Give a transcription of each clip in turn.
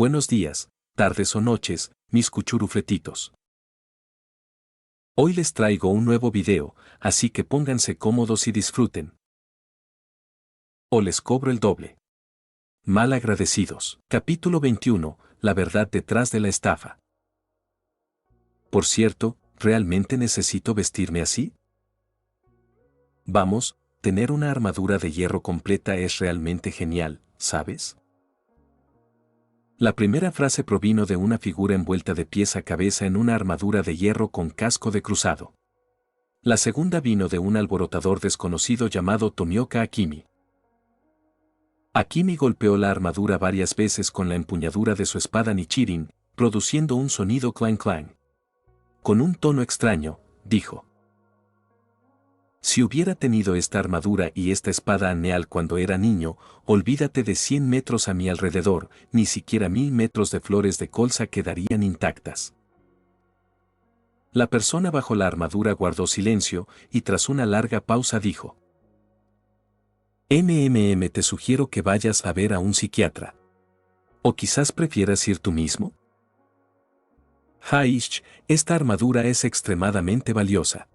Buenos días, tardes o noches, mis cuchurufletitos. Hoy les traigo un nuevo video, así que pónganse cómodos y disfruten. O les cobro el doble. Mal agradecidos. Capítulo 21. La verdad detrás de la estafa. Por cierto, ¿realmente necesito vestirme así? Vamos, tener una armadura de hierro completa es realmente genial, ¿sabes? La primera frase provino de una figura envuelta de pies a cabeza en una armadura de hierro con casco de cruzado. La segunda vino de un alborotador desconocido llamado Tomioka Akimi. Akimi golpeó la armadura varias veces con la empuñadura de su espada Nichirin, produciendo un sonido clang clang. Con un tono extraño, dijo: si hubiera tenido esta armadura y esta espada aneal cuando era niño, olvídate de 100 metros a mi alrededor, ni siquiera 1000 metros de flores de colza quedarían intactas. La persona bajo la armadura guardó silencio y tras una larga pausa dijo: te sugiero que vayas a ver a un psiquiatra. ¿O quizás prefieras ir tú mismo? Haish, esta armadura es extremadamente valiosa.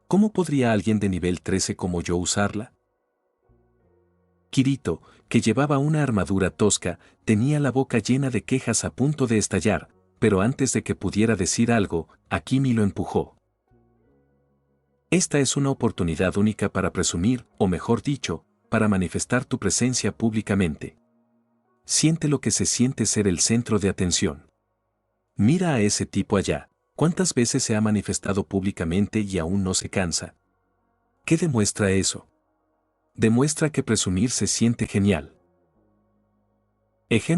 ¿Cómo podría alguien de nivel 13 como yo usarla? Kirito, que llevaba una armadura tosca, tenía la boca llena de quejas a punto de estallar, pero antes de que pudiera decir algo, Akimi lo empujó. Esta es una oportunidad única para presumir, o mejor dicho, para manifestar tu presencia públicamente. Siente lo que se siente ser el centro de atención. Mira a ese tipo allá. ¿Cuántas veces se ha manifestado públicamente y aún no se cansa? ¿Qué demuestra eso? Demuestra que presumir se siente genial.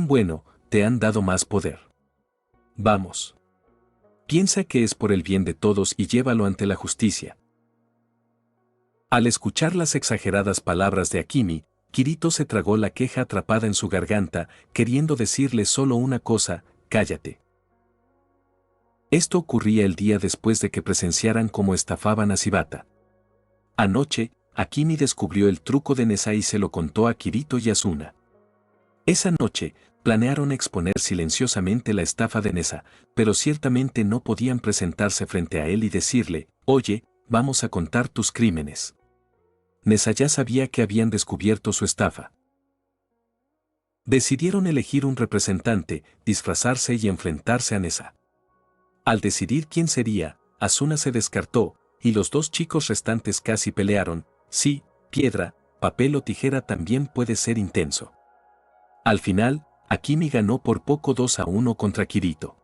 Bueno, te han dado más poder. Vamos. Piensa que es por el bien de todos y llévalo ante la justicia. Al escuchar las exageradas palabras de Akimi, Kirito se tragó la queja atrapada en su garganta, queriendo decirle solo una cosa: cállate. Esto ocurría el día después de que presenciaran cómo estafaban a Shibata. Anoche, Akimi descubrió el truco de Nesa y se lo contó a Kirito y Asuna. Esa noche, planearon exponer silenciosamente la estafa de Nesa, pero ciertamente no podían presentarse frente a él y decirle: oye, vamos a contar tus crímenes. Nesa ya sabía que habían descubierto su estafa. Decidieron elegir un representante, disfrazarse y enfrentarse a Nesa. Al decidir quién sería, Asuna se descartó, y los dos chicos restantes casi pelearon. Sí, piedra, papel o tijera también puede ser intenso. Al final, Akimi ganó por poco 2-1 contra Kirito.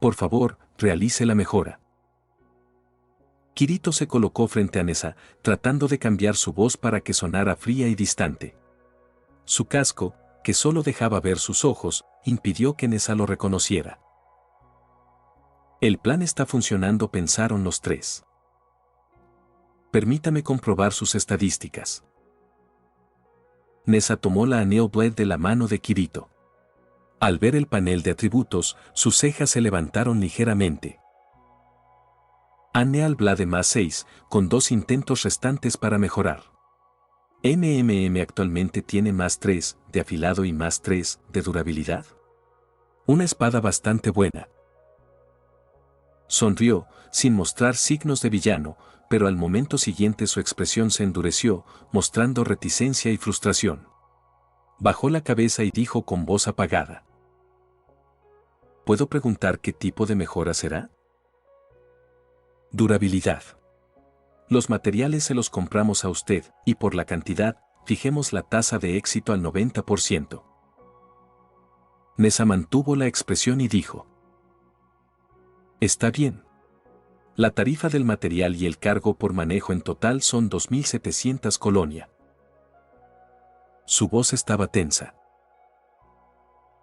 Por favor, realice la mejora. Kirito se colocó frente a Nesa, tratando de cambiar su voz para que sonara fría y distante. Su casco, que solo dejaba ver sus ojos, impidió que Nesa lo reconociera. El plan está funcionando, pensaron los tres. Permítame comprobar sus estadísticas. Nesa tomó la Aneo Blade de la mano de Kirito. Al ver el panel de atributos, sus cejas se levantaron ligeramente. Anneal Blade más 6, con 2 intentos restantes para mejorar. Actualmente tiene más 3 de afilado y más 3 de durabilidad. Una espada bastante buena. Sonrió, sin mostrar signos de villano, pero al momento siguiente su expresión se endureció, mostrando reticencia y frustración. Bajó la cabeza y dijo con voz apagada: ¿puedo preguntar qué tipo de mejora será? Durabilidad. Los materiales se los compramos a usted, y por la cantidad, fijemos la tasa de éxito al 90%. Nesa mantuvo la expresión y dijo: está bien. La tarifa del material y el cargo por manejo en total son 2700 colonia. Su voz estaba tensa.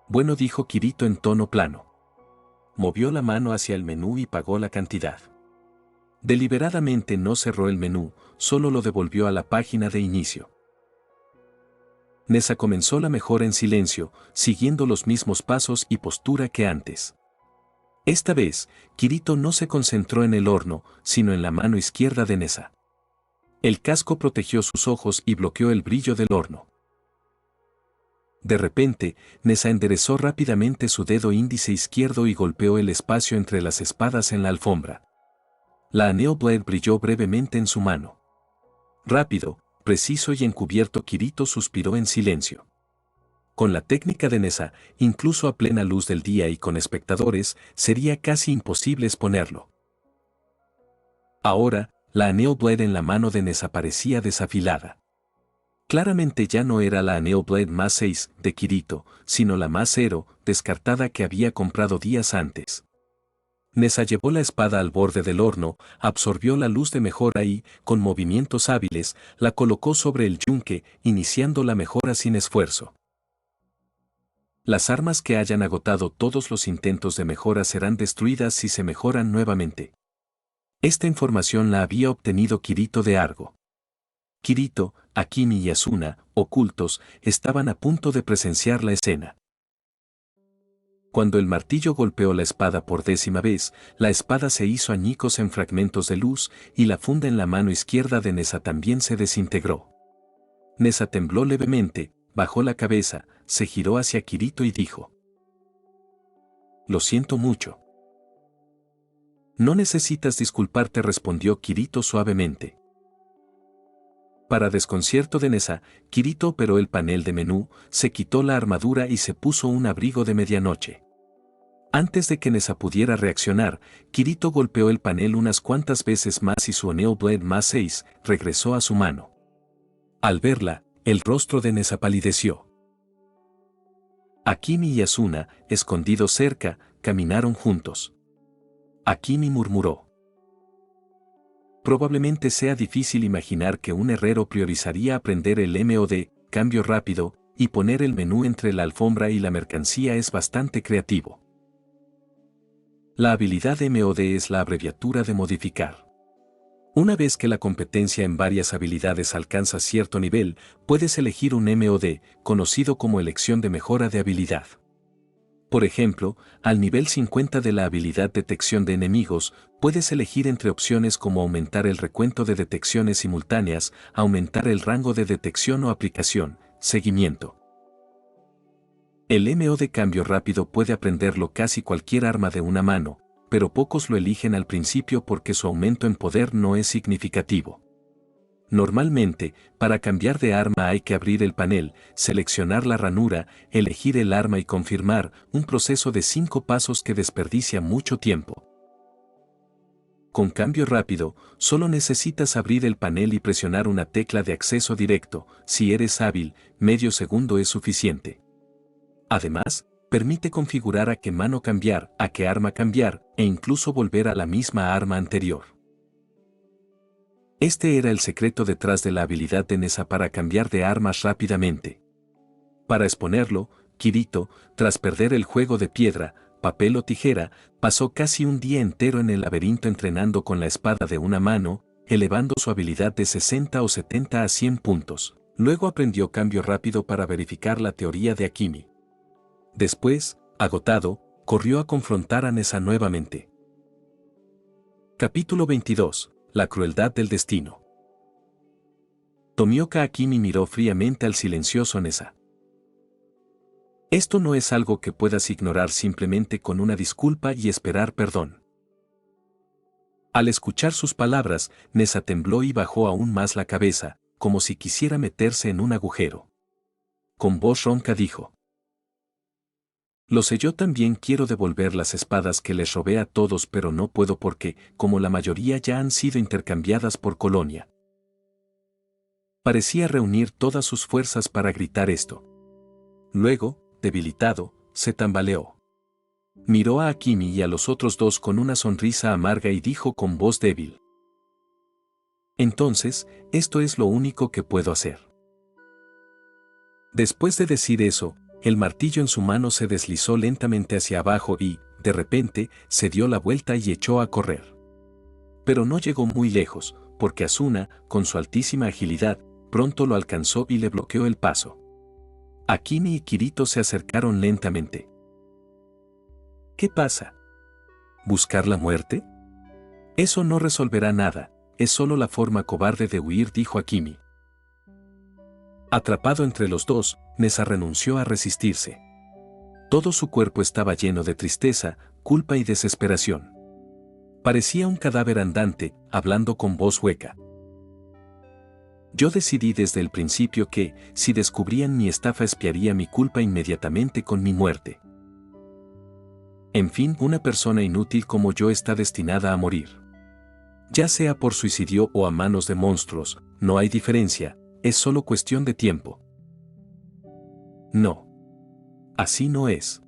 Bueno, dijo Kirito en tono plano. Movió la mano hacia el menú y pagó la cantidad. Deliberadamente no cerró el menú, solo lo devolvió a la página de inicio. Nesa comenzó la mejora en silencio, siguiendo los mismos pasos y postura que antes. Esta vez, Kirito no se concentró en el horno, sino en la mano izquierda de Nesa. El casco protegió sus ojos y bloqueó el brillo del horno. De repente, Nessa enderezó rápidamente su dedo índice izquierdo y golpeó el espacio entre las espadas en la alfombra. La Aneo Blade brilló brevemente en su mano. Rápido, preciso y encubierto, Kirito suspiró en silencio. Con la técnica de Nessa, incluso a plena luz del día y con espectadores, sería casi imposible exponerlo. Ahora, la Aneo Blade en la mano de Nessa parecía desafilada. Claramente ya no era la Aneo Blade más 6 de Kirito, sino la más 0, descartada que había comprado días antes. Nessa llevó la espada al borde del horno, absorbió la luz de mejora y, con movimientos hábiles, la colocó sobre el yunque, iniciando la mejora sin esfuerzo. Las armas que hayan agotado todos los intentos de mejora serán destruidas si se mejoran nuevamente. Esta información la había obtenido Kirito de Argo. Kirito, Akimi y Asuna, ocultos, estaban a punto de presenciar la escena. Cuando el martillo golpeó la espada por 10ª vez, la espada se hizo añicos en fragmentos de luz y la funda en la mano izquierda de Nessa también se desintegró. Nessa tembló levemente, bajó la cabeza, se giró hacia Kirito y dijo: «Lo siento mucho». «No necesitas disculparte», respondió Kirito suavemente. Para desconcierto de Nessa, Kirito operó el panel de menú, se quitó la armadura y se puso un abrigo de medianoche. Antes de que Nessa pudiera reaccionar, Kirito golpeó el panel unas cuantas veces más y su Aneo Blade más 6 regresó a su mano. Al verla, el rostro de Nessa palideció. Akimi y Asuna, escondidos cerca, caminaron juntos. Akimi murmuró: «Probablemente sea difícil imaginar que un herrero priorizaría aprender el MOD, cambio rápido, y poner el menú entre la alfombra y la mercancía es bastante creativo». La habilidad MOD es la abreviatura de modificar. Una vez que la competencia en varias habilidades alcanza cierto nivel, puedes elegir un MOD, conocido como elección de mejora de habilidad. Por ejemplo, al nivel 50 de la habilidad detección de enemigos, puedes elegir entre opciones como aumentar el recuento de detecciones simultáneas, aumentar el rango de detección o aplicación, seguimiento. El MO de cambio rápido puede aprenderlo casi cualquier arma de una mano, pero pocos lo eligen al principio porque su aumento en poder no es significativo. Normalmente, para cambiar de arma hay que abrir el panel, seleccionar la ranura, elegir el arma y confirmar, un proceso de 5 pasos que desperdicia mucho tiempo. Con cambio rápido, solo necesitas abrir el panel y presionar una tecla de acceso directo. Si eres hábil, medio segundo es suficiente. Además, permite configurar a qué mano cambiar, a qué arma cambiar, e incluso volver a la misma arma anterior. Este era el secreto detrás de la habilidad de Nessa para cambiar de armas rápidamente. Para exponerlo, Kirito, tras perder el juego de piedra, papel o tijera, pasó casi un día entero en el laberinto entrenando con la espada de una mano, elevando su habilidad de 60 o 70 a 100 puntos. Luego aprendió cambio rápido para verificar la teoría de Akimi. Después, agotado, corrió a confrontar a Nessa nuevamente. Capítulo 22. La crueldad del destino. Tomioka Akimi miró fríamente al silencioso Nessa. Esto no es algo que puedas ignorar simplemente con una disculpa y esperar perdón. Al escuchar sus palabras, Nessa tembló y bajó aún más la cabeza, como si quisiera meterse en un agujero. Con voz ronca dijo: «Lo sé, yo también quiero devolver las espadas que les robé a todos, pero no puedo porque, como la mayoría ya han sido intercambiadas por Colonia». Parecía reunir todas sus fuerzas para gritar esto. Luego, debilitado, se tambaleó. Miró a Akimi y a los otros dos con una sonrisa amarga y dijo con voz débil: «Entonces, esto es lo único que puedo hacer». Después de decir eso, el martillo en su mano se deslizó lentamente hacia abajo y, de repente, se dio la vuelta y echó a correr. Pero no llegó muy lejos, porque Asuna, con su altísima agilidad, pronto lo alcanzó y le bloqueó el paso. Akimi y Kirito se acercaron lentamente. «¿Qué pasa? ¿Buscar la muerte? Eso no resolverá nada, es solo la forma cobarde de huir», dijo Akimi. Atrapado entre los dos, Nessa renunció a resistirse. Todo su cuerpo estaba lleno de tristeza, culpa y desesperación. Parecía un cadáver andante, hablando con voz hueca. Yo decidí desde el principio que, si descubrían mi estafa, espiaría mi culpa inmediatamente con mi muerte. En fin, una persona inútil como yo está destinada a morir. Ya sea por suicidio o a manos de monstruos, no hay diferencia, es solo cuestión de tiempo. No. Así no es.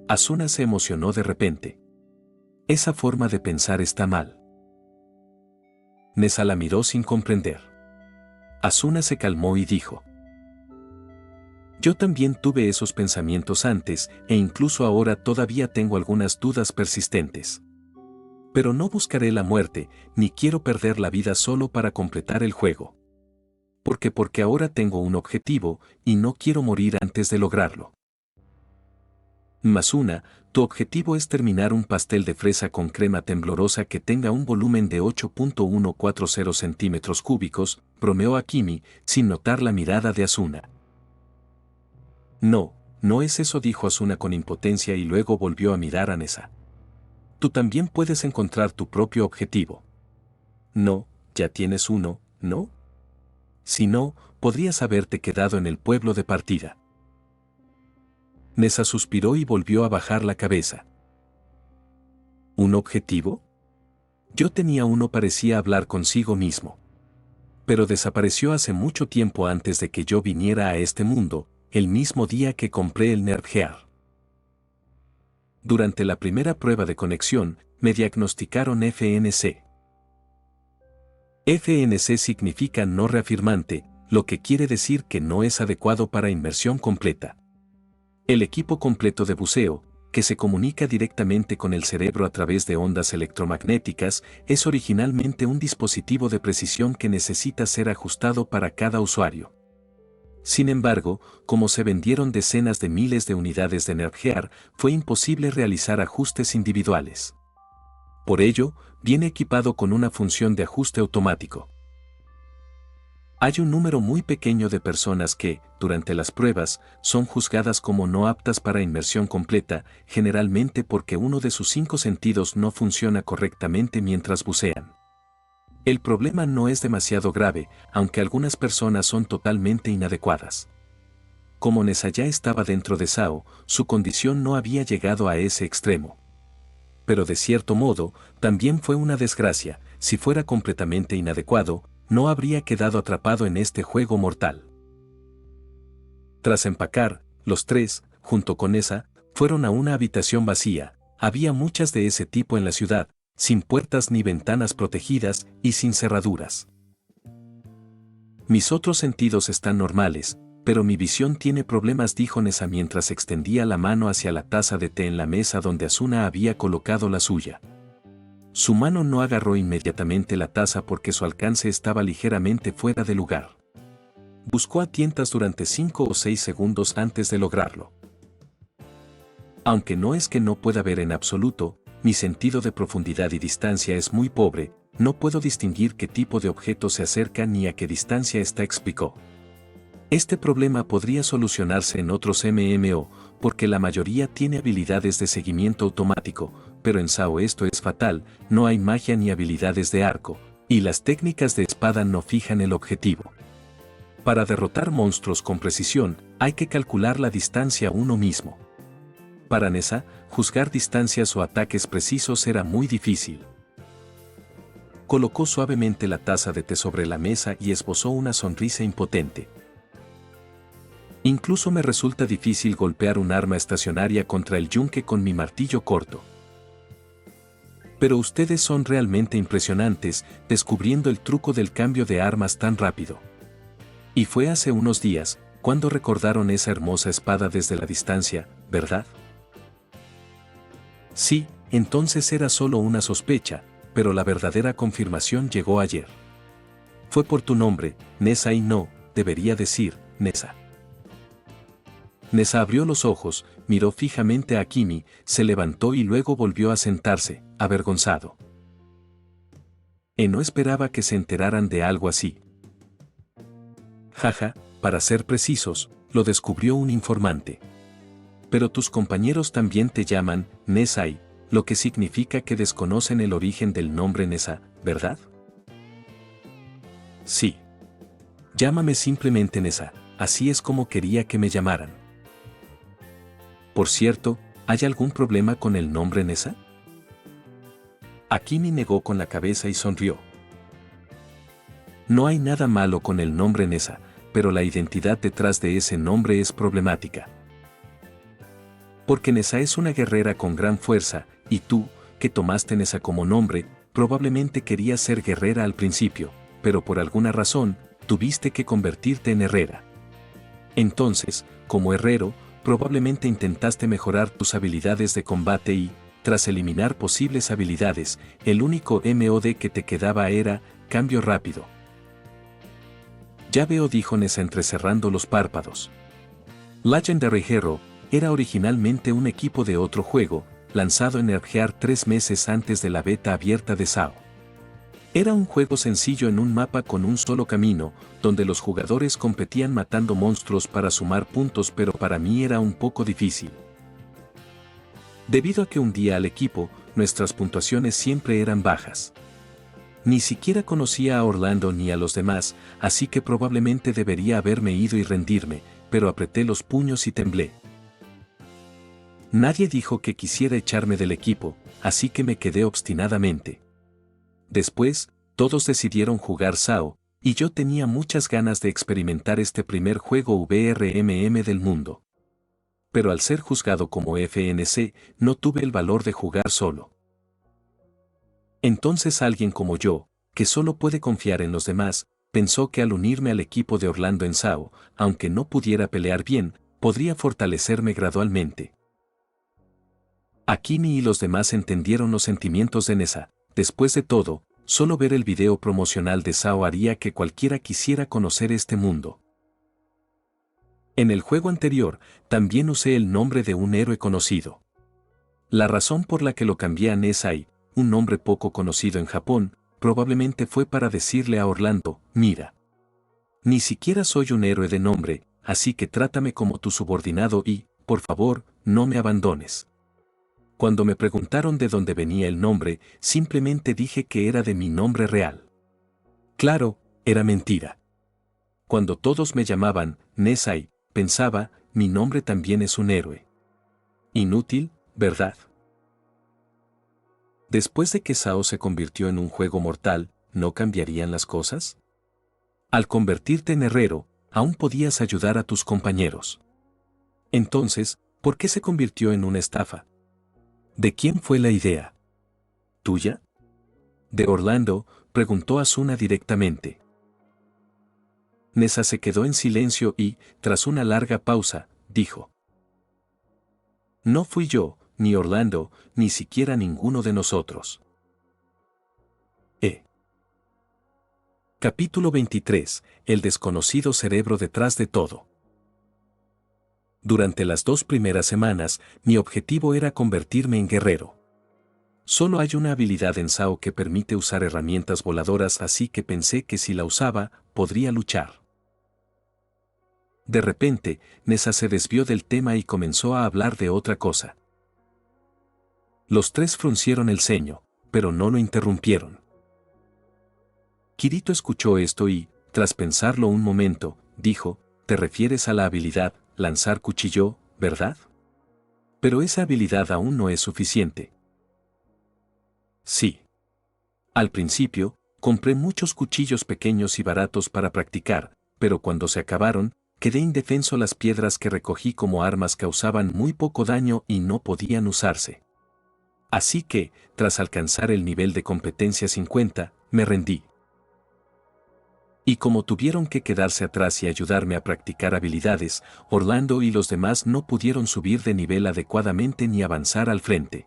Asuna se emocionó de repente. Esa forma de pensar está mal. Nessa la miró sin comprender. Asuna se calmó y dijo: yo también tuve esos pensamientos antes, e incluso ahora todavía tengo algunas dudas persistentes. Pero no buscaré la muerte, ni quiero perder la vida solo para completar el juego. Porque ahora tengo un objetivo, y no quiero morir antes de lograrlo. Asuna, tu objetivo es terminar un pastel de fresa con crema temblorosa que tenga un volumen de 8.140 centímetros cúbicos, bromeó Akimi, sin notar la mirada de Asuna. No, no es eso, dijo Asuna con impotencia y luego volvió a mirar a Nessa. Tú también puedes encontrar tu propio objetivo. No, ya tienes uno, ¿no? Si no, podrías haberte quedado en el pueblo de partida. Nessa suspiró y volvió a bajar la cabeza. ¿Un objetivo? Yo tenía uno, parecía hablar consigo mismo. Pero desapareció hace mucho tiempo antes de que yo viniera a este mundo, el mismo día que compré el NerdGear. Durante la primera prueba de conexión, me diagnosticaron FNC. FNC significa no reafirmante, lo que quiere decir que no es adecuado para inmersión completa. El equipo completo de buceo, que se comunica directamente con el cerebro a través de ondas electromagnéticas, es originalmente un dispositivo de precisión que necesita ser ajustado para cada usuario. Sin embargo, como se vendieron decenas de miles de unidades de NerdGear, fue imposible realizar ajustes individuales. Por ello, viene equipado con una función de ajuste automático. Hay un número muy pequeño de personas que, durante las pruebas, son juzgadas como no aptas para inmersión completa, generalmente porque uno de sus 5 sentidos no funciona correctamente mientras bucean. El problema no es demasiado grave, aunque algunas personas son totalmente inadecuadas. Como Nessa ya estaba dentro de Sao, su condición no había llegado a ese extremo. Pero de cierto modo, también fue una desgracia. Si fuera completamente inadecuado, no habría quedado atrapado en este juego mortal. Tras empacar, los tres, junto con Nessa, fueron a una habitación vacía. Había muchas de ese tipo en la ciudad, sin puertas ni ventanas protegidas y sin cerraduras. Mis otros sentidos están normales, pero mi visión tiene problemas, dijo Nessa mientras extendía la mano hacia la taza de té en la mesa donde Asuna había colocado la suya. Su mano no agarró inmediatamente la taza porque su alcance estaba ligeramente fuera de lugar. Buscó a tientas durante 5 o 6 segundos antes de lograrlo. Aunque no es que no pueda ver en absoluto, mi sentido de profundidad y distancia es muy pobre, no puedo distinguir qué tipo de objeto se acerca ni a qué distancia está, explicó. Este problema podría solucionarse en otros MMO, porque la mayoría tiene habilidades de seguimiento automático, pero en Sao esto es fatal, no hay magia ni habilidades de arco, y las técnicas de espada no fijan el objetivo. Para derrotar monstruos con precisión, hay que calcular la distancia uno mismo. Para Nessa, juzgar distancias o ataques precisos era muy difícil. Colocó suavemente la taza de té sobre la mesa y esbozó una sonrisa impotente. Incluso me resulta difícil golpear un arma estacionaria contra el yunque con mi martillo corto. Pero ustedes son realmente impresionantes, descubriendo el truco del cambio de armas tan rápido. Y fue hace unos días, cuando recordaron esa hermosa espada desde la distancia, ¿verdad? Sí, entonces era solo una sospecha, pero la verdadera confirmación llegó ayer. Fue por tu nombre, Nessa, y no, debería decir, Nessa. Nessa abrió los ojos, miró fijamente a Akimi, se levantó y luego volvió a sentarse, avergonzado. No esperaba que se enteraran de algo así. Jaja, para ser precisos, lo descubrió un informante. Pero tus compañeros también te llaman Nesai, lo que significa que desconocen el origen del nombre Nessa, ¿verdad? Sí. Llámame simplemente Nessa, así es como quería que me llamaran. Por cierto, ¿hay algún problema con el nombre Nessa? Akimi negó con la cabeza y sonrió. No hay nada malo con el nombre Nessa, pero la identidad detrás de ese nombre es problemática. Porque Nessa es una guerrera con gran fuerza, y tú, que tomaste Nessa como nombre, probablemente querías ser guerrera al principio, pero por alguna razón, tuviste que convertirte en herrera. Entonces, como herrero, probablemente intentaste mejorar tus habilidades de combate y, tras eliminar posibles habilidades, el único MOD que te quedaba era cambio rápido. Ya veo, dijo Nessa entrecerrando los párpados. Legendary Hero era originalmente un equipo de otro juego, lanzado en Earthgear 3 meses antes de la beta abierta de SAO. Era un juego sencillo en un mapa con un solo camino, donde los jugadores competían matando monstruos para sumar puntos, pero para mí era un poco difícil. Debido a que hundía al equipo, nuestras puntuaciones siempre eran bajas. Ni siquiera conocía a Orlando ni a los demás, así que probablemente debería haberme ido y rendirme, pero apreté los puños y temblé. Nadie dijo que quisiera echarme del equipo, así que me quedé obstinadamente. Después, todos decidieron jugar SAO, y yo tenía muchas ganas de experimentar este primer juego VRMM del mundo. Pero al ser juzgado como FNC, no tuve el valor de jugar solo. Entonces alguien como yo, que solo puede confiar en los demás, pensó que al unirme al equipo de Orlando en SAO, aunque no pudiera pelear bien, podría fortalecerme gradualmente. Akimi y los demás entendieron los sentimientos de Nessa. Después de todo, solo ver el video promocional de SAO haría que cualquiera quisiera conocer este mundo. En el juego anterior, también usé el nombre de un héroe conocido. La razón por la que lo cambié a Nesai, un nombre poco conocido en Japón, probablemente fue para decirle a Orlando, mira. Ni siquiera soy un héroe de nombre, así que trátame como tu subordinado y, por favor, no me abandones. Cuando me preguntaron de dónde venía el nombre, simplemente dije que era de mi nombre real. Claro, era mentira. Cuando todos me llamaban Nesai, pensaba, mi nombre también es un héroe. Inútil, ¿verdad? Después de que SAO se convirtió en un juego mortal, ¿no cambiarían las cosas? Al convertirte en herrero, aún podías ayudar a tus compañeros. Entonces, ¿por qué se convirtió en una estafa? ¿De quién fue la idea? ¿Tuya? ¿De Orlando?, preguntó Asuna directamente. Nessa se quedó en silencio y, tras una larga pausa, dijo: No fui yo, ni Orlando, ni siquiera ninguno de nosotros. Capítulo 23. El desconocido cerebro detrás de todo. Durante las 2 primeras semanas, mi objetivo era convertirme en guerrero. Solo hay una habilidad en SAO que permite usar herramientas voladoras, así que pensé que si la usaba, podría luchar. De repente, Nessa se desvió del tema y comenzó a hablar de otra cosa. Los tres fruncieron el ceño, pero no lo interrumpieron. Kirito escuchó esto y, tras pensarlo un momento, dijo: ¿Te refieres a la habilidad, lanzar cuchillo, verdad? Pero esa habilidad aún no es suficiente. Sí. Al principio, compré muchos cuchillos pequeños y baratos para practicar, pero cuando se acabaron, quedé indefenso. Las piedras que recogí como armas causaban muy poco daño y no podían usarse. Así que, tras alcanzar el nivel de competencia 50, me rendí. Y como tuvieron que quedarse atrás y ayudarme a practicar habilidades, Orlando y los demás no pudieron subir de nivel adecuadamente ni avanzar al frente.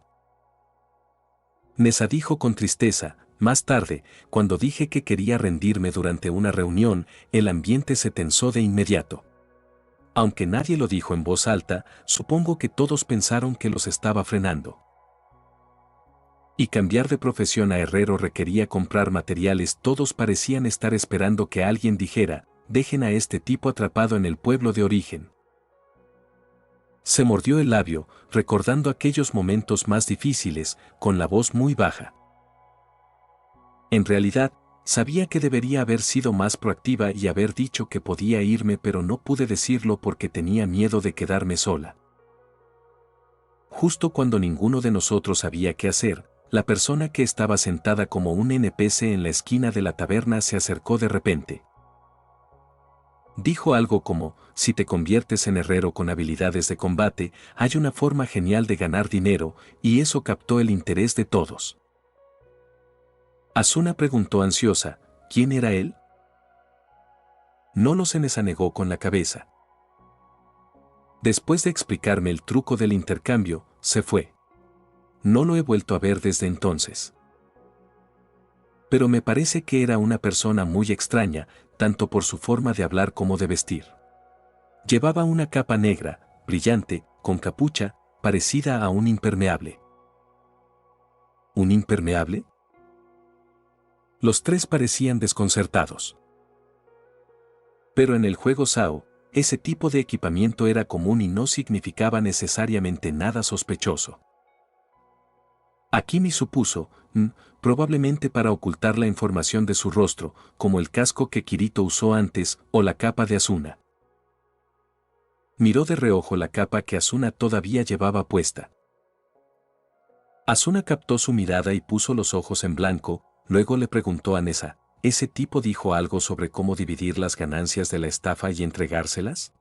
Nessa dijo con tristeza. Más tarde, cuando dije que quería rendirme durante una reunión, el ambiente se tensó de inmediato. Aunque nadie lo dijo en voz alta, supongo que todos pensaron que los estaba frenando. Y cambiar de profesión a herrero requería comprar materiales. Todos parecían estar esperando que alguien dijera: dejen a este tipo atrapado en el pueblo de origen. Se mordió el labio, recordando aquellos momentos más difíciles, con la voz muy baja. En realidad, sabía que debería haber sido más proactiva y haber dicho que podía irme, pero no pude decirlo porque tenía miedo de quedarme sola. Justo cuando ninguno de nosotros sabía qué hacer, la persona que estaba sentada como un NPC en la esquina de la taberna se acercó de repente. Dijo algo como, si te conviertes en herrero con habilidades de combate, hay una forma genial de ganar dinero, y eso captó el interés de todos. Asuna preguntó ansiosa, ¿quién era él? Nolo se negó con la cabeza. Después de explicarme el truco del intercambio, se fue. No lo he vuelto a ver desde entonces. Pero me parece que era una persona muy extraña, tanto por su forma de hablar como de vestir. Llevaba una capa negra, brillante, con capucha, parecida a un impermeable. ¿Un impermeable? Los tres parecían desconcertados. Pero en el juego SAO, ese tipo de equipamiento era común y no significaba necesariamente nada sospechoso. Akimi supuso, probablemente para ocultar la información de su rostro, como el casco que Kirito usó antes o la capa de Asuna. Miró de reojo la capa que Asuna todavía llevaba puesta. Asuna captó su mirada y puso los ojos en blanco, luego le preguntó a Nessa, ¿ese tipo dijo algo sobre cómo dividir las ganancias de la estafa y entregárselas?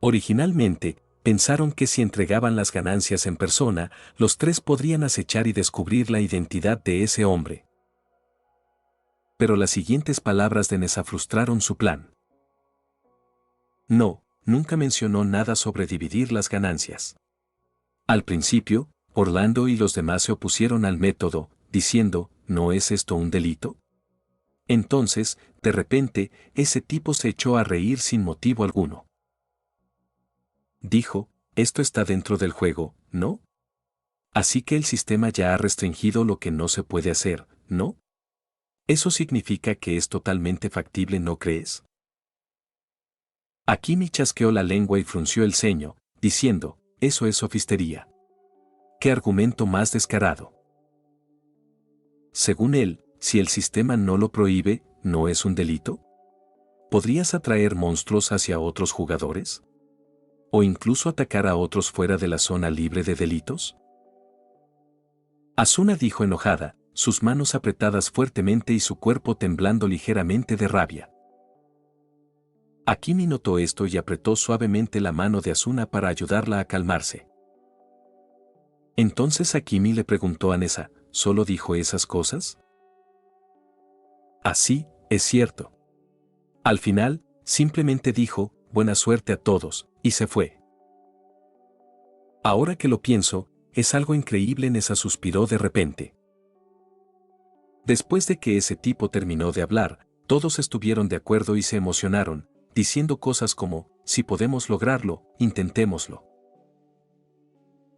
Originalmente, pensaron que si entregaban las ganancias en persona, los tres podrían acechar y descubrir la identidad de ese hombre. Pero las siguientes palabras de Nessa frustraron su plan. No, nunca mencionó nada sobre dividir las ganancias. Al principio, Orlando y los demás se opusieron al método, diciendo, ¿no es esto un delito? Entonces, de repente, ese tipo se echó a reír sin motivo alguno. Dijo, esto está dentro del juego, ¿no? Así que el sistema ya ha restringido lo que no se puede hacer, ¿no? Eso significa que es totalmente factible, ¿no crees? Akimi chasqueó la lengua y frunció el ceño, diciendo, eso es sofistería. ¿Qué argumento más descarado? Según él, si el sistema no lo prohíbe, ¿no es un delito? ¿Podrías atraer monstruos hacia otros jugadores? ¿O incluso atacar a otros fuera de la zona libre de delitos? Asuna dijo enojada, sus manos apretadas fuertemente y su cuerpo temblando ligeramente de rabia. Akimi notó esto y apretó suavemente la mano de Asuna para ayudarla a calmarse. Entonces Akimi le preguntó a Nessa, ¿solo dijo esas cosas? Así, es cierto. Al final, simplemente dijo, buena suerte a todos, y se fue. Ahora que lo pienso, es algo increíble. Nessa suspiró de repente. Después de que ese tipo terminó de hablar, todos estuvieron de acuerdo y se emocionaron, diciendo cosas como, si podemos lograrlo, intentémoslo.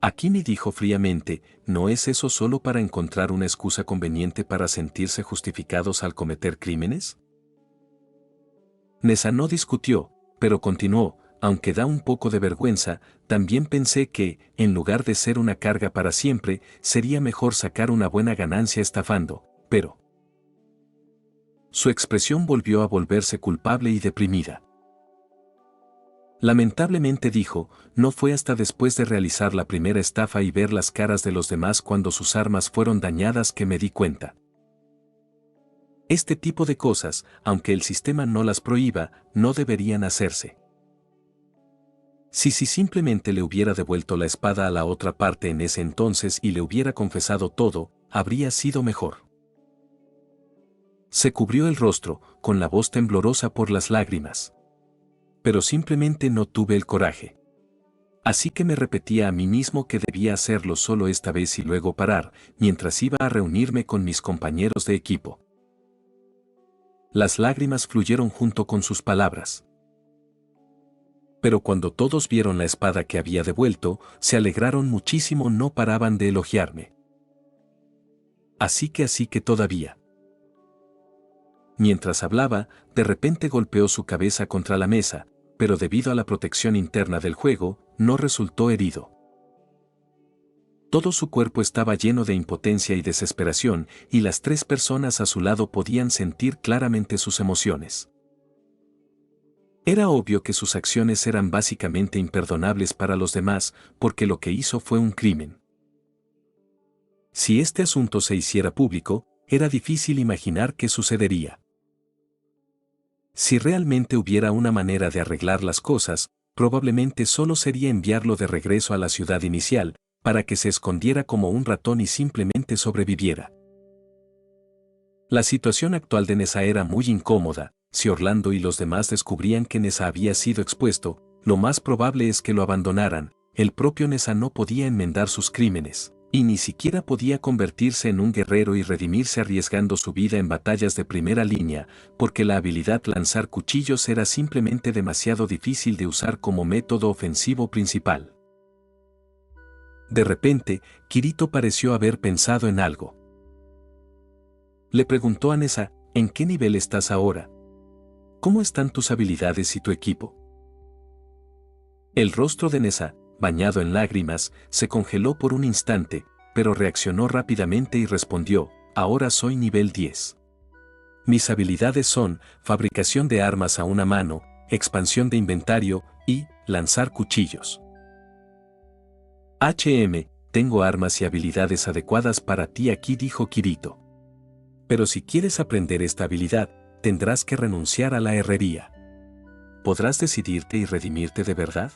Akimi dijo fríamente, ¿no es eso solo para encontrar una excusa conveniente para sentirse justificados al cometer crímenes? Nessa no discutió, pero continuó, aunque da un poco de vergüenza, también pensé que, en lugar de ser una carga para siempre, sería mejor sacar una buena ganancia estafando, pero... Su expresión volvió a volverse culpable y deprimida. Lamentablemente dijo, no fue hasta después de realizar la primera estafa y ver las caras de los demás cuando sus armas fueron dañadas que me di cuenta. Este tipo de cosas, aunque el sistema no las prohíba, no deberían hacerse. Si simplemente le hubiera devuelto la espada a la otra parte en ese entonces y le hubiera confesado todo, habría sido mejor. Se cubrió el rostro, con la voz temblorosa por las lágrimas. Pero simplemente no tuve el coraje. Así que me repetía a mí mismo que debía hacerlo solo esta vez y luego parar, mientras iba a reunirme con mis compañeros de equipo. Las lágrimas fluyeron junto con sus palabras. Pero cuando todos vieron la espada que había devuelto, se alegraron muchísimo, no paraban de elogiarme. Así que todavía. Mientras hablaba, de repente golpeó su cabeza contra la mesa, pero debido a la protección interna del juego, no resultó herido. Todo su cuerpo estaba lleno de impotencia y desesperación, y las 3 personas a su lado podían sentir claramente sus emociones. Era obvio que sus acciones eran básicamente imperdonables para los demás, porque lo que hizo fue un crimen. Si este asunto se hiciera público, era difícil imaginar qué sucedería. Si realmente hubiera una manera de arreglar las cosas, probablemente solo sería enviarlo de regreso a la ciudad inicial, para que se escondiera como un ratón y simplemente sobreviviera. La situación actual de Nessa era muy incómoda. Si Orlando y los demás descubrían que Nessa había sido expuesto, lo más probable es que lo abandonaran. El propio Nessa no podía enmendar sus crímenes, y ni siquiera podía convertirse en un guerrero y redimirse arriesgando su vida en batallas de primera línea, porque la habilidad lanzar cuchillos era simplemente demasiado difícil de usar como método ofensivo principal. De repente, Kirito pareció haber pensado en algo. Le preguntó a Nessa, ¿en qué nivel estás ahora? ¿Cómo están tus habilidades y tu equipo? El rostro de Nessa, bañado en lágrimas, se congeló por un instante, pero reaccionó rápidamente y respondió, ahora soy nivel 10. Mis habilidades son fabricación de armas a una mano, expansión de inventario y lanzar cuchillos. Tengo armas y habilidades adecuadas para ti aquí, dijo Kirito. Pero si quieres aprender esta habilidad, tendrás que renunciar a la herrería. ¿Podrás decidirte y redimirte de verdad?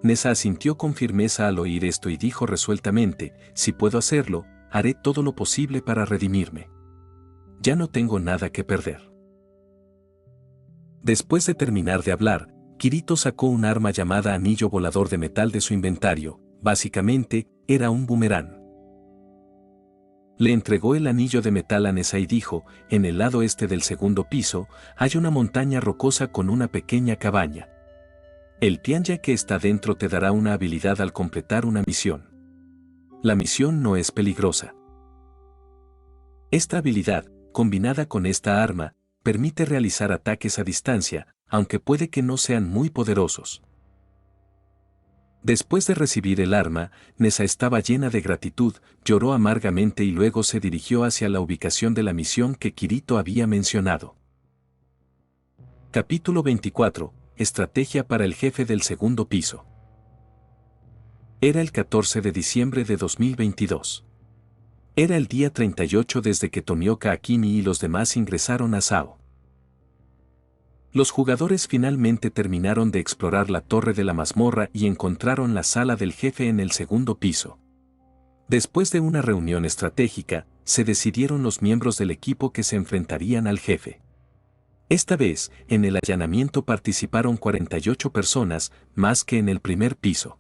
Nessa asintió con firmeza al oír esto y dijo resueltamente, si puedo hacerlo, haré todo lo posible para redimirme. Ya no tengo nada que perder. Después de terminar de hablar, Kirito sacó un arma llamada anillo volador de metal de su inventario. Básicamente, era un boomerang. Le entregó el anillo de metal a Nessa y dijo, en el lado este del segundo piso, hay una montaña rocosa con una pequeña cabaña. El pianya que está dentro te dará una habilidad al completar una misión. La misión no es peligrosa. Esta habilidad, combinada con esta arma, permite realizar ataques a distancia, aunque puede que no sean muy poderosos. Después de recibir el arma, Nessa estaba llena de gratitud, lloró amargamente y luego se dirigió hacia la ubicación de la misión que Kirito había mencionado. Capítulo 24. Estrategia para el jefe del segundo piso. Era el 14 de diciembre de 2022. Era el día 38 desde que Tomioka Akimi y los demás ingresaron a SAO. Los jugadores finalmente terminaron de explorar la torre de la mazmorra y encontraron la sala del jefe en el segundo piso. Después de una reunión estratégica, se decidieron los miembros del equipo que se enfrentarían al jefe. Esta vez, en el allanamiento participaron 48 personas, más que en el primer piso.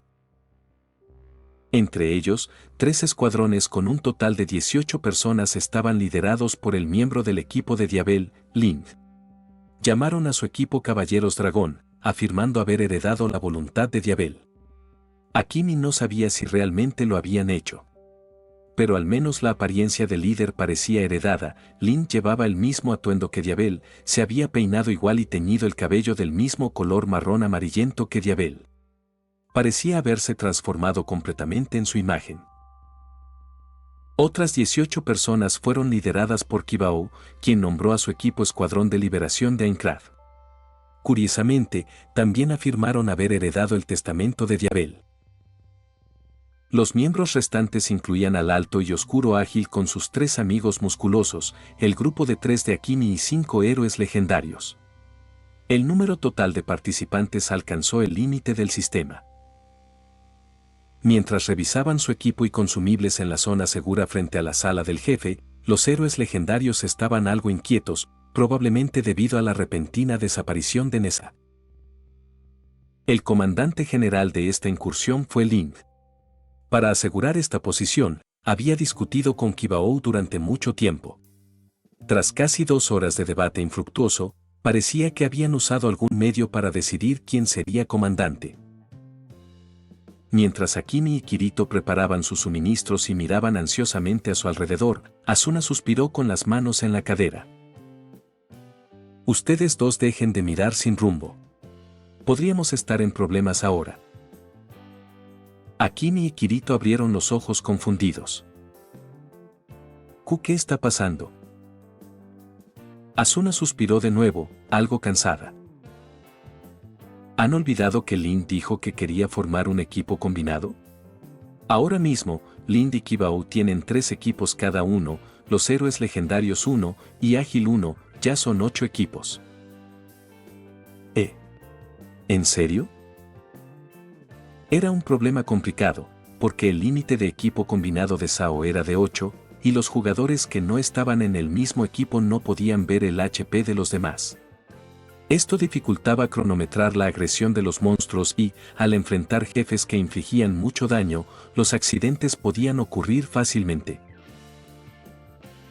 Entre ellos, 3 escuadrones con un total de 18 personas estaban liderados por el miembro del equipo de Diabel, Lind. Llamaron a su equipo Caballeros Dragón, afirmando haber heredado la voluntad de Diabel. Akimi no sabía si realmente lo habían hecho. Pero al menos la apariencia del líder parecía heredada. Lind llevaba el mismo atuendo que Diabel, se había peinado igual y teñido el cabello del mismo color marrón amarillento que Diabel. Parecía haberse transformado completamente en su imagen. Otras 18 personas fueron lideradas por Kibao, quien nombró a su equipo Escuadrón de Liberación de Aincrad. Curiosamente, también afirmaron haber heredado el testamento de Diabel. Los miembros restantes incluían al alto y oscuro ágil con sus 3 amigos musculosos, el grupo de 3 de Akimi y 5 héroes legendarios. El número total de participantes alcanzó el límite del sistema. Mientras revisaban su equipo y consumibles en la zona segura frente a la sala del jefe, los héroes legendarios estaban algo inquietos, probablemente debido a la repentina desaparición de Nessa. El comandante general de esta incursión fue Lind. Para asegurar esta posición, había discutido con Kibao durante mucho tiempo. Tras casi 2 horas de debate infructuoso, parecía que habían usado algún medio para decidir quién sería comandante. Mientras Akimi y Kirito preparaban sus suministros y miraban ansiosamente a su alrededor, Asuna suspiró con las manos en la cadera. Ustedes dos dejen de mirar sin rumbo. Podríamos estar en problemas ahora. Akimi y Kirito abrieron los ojos confundidos. ¿Qué está pasando? Asuna suspiró de nuevo, algo cansada. ¿Han olvidado que Lin dijo que quería formar un equipo combinado? Ahora mismo, Lin y Kibao tienen 3 equipos cada uno, los héroes legendarios 1 y ágil 1, ya son 8 equipos. ¿En serio? Era un problema complicado, porque el límite de equipo combinado de Sao era de 8, y los jugadores que no estaban en el mismo equipo no podían ver el HP de los demás. Esto dificultaba cronometrar la agresión de los monstruos y, al enfrentar jefes que infligían mucho daño, los accidentes podían ocurrir fácilmente.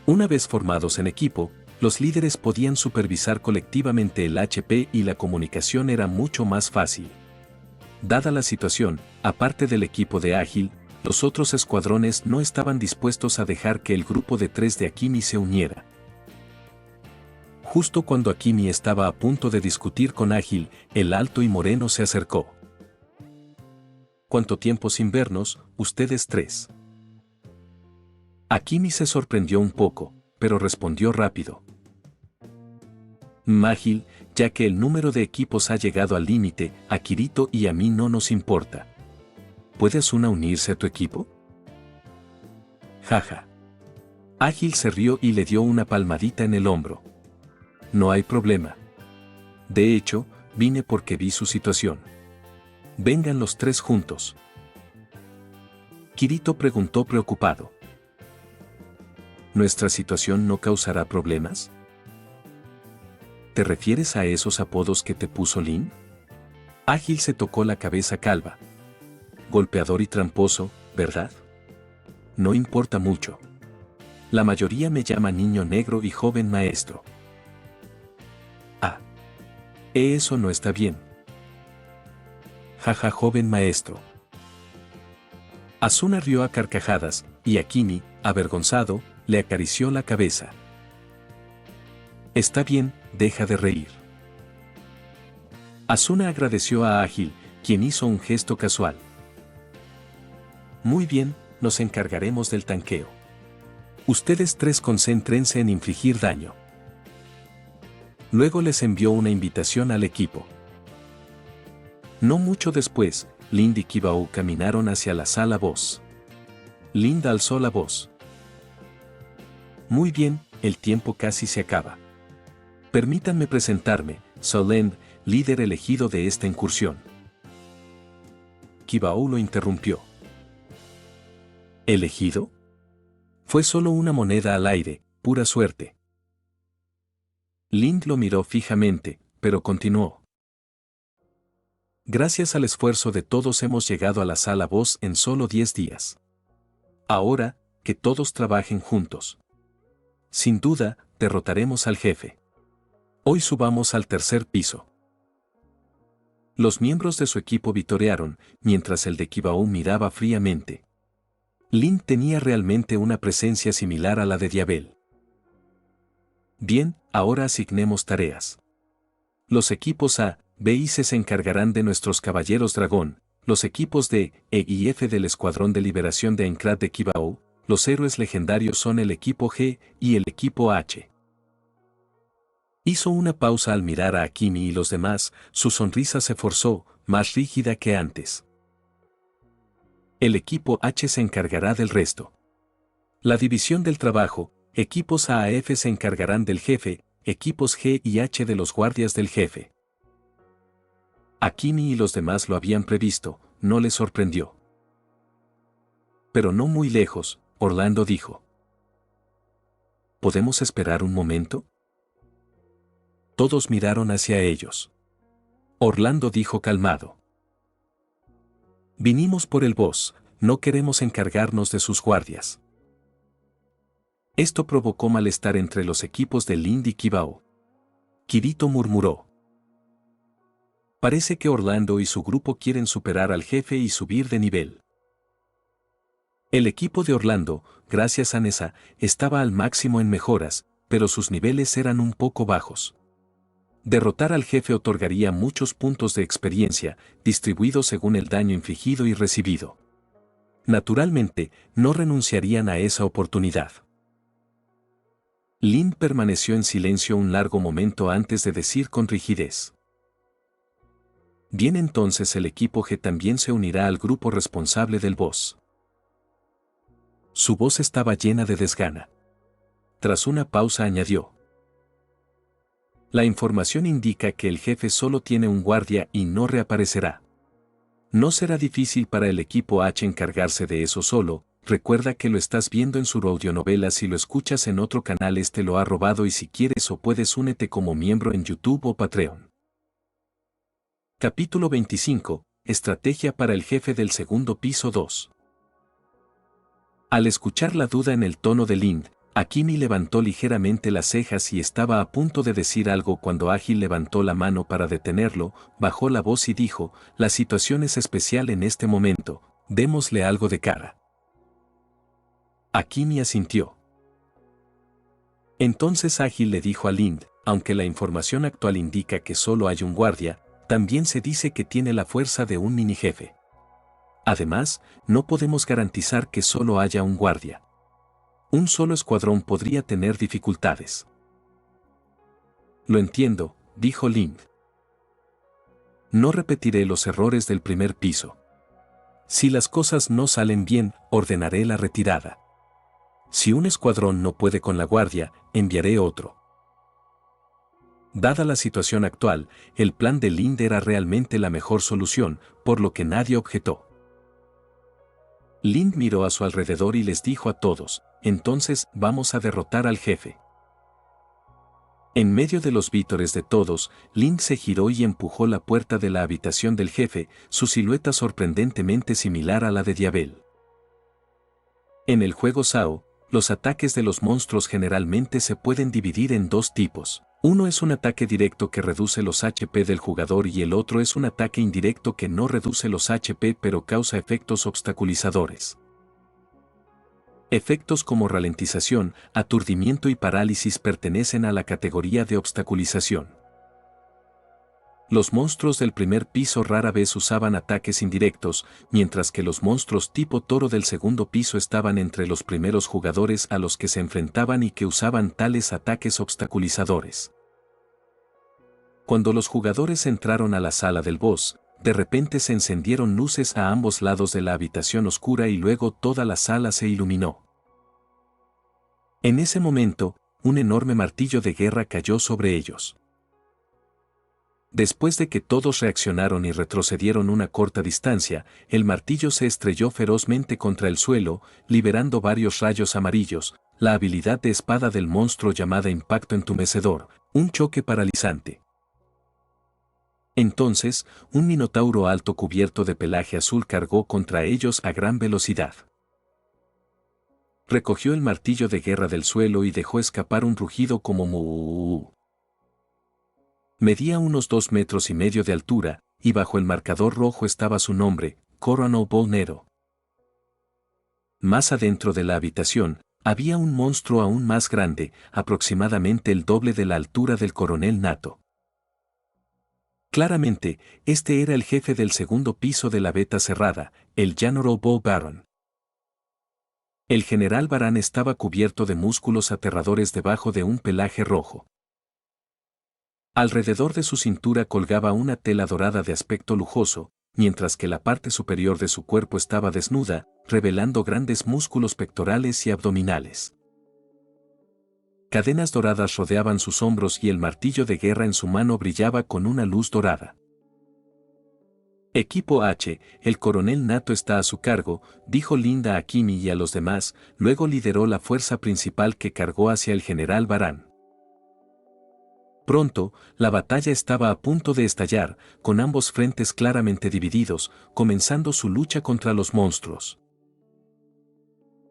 Una vez formados en equipo, los líderes podían supervisar colectivamente el HP y la comunicación era mucho más fácil. Dada la situación, aparte del equipo de Ágil, los otros escuadrones no estaban dispuestos a dejar que el grupo de 3 de Akimi se uniera. Justo cuando Akimi estaba a punto de discutir con Ágil, el alto y moreno se acercó. ¿Cuánto tiempo sin vernos, ustedes 3? Akimi se sorprendió un poco, pero respondió rápido. Ágil, ya que el número de equipos ha llegado al límite, a Kirito y a mí no nos importa. ¿Puede Asuna unirse a tu equipo? Jaja. Ágil se rió y le dio una palmadita en el hombro. No hay problema. De hecho, vine porque vi su situación. Vengan los 3 juntos. Kirito preguntó preocupado. ¿Nuestra situación no causará problemas? ¿Te refieres a esos apodos que te puso Lin? Ágil se tocó la cabeza calva. Golpeador y tramposo, ¿verdad? No importa mucho. La mayoría me llama niño negro y joven maestro. Eso no está bien. Jaja, joven maestro. Asuna rió a carcajadas, y Akimi, avergonzado, le acarició la cabeza. Está bien, deja de reír. Asuna agradeció a Ágil, quien hizo un gesto casual. Muy bien, nos encargaremos del tanqueo. Ustedes 3 concéntrense en infligir daño. Luego les envió una invitación al equipo. No mucho después, Lin y Kibao caminaron hacia la sala boss. Lin alzó la voz. Muy bien, el tiempo casi se acaba. Permítanme presentarme, Solen, líder elegido de esta incursión. Kibao lo interrumpió. ¿Elegido? Fue solo una moneda al aire, pura suerte. Lin lo miró fijamente, pero continuó. Gracias al esfuerzo de todos hemos llegado a la sala boss en solo 10 días. Ahora, que todos trabajen juntos. Sin duda, derrotaremos al jefe. Hoy subamos al 3er piso. Los miembros de su equipo vitorearon, mientras el de Kibao miraba fríamente. Lin tenía realmente una presencia similar a la de Diabel. Bien, ahora asignemos tareas. Los equipos A, B y C se encargarán de nuestros caballeros dragón, los equipos D, E y F del Escuadrón de Liberación de Encrad de Kibao, los héroes legendarios son el equipo G y el equipo H. Hizo una pausa al mirar a Akimi y los demás, su sonrisa se forzó, más rígida que antes. El equipo H se encargará del resto. La división del trabajo, equipos A a F se encargarán del jefe, equipos G y H de los guardias del jefe. Akimi y los demás lo habían previsto, no les sorprendió. Pero no muy lejos, Orlando dijo. ¿Podemos esperar un momento? Todos miraron hacia ellos. Orlando dijo calmado. Vinimos por el boss, no queremos encargarnos de sus guardias. Esto provocó malestar entre los equipos de Lin y Kibao. Kirito murmuró. Parece que Orlando y su grupo quieren superar al jefe y subir de nivel. El equipo de Orlando, gracias a Nessa, estaba al máximo en mejoras, pero sus niveles eran un poco bajos. Derrotar al jefe otorgaría muchos puntos de experiencia, distribuidos según el daño infligido y recibido. Naturalmente, no renunciarían a esa oportunidad. Lind permaneció en silencio un largo momento antes de decir con rigidez: Bien, entonces el equipo G también se unirá al grupo responsable del boss. Su voz estaba llena de desgana. Tras una pausa añadió: La información indica que el jefe solo tiene un guardia y no reaparecerá. No será difícil para el equipo H encargarse de eso solo. Recuerda que lo estás viendo en su audionovela. Si lo escuchas en otro canal, este lo ha robado, y si quieres o puedes únete como miembro en YouTube o Patreon. Capítulo 25. Estrategia para el jefe del segundo piso 2. Al escuchar la duda en el tono de Lind, Akimi levantó ligeramente las cejas y estaba a punto de decir algo cuando Ágil levantó la mano para detenerlo, bajó la voz y dijo: La situación es especial en este momento, démosle algo de cara. Akimi asintió. Entonces Ágil le dijo a Lind: Aunque la información actual indica que solo hay un guardia, también se dice que tiene la fuerza de un mini jefe. Además, no podemos garantizar que solo haya un guardia. Un solo escuadrón podría tener dificultades. Lo entiendo, dijo Lind. No repetiré los errores del primer piso. Si las cosas no salen bien, ordenaré la retirada. Si un escuadrón no puede con la guardia, enviaré otro. Dada la situación actual, el plan de Lind era realmente la mejor solución, por lo que nadie objetó. Lind miró a su alrededor y les dijo a todos: Entonces, vamos a derrotar al jefe. En medio de los vítores de todos, Lind se giró y empujó la puerta de la habitación del jefe, su silueta sorprendentemente similar a la de Diabel. En el juego SAO, los ataques de los monstruos generalmente se pueden dividir en dos tipos. Uno es un ataque directo que reduce los HP del jugador y el otro es un ataque indirecto que no reduce los HP pero causa efectos obstaculizadores. Efectos como ralentización, aturdimiento y parálisis pertenecen a la categoría de obstaculización. Los monstruos del primer piso rara vez usaban ataques indirectos, mientras que los monstruos tipo toro del segundo piso estaban entre los primeros jugadores a los que se enfrentaban y que usaban tales ataques obstaculizadores. Cuando los jugadores entraron a la sala del boss, de repente se encendieron luces a ambos lados de la habitación oscura y luego toda la sala se iluminó. En ese momento, un enorme martillo de guerra cayó sobre ellos. Después de que todos reaccionaron y retrocedieron una corta distancia, el martillo se estrelló ferozmente contra el suelo, liberando varios rayos amarillos, la habilidad de espada del monstruo llamada Impacto Entumecedor, un choque paralizante. Entonces, un minotauro alto cubierto de pelaje azul cargó contra ellos a gran velocidad. Recogió el martillo de guerra del suelo y dejó escapar un rugido como mu. Medía unos 2,5 metros de altura, y bajo el marcador rojo estaba su nombre, Coronel Bull Nero. Más adentro de la habitación, había un monstruo aún más grande, aproximadamente el doble de la altura del coronel Nato. Claramente, este era el jefe del segundo piso de la beta cerrada, el General Bull Baron. El general Baran estaba cubierto de músculos aterradores debajo de un pelaje rojo. Alrededor de su cintura colgaba una tela dorada de aspecto lujoso, mientras que la parte superior de su cuerpo estaba desnuda, revelando grandes músculos pectorales y abdominales. Cadenas doradas rodeaban sus hombros y el martillo de guerra en su mano brillaba con una luz dorada. Equipo H, el coronel Nato está a su cargo, dijo Linda a Akimi y a los demás, luego lideró la fuerza principal que cargó hacia el general Baran. Pronto, la batalla estaba a punto de estallar, con ambos frentes claramente divididos, comenzando su lucha contra los monstruos.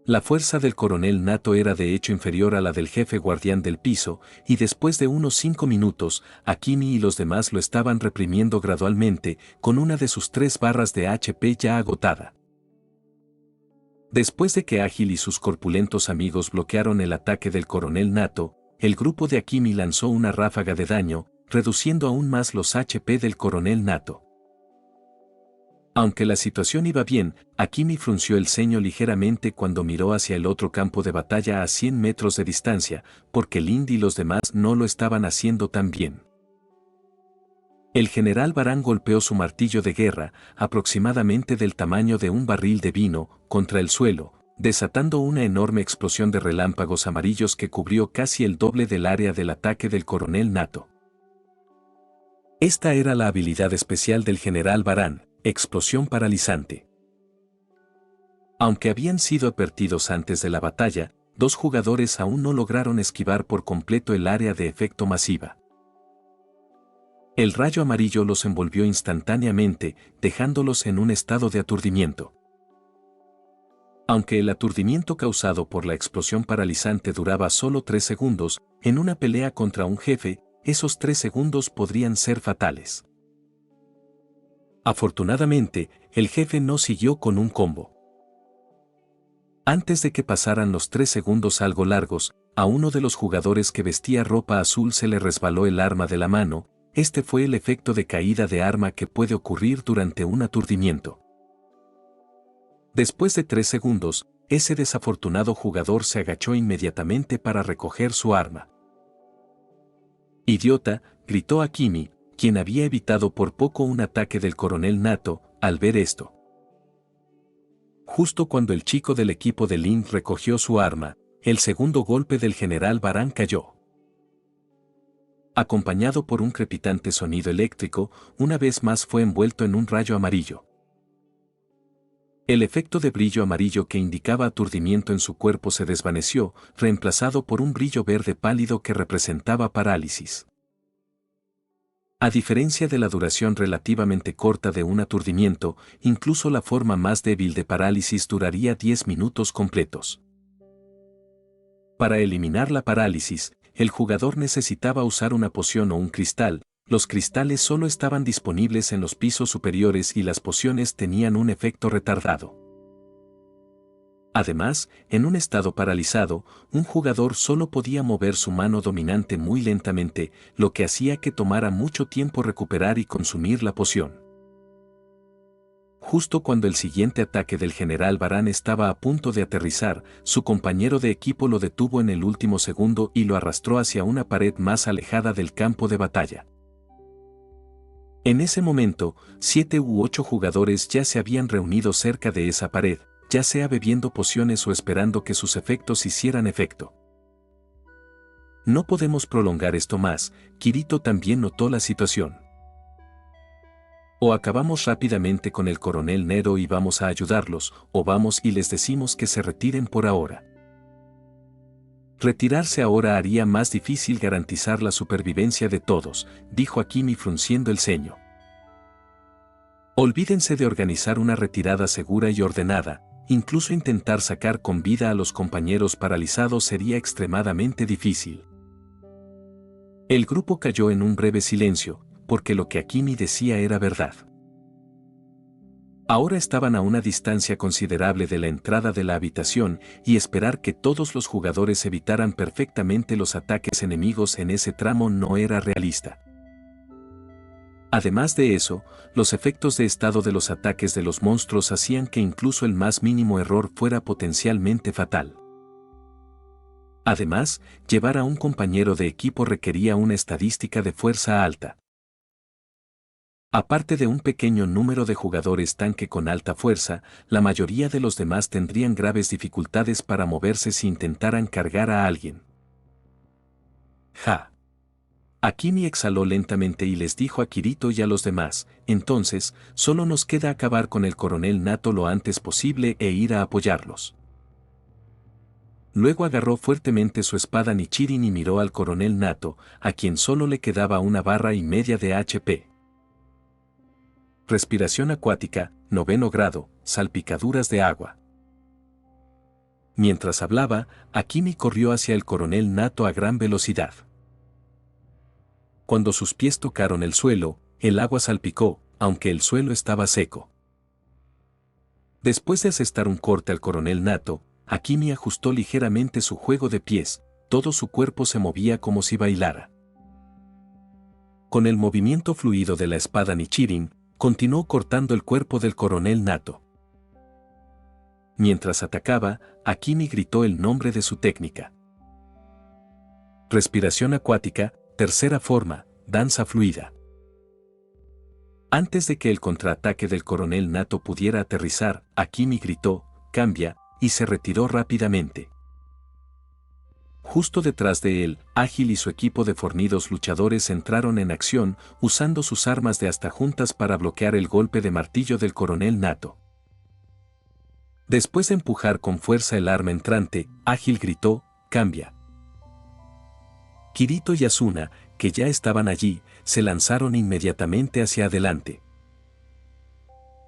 La fuerza del coronel Nato era de hecho inferior a la del jefe guardián del piso, y después de unos 5 minutos, Akimi y los demás lo estaban reprimiendo gradualmente, con una de sus 3 barras de HP ya agotada. Después de que Ágil y sus corpulentos amigos bloquearon el ataque del coronel Nato, el grupo de Akimi lanzó una ráfaga de daño, reduciendo aún más los HP del coronel Nato. Aunque la situación iba bien, Akimi frunció el ceño ligeramente cuando miró hacia el otro campo de batalla a 100 metros de distancia, porque Lind y los demás no lo estaban haciendo tan bien. El general Barán golpeó su martillo de guerra, aproximadamente del tamaño de un barril de vino, contra el suelo, desatando una enorme explosión de relámpagos amarillos que cubrió casi el doble del área del ataque del coronel Nato. Esta era la habilidad especial del general Barán, explosión paralizante. Aunque habían sido advertidos antes de la batalla, 2 jugadores aún no lograron esquivar por completo el área de efecto masiva. El rayo amarillo los envolvió instantáneamente, dejándolos en un estado de aturdimiento. Aunque el aturdimiento causado por la explosión paralizante duraba solo 3 segundos, en una pelea contra un jefe, esos 3 segundos podrían ser fatales. Afortunadamente, el jefe no siguió con un combo. Antes de que pasaran los 3 segundos algo largos, a uno de los jugadores que vestía ropa azul se le resbaló el arma de la mano. Este fue el efecto de caída de arma que puede ocurrir durante un aturdimiento. Después de 3 segundos, ese desafortunado jugador se agachó inmediatamente para recoger su arma. ¡Idiota!, gritó Akimi, quien había evitado por poco un ataque del coronel Nato, al ver esto. Justo cuando el chico del equipo de Lind recogió su arma, el segundo golpe del general Barán cayó. Acompañado por un crepitante sonido eléctrico, una vez más fue envuelto en un rayo amarillo. El efecto de brillo amarillo que indicaba aturdimiento en su cuerpo se desvaneció, reemplazado por un brillo verde pálido que representaba parálisis. A diferencia de la duración relativamente corta de un aturdimiento, incluso la forma más débil de parálisis duraría 10 minutos completos. Para eliminar la parálisis, el jugador necesitaba usar una poción o un cristal. Los cristales solo estaban disponibles en los pisos superiores y las pociones tenían un efecto retardado. Además, en un estado paralizado, un jugador solo podía mover su mano dominante muy lentamente, lo que hacía que tomara mucho tiempo recuperar y consumir la poción. Justo cuando el siguiente ataque del general Barán estaba a punto de aterrizar, su compañero de equipo lo detuvo en el último segundo y lo arrastró hacia una pared más alejada del campo de batalla. En ese momento, 7 u 8 jugadores ya se habían reunido cerca de esa pared, ya sea bebiendo pociones o esperando que sus efectos hicieran efecto. No podemos prolongar esto más, Kirito también notó la situación. O acabamos rápidamente con el coronel Nero y vamos a ayudarlos, o vamos y les decimos que se retiren por ahora. Retirarse ahora haría más difícil garantizar la supervivencia de todos, dijo Akimi frunciendo el ceño. Olvídense de organizar una retirada segura y ordenada, incluso intentar sacar con vida a los compañeros paralizados sería extremadamente difícil. El grupo cayó en un breve silencio, porque lo que Akimi decía era verdad. Ahora estaban a una distancia considerable de la entrada de la habitación y esperar que todos los jugadores evitaran perfectamente los ataques enemigos en ese tramo no era realista. Además de eso, los efectos de estado de los ataques de los monstruos hacían que incluso el más mínimo error fuera potencialmente fatal. Además, llevar a un compañero de equipo requería una estadística de fuerza alta. Aparte de un pequeño número de jugadores tanque con alta fuerza, la mayoría de los demás tendrían graves dificultades para moverse si intentaran cargar a alguien. Ja. Akimi exhaló lentamente y les dijo a Kirito y a los demás, entonces, solo nos queda acabar con el coronel Nato lo antes posible e ir a apoyarlos. Luego agarró fuertemente su espada Nichirin y miró al coronel Nato, a quien solo le quedaba 1,5 barra de HP. Respiración acuática, 9º grado, salpicaduras de agua. Mientras hablaba, Akimi corrió hacia el coronel Nato a gran velocidad. Cuando sus pies tocaron el suelo, el agua salpicó, aunque el suelo estaba seco. Después de asestar un corte al coronel Nato, Akimi ajustó ligeramente su juego de pies, todo su cuerpo se movía como si bailara. Con el movimiento fluido de la espada Nichirin, continuó cortando el cuerpo del coronel Nato. Mientras atacaba, Akimi gritó el nombre de su técnica. Respiración acuática, tercera forma, danza fluida. Antes de que el contraataque del coronel Nato pudiera aterrizar, Akimi gritó, cambia, y se retiró rápidamente. Justo detrás de él, Ágil y su equipo de fornidos luchadores entraron en acción, usando sus armas de hasta juntas para bloquear el golpe de martillo del coronel Nato. Después de empujar con fuerza el arma entrante, Ágil gritó, cambia. Kirito y Asuna, que ya estaban allí, se lanzaron inmediatamente hacia adelante.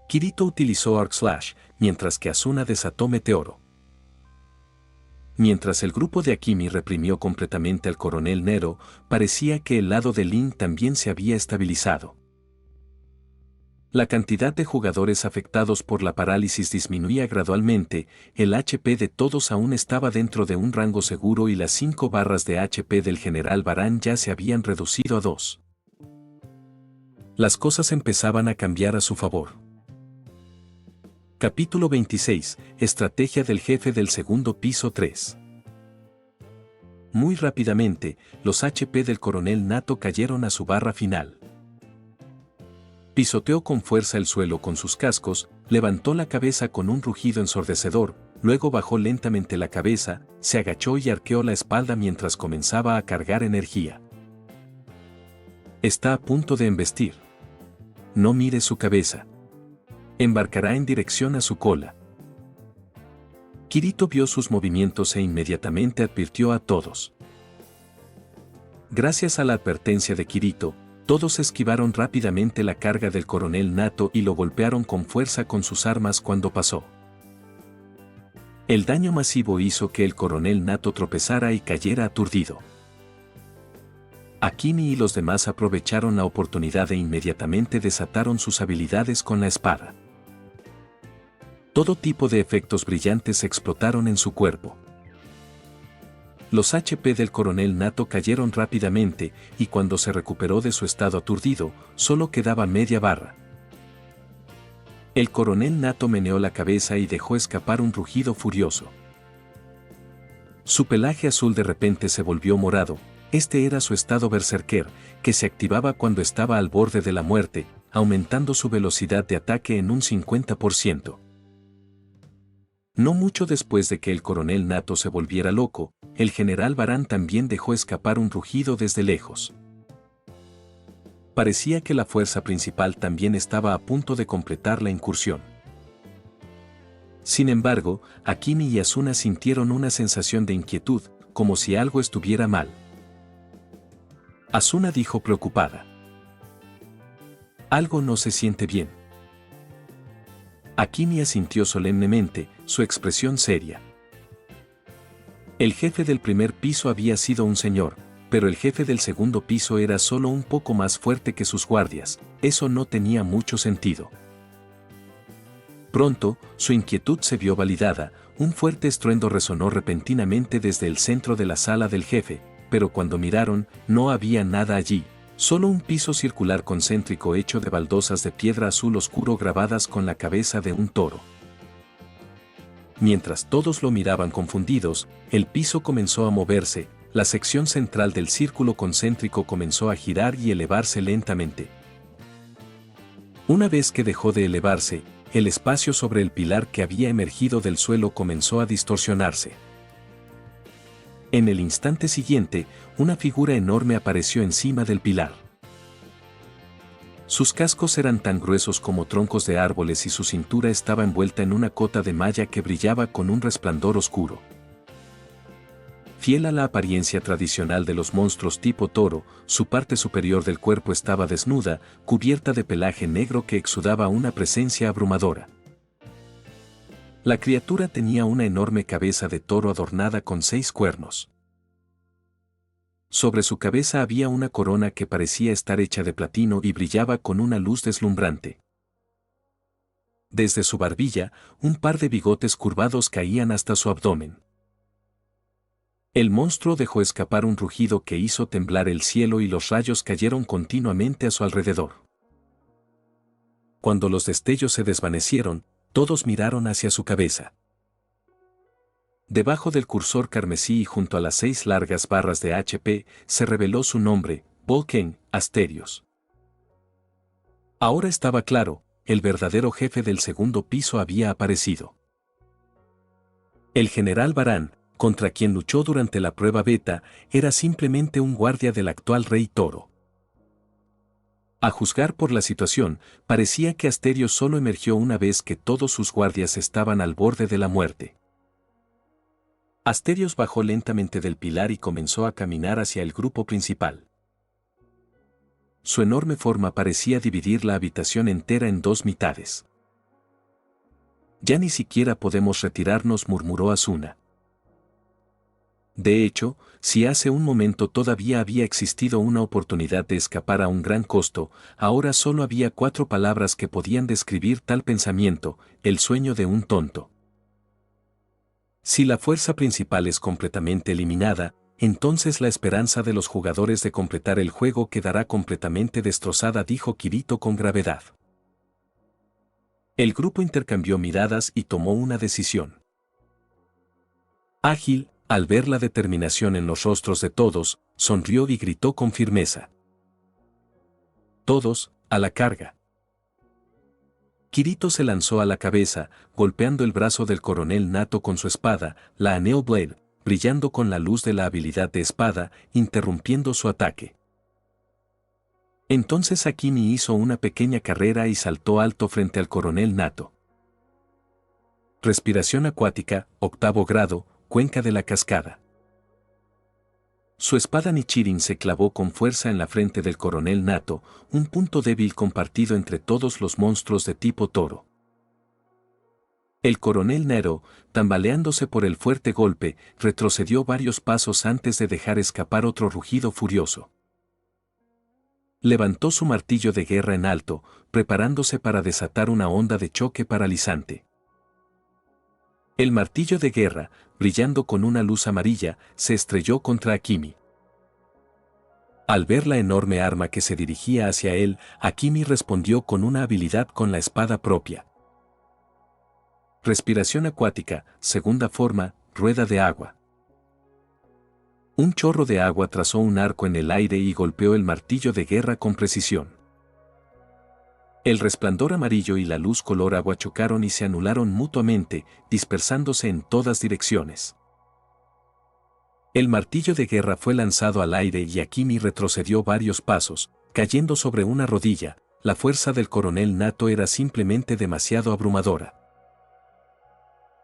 Kirito utilizó Arc Slash, mientras que Asuna desató Meteoro. Mientras el grupo de Akimi reprimió completamente al coronel Nero, parecía que el lado de Lin también se había estabilizado. La cantidad de jugadores afectados por la parálisis disminuía gradualmente, el HP de todos aún estaba dentro de un rango seguro y las 5 barras de HP del general Baran ya se habían reducido a 2. Las cosas empezaban a cambiar a su favor. Capítulo 26, Estrategia del jefe del segundo piso 3. Muy rápidamente, los HP del coronel Nato cayeron a su barra final. Pisoteó con fuerza el suelo con sus cascos, levantó la cabeza con un rugido ensordecedor, luego bajó lentamente la cabeza, se agachó y arqueó la espalda mientras comenzaba a cargar energía. Está a punto de embestir. No mire su cabeza. Embarcará en dirección a su cola. Kirito vio sus movimientos e inmediatamente advirtió a todos. Gracias a la advertencia de Kirito, todos esquivaron rápidamente la carga del coronel Nato y lo golpearon con fuerza con sus armas cuando pasó. El daño masivo hizo que el coronel Nato tropezara y cayera aturdido. Akimi y los demás aprovecharon la oportunidad e inmediatamente desataron sus habilidades con la espada. Todo tipo de efectos brillantes explotaron en su cuerpo. Los HP del coronel Nato cayeron rápidamente, y cuando se recuperó de su estado aturdido, solo quedaba media barra. El coronel Nato meneó la cabeza y dejó escapar un rugido furioso. Su pelaje azul de repente se volvió morado, este era su estado berserker, que se activaba cuando estaba al borde de la muerte, aumentando su velocidad de ataque en un 50%. No mucho después de que el coronel Nato se volviera loco, el general Baran también dejó escapar un rugido desde lejos. Parecía que la fuerza principal también estaba a punto de completar la incursión. Sin embargo, Akimi y Asuna sintieron una sensación de inquietud, como si algo estuviera mal. Asuna dijo preocupada. Algo no se siente bien. Akimi asintió solemnemente, su expresión seria. El jefe del primer piso había sido un señor, pero el jefe del segundo piso era solo un poco más fuerte que sus guardias, eso no tenía mucho sentido. Pronto, su inquietud se vio validada, un fuerte estruendo resonó repentinamente desde el centro de la sala del jefe, pero cuando miraron, no había nada allí. Solo un piso circular concéntrico hecho de baldosas de piedra azul oscuro grabadas con la cabeza de un toro. Mientras todos lo miraban confundidos, el piso comenzó a moverse, la sección central del círculo concéntrico comenzó a girar y elevarse lentamente. Una vez que dejó de elevarse, el espacio sobre el pilar que había emergido del suelo comenzó a distorsionarse. En el instante siguiente, una figura enorme apareció encima del pilar. Sus cascos eran tan gruesos como troncos de árboles y su cintura estaba envuelta en una cota de malla que brillaba con un resplandor oscuro. Fiel a la apariencia tradicional de los monstruos tipo toro, su parte superior del cuerpo estaba desnuda, cubierta de pelaje negro que exudaba una presencia abrumadora. La criatura tenía una enorme cabeza de toro adornada con 6 cuernos. Sobre su cabeza había una corona que parecía estar hecha de platino y brillaba con una luz deslumbrante. Desde su barbilla, un par de bigotes curvados caían hasta su abdomen. El monstruo dejó escapar un rugido que hizo temblar el cielo y los rayos cayeron continuamente a su alrededor. Cuando los destellos se desvanecieron, todos miraron hacia su cabeza. Debajo del cursor carmesí y junto a las 6 largas barras de HP, se reveló su nombre, Volken Asterios. Ahora estaba claro, el verdadero jefe del segundo piso había aparecido. El general Varán, contra quien luchó durante la prueba beta, era simplemente un guardia del actual rey Toro. A juzgar por la situación, parecía que Asterios solo emergió una vez que todos sus guardias estaban al borde de la muerte. Asterios bajó lentamente del pilar y comenzó a caminar hacia el grupo principal. Su enorme forma parecía dividir la habitación entera en 2 mitades. Ya ni siquiera podemos retirarnos, murmuró Asuna. De hecho, si hace un momento todavía había existido una oportunidad de escapar a un gran costo, ahora solo había 4 palabras que podían describir tal pensamiento: el sueño de un tonto. Si la fuerza principal es completamente eliminada, entonces la esperanza de los jugadores de completar el juego quedará completamente destrozada, dijo Kirito con gravedad. El grupo intercambió miradas y tomó una decisión. Ágil, al ver la determinación en los rostros de todos, sonrió y gritó con firmeza: todos, a la carga. Kirito se lanzó a la cabeza, golpeando el brazo del coronel Nato con su espada, la Aneo Blade, brillando con la luz de la habilidad de espada, interrumpiendo su ataque. Entonces Akimi hizo una pequeña carrera y saltó alto frente al coronel Nato. Respiración acuática, 8º grado, cuenca de la cascada. Su espada Nichirin se clavó con fuerza en la frente del coronel Nato, un punto débil compartido entre todos los monstruos de tipo toro. El coronel Nero, tambaleándose por el fuerte golpe, retrocedió varios pasos antes de dejar escapar otro rugido furioso. Levantó su martillo de guerra en alto, preparándose para desatar una onda de choque paralizante. El martillo de guerra, brillando con una luz amarilla, se estrelló contra Akimi. Al ver la enorme arma que se dirigía hacia él, Akimi respondió con una habilidad con la espada propia. Respiración acuática, 2ª forma, rueda de agua. Un chorro de agua trazó un arco en el aire y golpeó el martillo de guerra con precisión. El resplandor amarillo y la luz color agua chocaron y se anularon mutuamente, dispersándose en todas direcciones. El martillo de guerra fue lanzado al aire y Akimi retrocedió varios pasos, cayendo sobre una rodilla. La fuerza del coronel Nato era simplemente demasiado abrumadora.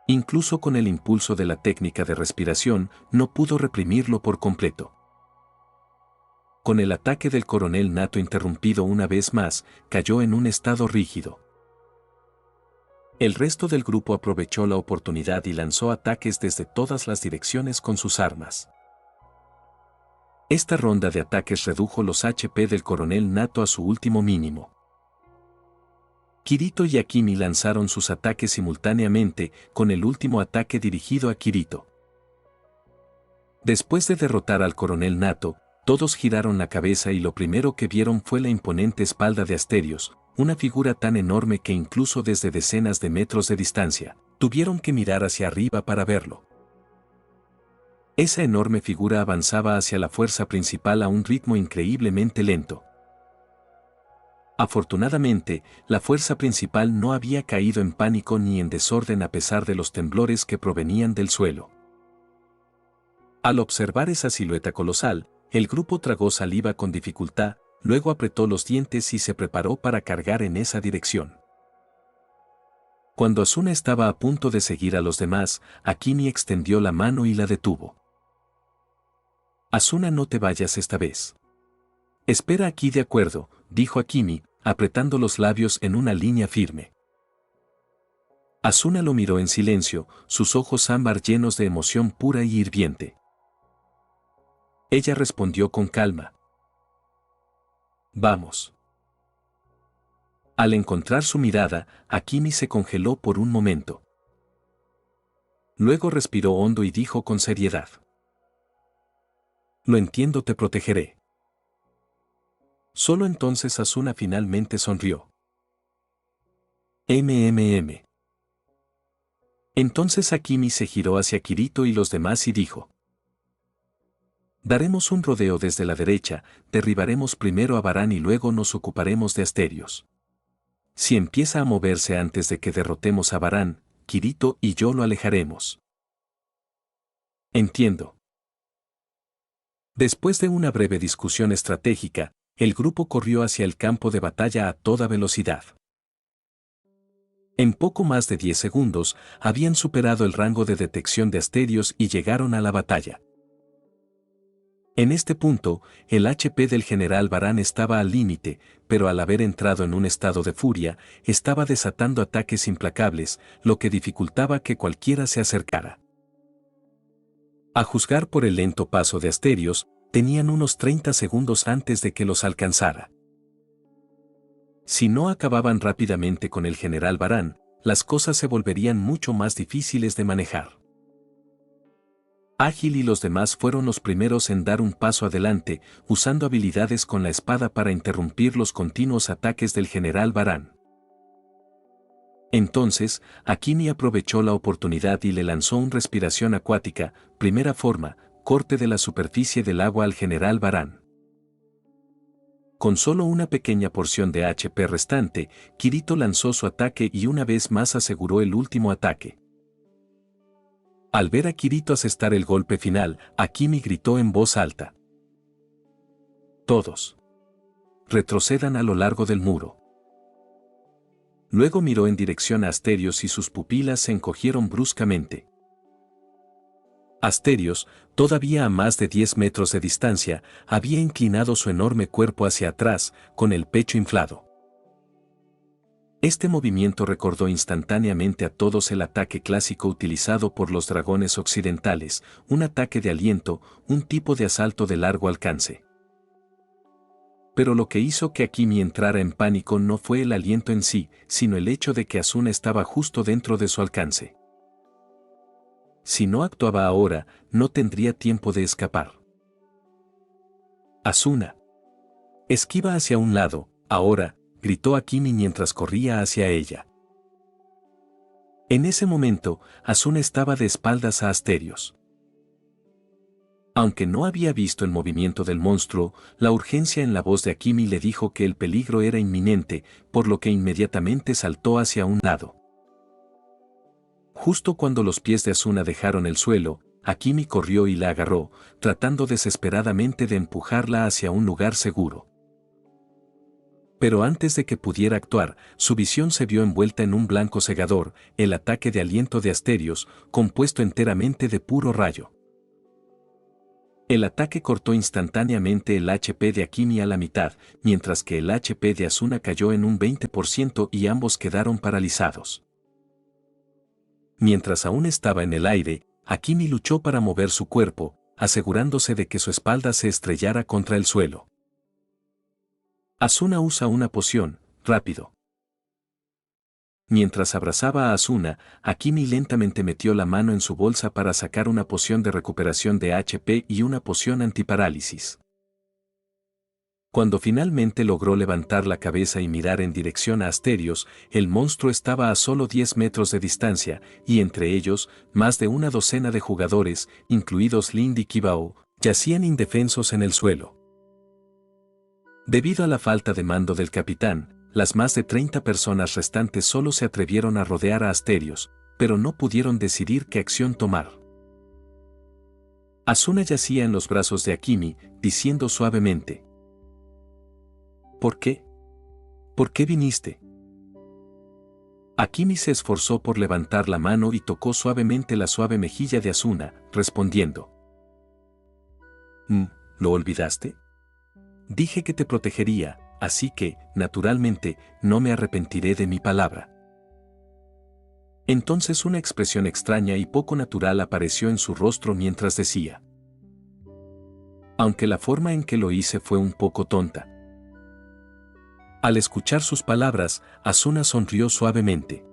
Incluso con el impulso de la técnica de respiración, no pudo reprimirlo por completo. Con el ataque del coronel Nato interrumpido una vez más, cayó en un estado rígido. El resto del grupo aprovechó la oportunidad y lanzó ataques desde todas las direcciones con sus armas. Esta ronda de ataques redujo los HP del coronel Nato a su último mínimo. Kirito y Akimi lanzaron sus ataques simultáneamente, con el último ataque dirigido a Kirito. Después de derrotar al coronel Nato, todos giraron la cabeza y lo primero que vieron fue la imponente espalda de Asterios, una figura tan enorme que incluso desde decenas de metros de distancia, tuvieron que mirar hacia arriba para verlo. Esa enorme figura avanzaba hacia la fuerza principal a un ritmo increíblemente lento. Afortunadamente, la fuerza principal no había caído en pánico ni en desorden a pesar de los temblores que provenían del suelo. Al observar esa silueta colosal, el grupo tragó saliva con dificultad, luego apretó los dientes y se preparó para cargar en esa dirección. Cuando Asuna estaba a punto de seguir a los demás, Akimi extendió la mano y la detuvo. Asuna, no te vayas esta vez. Espera aquí, de acuerdo, dijo Akimi, apretando los labios en una línea firme. Asuna lo miró en silencio, sus ojos ámbar llenos de emoción pura y hirviente. Ella respondió con calma. Vamos. Al encontrar su mirada, Akimi se congeló por un momento. Luego respiró hondo y dijo con seriedad. Lo entiendo, te protegeré. Solo entonces Asuna finalmente sonrió. MMM. Entonces Akimi se giró hacia Kirito y los demás y dijo. Daremos un rodeo desde la derecha, derribaremos primero a Baran y luego nos ocuparemos de Asterios. Si empieza a moverse antes de que derrotemos a Baran, Kirito y yo lo alejaremos. Entiendo. Después de una breve discusión estratégica, el grupo corrió hacia el campo de batalla a toda velocidad. En poco más de 10 segundos, habían superado el rango de detección de Asterios y llegaron a la batalla. En este punto, el HP del general Baran estaba al límite, pero al haber entrado en un estado de furia, estaba desatando ataques implacables, lo que dificultaba que cualquiera se acercara. A juzgar por el lento paso de Asterios, tenían unos 30 segundos antes de que los alcanzara. Si no acababan rápidamente con el general Baran, las cosas se volverían mucho más difíciles de manejar. Ágil y los demás fueron los primeros en dar un paso adelante, usando habilidades con la espada para interrumpir los continuos ataques del general Baran. Entonces, Akimi aprovechó la oportunidad y le lanzó una respiración acuática, primera forma, corte de la superficie del agua al general Baran. Con solo una pequeña porción de HP restante, Kirito lanzó su ataque y una vez más aseguró el último ataque. Al ver a Kirito asestar el golpe final, Akimi gritó en voz alta. Todos. Retrocedan a lo largo del muro. Luego miró en dirección a Asterios y sus pupilas se encogieron bruscamente. Asterios, todavía a más de 10 metros de distancia, había inclinado su enorme cuerpo hacia atrás, con el pecho inflado. Este movimiento recordó instantáneamente a todos el ataque clásico utilizado por los dragones occidentales, un ataque de aliento, un tipo de asalto de largo alcance. Pero lo que hizo que Akimi entrara en pánico no fue el aliento en sí, sino el hecho de que Asuna estaba justo dentro de su alcance. Si no actuaba ahora, no tendría tiempo de escapar. Asuna. Esquiva hacia un lado, ahora, gritó Akimi mientras corría hacia ella. En ese momento, Asuna estaba de espaldas a Asterios. Aunque no había visto el movimiento del monstruo, la urgencia en la voz de Akimi le dijo que el peligro era inminente, por lo que inmediatamente saltó hacia un lado. Justo cuando los pies de Asuna dejaron el suelo, Akimi corrió y la agarró, tratando desesperadamente de empujarla hacia un lugar seguro. Pero antes de que pudiera actuar, su visión se vio envuelta en un blanco cegador, el ataque de aliento de Asterios, compuesto enteramente de puro rayo. El ataque cortó instantáneamente el HP de Akimi a la mitad, mientras que el HP de Asuna cayó en un 20% y ambos quedaron paralizados. Mientras aún estaba en el aire, Akimi luchó para mover su cuerpo, asegurándose de que su espalda se estrellara contra el suelo. Asuna usa una poción, rápido. Mientras abrazaba a Asuna, Akimi lentamente metió la mano en su bolsa para sacar una poción de recuperación de HP y una poción antiparálisis. Cuando finalmente logró levantar la cabeza y mirar en dirección a Asterios, el monstruo estaba a solo 10 metros de distancia, y entre ellos, más de una docena de jugadores, incluidos Lind y Kibao, yacían indefensos en el suelo. Debido a la falta de mando del capitán, las más de 30 personas restantes solo se atrevieron a rodear a Asterios, pero no pudieron decidir qué acción tomar. Asuna yacía en los brazos de Akimi, diciendo suavemente: ¿Por qué? ¿Por qué viniste? Akimi se esforzó por levantar la mano y tocó suavemente la suave mejilla de Asuna, respondiendo: ¿Lo olvidaste? Dije que te protegería, así que, naturalmente, no me arrepentiré de mi palabra. Entonces una expresión extraña y poco natural apareció en su rostro mientras decía. Aunque la forma en que lo hice fue un poco tonta. Al escuchar sus palabras, Asuna sonrió suavemente.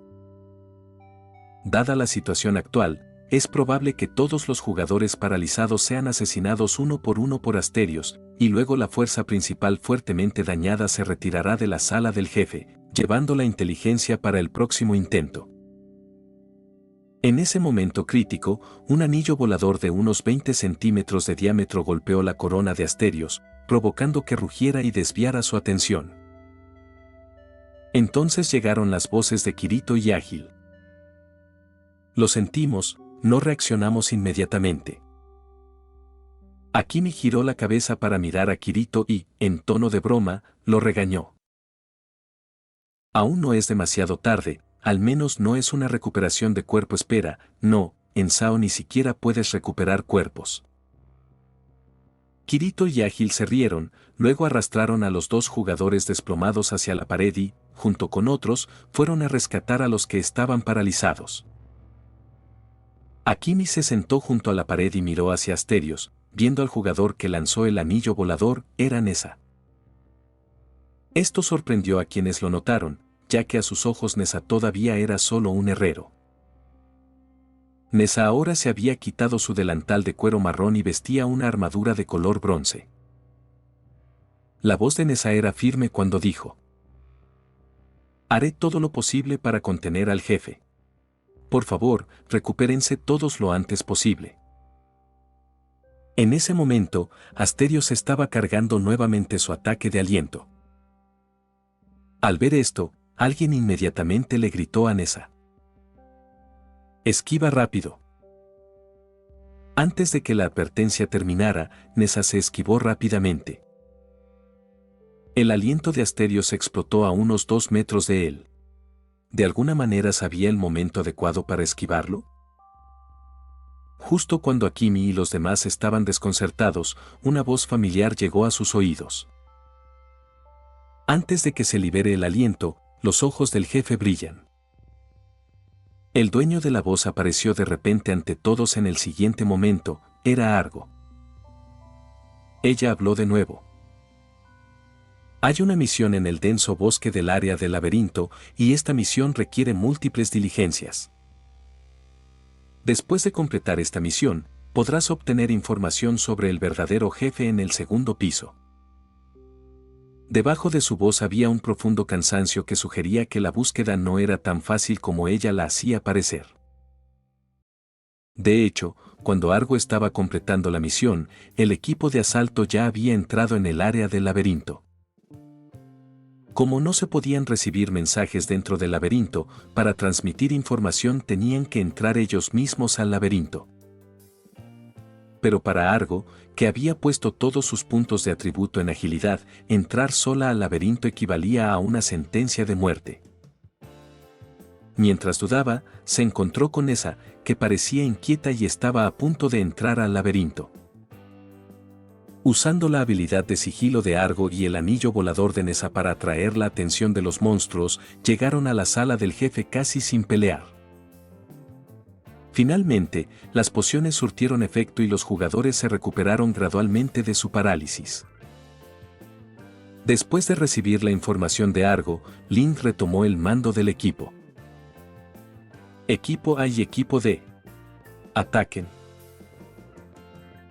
Dada la situación actual, es probable que todos los jugadores paralizados sean asesinados uno por Asterios, y luego la fuerza principal fuertemente dañada se retirará de la sala del jefe, llevando la inteligencia para el próximo intento. En ese momento crítico, un anillo volador de unos 20 centímetros de diámetro golpeó la corona de Asterios, provocando que rugiera y desviara su atención. Entonces llegaron las voces de Kirito y Ágil. Lo sentimos, no reaccionamos inmediatamente. Akimi giró la cabeza para mirar a Kirito y, en tono de broma, lo regañó. Aún no es demasiado tarde, al menos no es una recuperación de cuerpo. Espera, no, en Sao ni siquiera puedes recuperar cuerpos. Kirito y Ágil se rieron, luego arrastraron a los dos jugadores desplomados hacia la pared y, junto con otros, fueron a rescatar a los que estaban paralizados. Akimi se sentó junto a la pared y miró hacia Asterios, viendo al jugador que lanzó el anillo volador, era Nessa. Esto sorprendió a quienes lo notaron, ya que a sus ojos Nessa todavía era solo un herrero. Nessa ahora se había quitado su delantal de cuero marrón y vestía una armadura de color bronce. La voz de Nessa era firme cuando dijo: haré todo lo posible para contener al jefe. Por favor, recupérense todos lo antes posible. En ese momento, Asterios estaba cargando nuevamente su ataque de aliento. Al ver esto, alguien inmediatamente le gritó a Nessa: esquiva rápido. Antes de que la advertencia terminara, Nessa se esquivó rápidamente. El aliento de Asterios explotó a unos 2 metros de él. ¿De alguna manera sabía el momento adecuado para esquivarlo? Justo cuando Akimi y los demás estaban desconcertados, una voz familiar llegó a sus oídos. Antes de que se libere el aliento, los ojos del jefe brillan. El dueño de la voz apareció de repente ante todos en el siguiente momento, era Argo. Ella habló de nuevo. Hay una misión en el denso bosque del área del laberinto, y esta misión requiere múltiples diligencias. Después de completar esta misión, podrás obtener información sobre el verdadero jefe en el segundo piso. Debajo de su voz había un profundo cansancio que sugería que la búsqueda no era tan fácil como ella la hacía parecer. De hecho, cuando Argo estaba completando la misión, el equipo de asalto ya había entrado en el área del laberinto. Como no se podían recibir mensajes dentro del laberinto, para transmitir información tenían que entrar ellos mismos al laberinto. Pero para Argo, que había puesto todos sus puntos de atributo en agilidad, entrar sola al laberinto equivalía a una sentencia de muerte. Mientras dudaba, se encontró con Nessa, que parecía inquieta y estaba a punto de entrar al laberinto. Usando la habilidad de sigilo de Argo y el anillo volador de Nessa para atraer la atención de los monstruos, llegaron a la sala del jefe casi sin pelear. Finalmente, las pociones surtieron efecto y los jugadores se recuperaron gradualmente de su parálisis. Después de recibir la información de Argo, Link retomó el mando del equipo. Equipo A y Equipo D. Ataquen.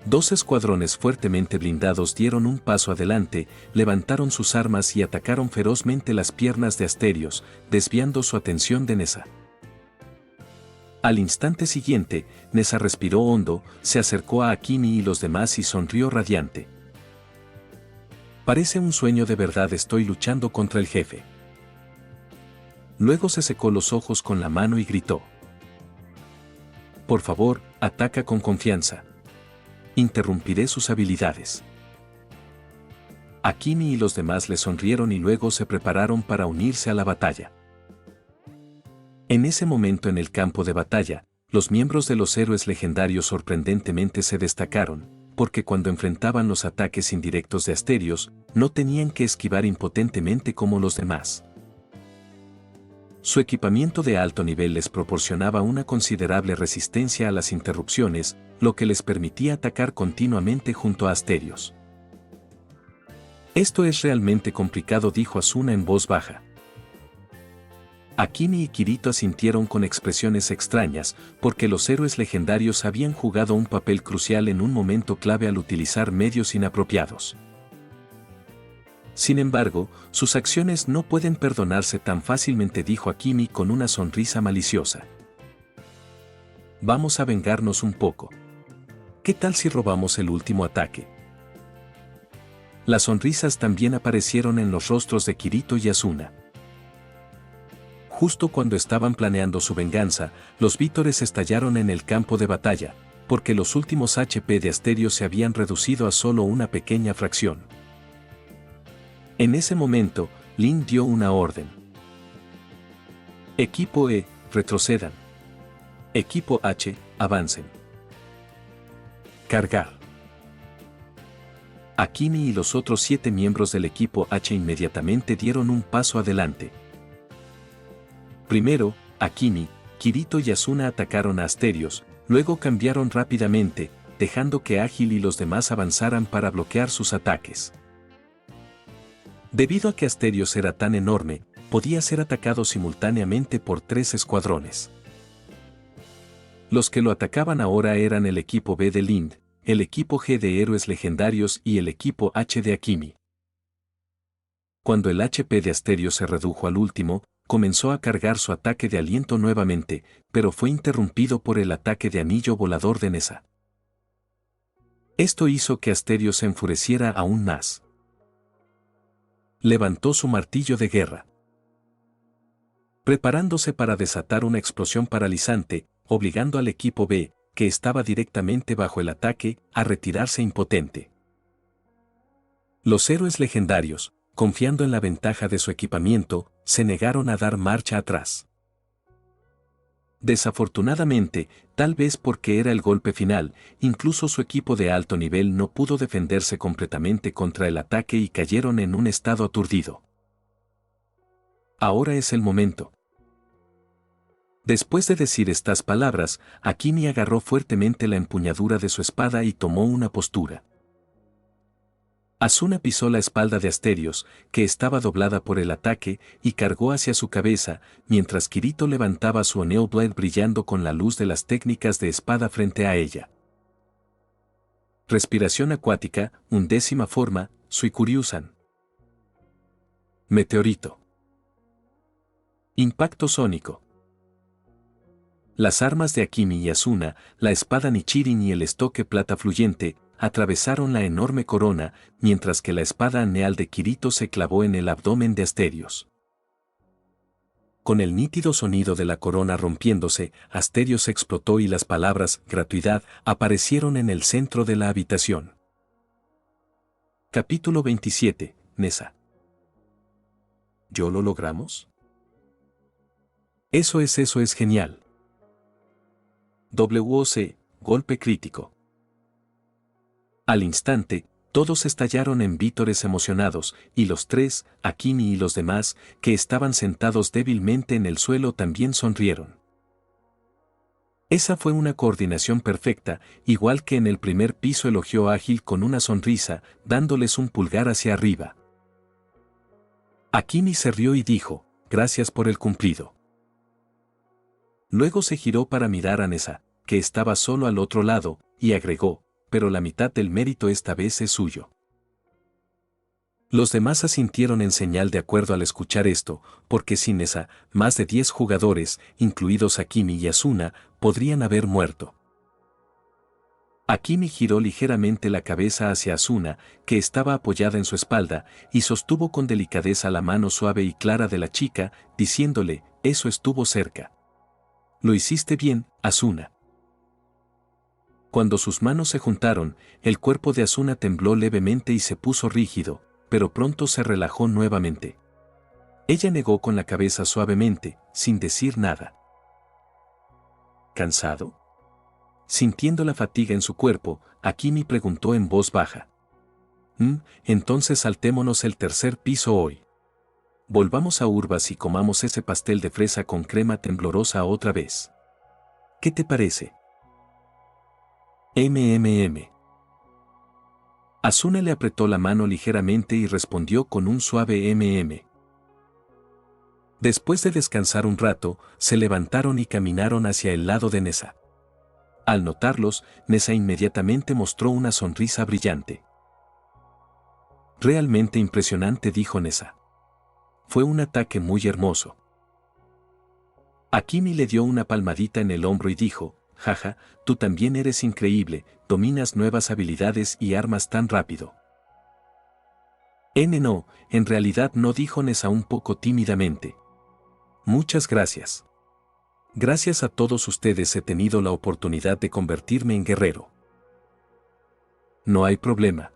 2 escuadrones fuertemente blindados dieron un paso adelante, levantaron sus armas y atacaron ferozmente las piernas de Asterios, desviando su atención de Nessa. Al instante siguiente, Nessa respiró hondo, se acercó a Akimi y los demás y sonrió radiante. Parece un sueño de verdad, estoy luchando contra el jefe. Luego se secó los ojos con la mano y gritó: por favor, ataca con confianza. Interrumpiré sus habilidades. Akimi y los demás le sonrieron y luego se prepararon para unirse a la batalla. En ese momento en el campo de batalla, los miembros de los héroes legendarios sorprendentemente se destacaron, porque cuando enfrentaban los ataques indirectos de Asterios, no tenían que esquivar impotentemente como los demás. Su equipamiento de alto nivel les proporcionaba una considerable resistencia a las interrupciones, lo que les permitía atacar continuamente junto a Asterios. Esto es realmente complicado, dijo Asuna en voz baja. Akimi y Kirito asintieron con expresiones extrañas, porque los héroes legendarios habían jugado un papel crucial en un momento clave al utilizar medios inapropiados. Sin embargo, sus acciones no pueden perdonarse tan fácilmente, dijo Akimi con una sonrisa maliciosa. Vamos a vengarnos un poco. ¿Qué tal si robamos el último ataque? Las sonrisas también aparecieron en los rostros de Kirito y Asuna. Justo cuando estaban planeando su venganza, los vítores estallaron en el campo de batalla, porque los últimos HP de Asterios se habían reducido a solo una pequeña fracción. En ese momento, Lin dio una orden. Equipo E, retrocedan. Equipo H, avancen. Cargar. Akimi y los otros 7 miembros del equipo H inmediatamente dieron un paso adelante. Primero, Akimi, Kirito y Asuna atacaron a Asterios, luego cambiaron rápidamente, dejando que Ágil y los demás avanzaran para bloquear sus ataques. Debido a que Asterios era tan enorme, podía ser atacado simultáneamente por 3 escuadrones. Los que lo atacaban ahora eran el equipo B de Lind, el equipo G de héroes legendarios y el equipo H de Akimi. Cuando el HP de Asterios se redujo al último, comenzó a cargar su ataque de aliento nuevamente, pero fue interrumpido por el ataque de anillo volador de Nessa. Esto hizo que Asterios se enfureciera aún más. Levantó su martillo de guerra, preparándose para desatar una explosión paralizante, obligando al equipo B, que estaba directamente bajo el ataque, a retirarse impotente. Los héroes legendarios, confiando en la ventaja de su equipamiento, se negaron a dar marcha atrás. Desafortunadamente, tal vez porque era el golpe final, incluso su equipo de alto nivel no pudo defenderse completamente contra el ataque y cayeron en un estado aturdido. Ahora es el momento. Después de decir estas palabras, Akimi agarró fuertemente la empuñadura de su espada y tomó una postura. Asuna pisó la espalda de Asterios, que estaba doblada por el ataque, y cargó hacia su cabeza, mientras Kirito levantaba su Oneo Blade brillando con la luz de las técnicas de espada frente a ella. Respiración acuática, 11ª forma, Suikuryusan. Meteorito. Impacto sónico. Las armas de Akimi y Asuna, la espada Nichirin y el estoque plata fluyente, atravesaron la enorme corona, mientras que la espada aneal de Kirito se clavó en el abdomen de Asterios. Con el nítido sonido de la corona rompiéndose, Asterios explotó y las palabras «gratuidad» aparecieron en el centro de la habitación. Capítulo 27, Nessa. ¿Yo lo logramos? Eso es genial. WOC, golpe crítico. Al instante, todos estallaron en vítores emocionados, y los 3, Akimi y los demás, que estaban sentados débilmente en el suelo también sonrieron. Esa fue una coordinación perfecta, igual que en el primer piso, elogió Ágil con una sonrisa, dándoles un pulgar hacia arriba. Akimi se rió y dijo, gracias por el cumplido. Luego se giró para mirar a Nessa, que estaba solo al otro lado, y agregó, pero la mitad del mérito esta vez es suyo. Los demás asintieron en señal de acuerdo al escuchar esto, porque sin Nessa, más de 10 jugadores, incluidos Akimi y Asuna, podrían haber muerto. Akimi giró ligeramente la cabeza hacia Asuna, que estaba apoyada en su espalda, y sostuvo con delicadeza la mano suave y clara de la chica, diciéndole, eso estuvo cerca. Lo hiciste bien, Asuna. Cuando sus manos se juntaron, el cuerpo de Asuna tembló levemente y se puso rígido, pero pronto se relajó nuevamente. Ella negó con la cabeza suavemente, sin decir nada. ¿Cansado? Sintiendo la fatiga en su cuerpo, Akimi preguntó en voz baja. Entonces saltémonos el tercer piso hoy. Volvamos a Urbas y comamos ese pastel de fresa con crema temblorosa otra vez. ¿Qué te parece? MMM. Asuna le apretó la mano ligeramente y respondió con un suave MM. Después de descansar un rato, se levantaron y caminaron hacia el lado de Nessa. Al notarlos, Nessa inmediatamente mostró una sonrisa brillante. Realmente impresionante, dijo Nessa. Fue un ataque muy hermoso. Akimi le dio una palmadita en el hombro y dijo, jaja, tú también eres increíble, dominas nuevas habilidades y armas tan rápido. No, en realidad no, dijo Nessa un poco tímidamente. Muchas gracias. Gracias a todos ustedes he tenido la oportunidad de convertirme en guerrero. No hay problema.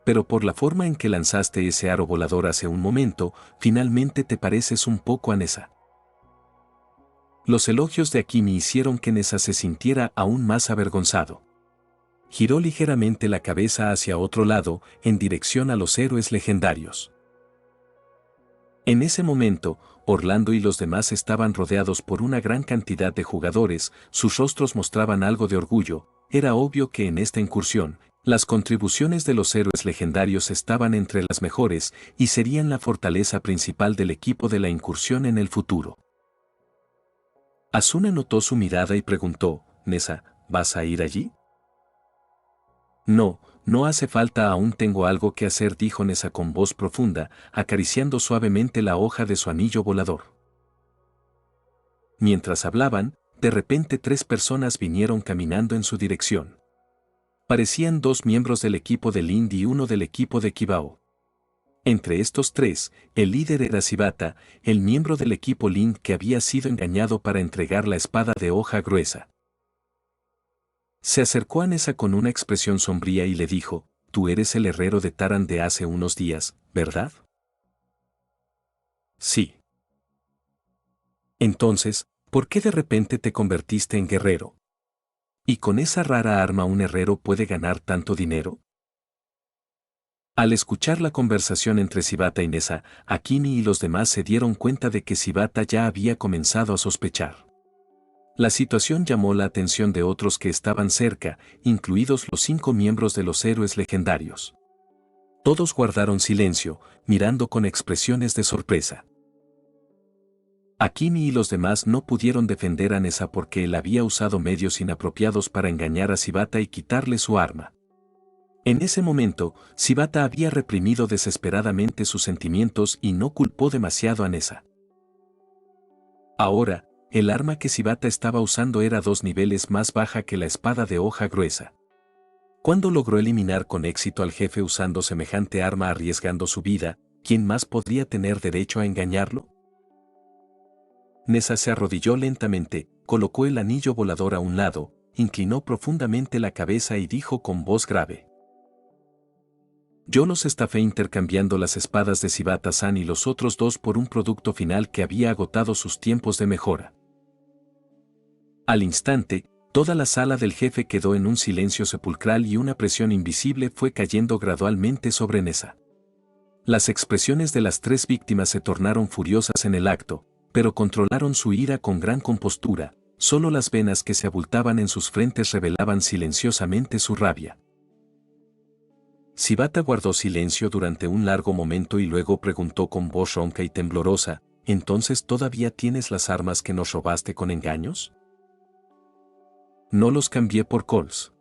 Pero por la forma en que lanzaste ese aro volador hace un momento, finalmente te pareces un poco a Nessa. Los elogios de Akimi hicieron que Nessa se sintiera aún más avergonzado. Giró ligeramente la cabeza hacia otro lado, en dirección a los héroes legendarios. En ese momento, Orlando y los demás estaban rodeados por una gran cantidad de jugadores, sus rostros mostraban algo de orgullo. Era obvio que en esta incursión, las contribuciones de los héroes legendarios estaban entre las mejores y serían la fortaleza principal del equipo de la incursión en el futuro. Asuna notó su mirada y preguntó, Nessa, ¿vas a ir allí? No, no hace falta, aún tengo algo que hacer, dijo Nessa con voz profunda, acariciando suavemente la hoja de su anillo volador. Mientras hablaban, de repente 3 personas vinieron caminando en su dirección. Parecían 2 miembros del equipo de Lind y uno del equipo de Kibao. Entre estos 3, el líder era Shibata, el miembro del equipo Lind que había sido engañado para entregar la espada de hoja gruesa. Se acercó a Nessa con una expresión sombría y le dijo, tú eres el herrero de Taran de hace unos días, ¿verdad? Sí. Entonces, ¿por qué de repente te convertiste en guerrero? ¿Y con esa rara arma un herrero puede ganar tanto dinero? Al escuchar la conversación entre Shibata y Nessa, Akimi y los demás se dieron cuenta de que Shibata ya había comenzado a sospechar. La situación llamó la atención de otros que estaban cerca, incluidos los 5 miembros de los héroes legendarios. Todos guardaron silencio, mirando con expresiones de sorpresa. Akimi y los demás no pudieron defender a Nessa porque él había usado medios inapropiados para engañar a Shibata y quitarle su arma. En ese momento, Shibata había reprimido desesperadamente sus sentimientos y no culpó demasiado a Nessa. Ahora, el arma que Shibata estaba usando era 2 niveles más baja que la espada de hoja gruesa. Cuando logró eliminar con éxito al jefe usando semejante arma arriesgando su vida, ¿quién más podría tener derecho a engañarlo? Nessa se arrodilló lentamente, colocó el anillo volador a un lado, inclinó profundamente la cabeza y dijo con voz grave. Yo los estafé intercambiando las espadas de Shibata-san y los otros 2 por un producto final que había agotado sus tiempos de mejora. Al instante, toda la sala del jefe quedó en un silencio sepulcral y una presión invisible fue cayendo gradualmente sobre Nessa. Las expresiones de las 3 víctimas se tornaron furiosas en el acto, pero controlaron su ira con gran compostura, solo las venas que se abultaban en sus frentes revelaban silenciosamente su rabia. Shibata guardó silencio durante un largo momento y luego preguntó con voz ronca y temblorosa, ¿entonces todavía tienes las armas que nos robaste con engaños? No los cambié por Cols.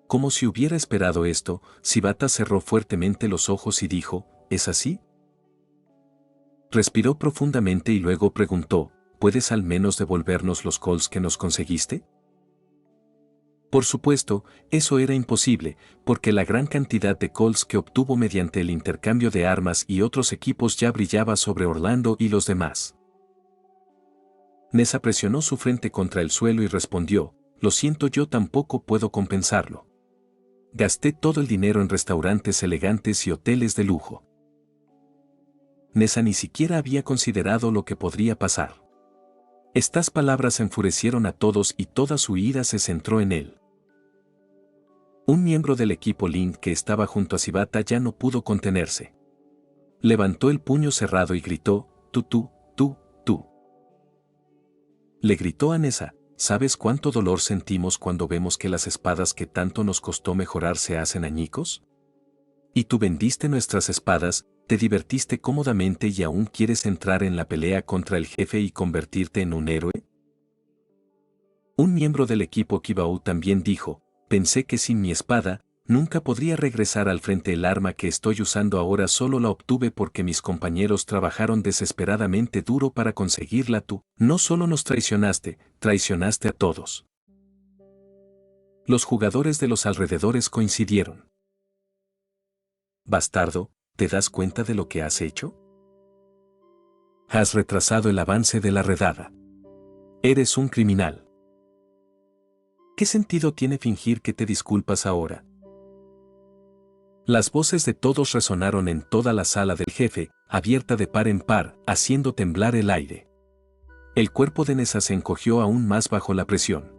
Como si hubiera esperado esto, Shibata cerró fuertemente los ojos y dijo, ¿es así? Respiró profundamente y luego preguntó, ¿puedes al menos devolvernos los Cols que nos conseguiste? Por supuesto, eso era imposible, porque la gran cantidad de Cols que obtuvo mediante el intercambio de armas y otros equipos ya brillaba sobre Orlando y los demás. Nessa presionó su frente contra el suelo y respondió, lo siento, yo tampoco puedo compensarlo. Gasté todo el dinero en restaurantes elegantes y hoteles de lujo. Nessa ni siquiera había considerado lo que podría pasar. Estas palabras enfurecieron a todos y toda su ira se centró en él. Un miembro del equipo Link que estaba junto a Shibata ya no pudo contenerse. Levantó el puño cerrado y gritó, tú. Le gritó a Nessa, ¿sabes cuánto dolor sentimos cuando vemos que las espadas que tanto nos costó mejorar se hacen añicos? Y tú vendiste nuestras espadas, te divertiste cómodamente y aún quieres entrar en la pelea contra el jefe y convertirte en un héroe. Un miembro del equipo Kibao también dijo, pensé que sin mi espada, nunca podría regresar al frente. El arma que estoy usando ahora solo la obtuve porque mis compañeros trabajaron desesperadamente duro para conseguirla. Tú, no solo nos traicionaste, traicionaste a todos. Los jugadores de los alrededores coincidieron. Bastardo, ¿te das cuenta de lo que has hecho? Has retrasado el avance de la redada. Eres un criminal. ¿Qué sentido tiene fingir que te disculpas ahora? Las voces de todos resonaron en toda la sala del jefe, abierta de par en par, haciendo temblar el aire. El cuerpo de Nessa se encogió aún más bajo la presión.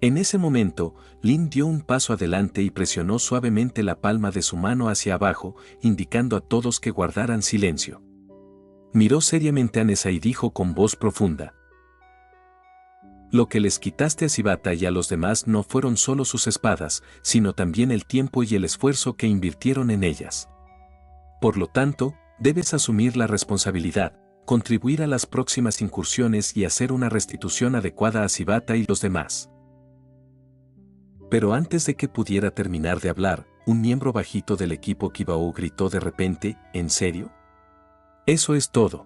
En ese momento, Lin dio un paso adelante y presionó suavemente la palma de su mano hacia abajo, indicando a todos que guardaran silencio. Miró seriamente a Nessa y dijo con voz profunda: lo que les quitaste a Shibata y a los demás no fueron solo sus espadas, sino también el tiempo y el esfuerzo que invirtieron en ellas. Por lo tanto, debes asumir la responsabilidad, contribuir a las próximas incursiones y hacer una restitución adecuada a Shibata y los demás. Pero antes de que pudiera terminar de hablar, un miembro bajito del equipo Kibao gritó de repente, ¿en serio? Eso es todo.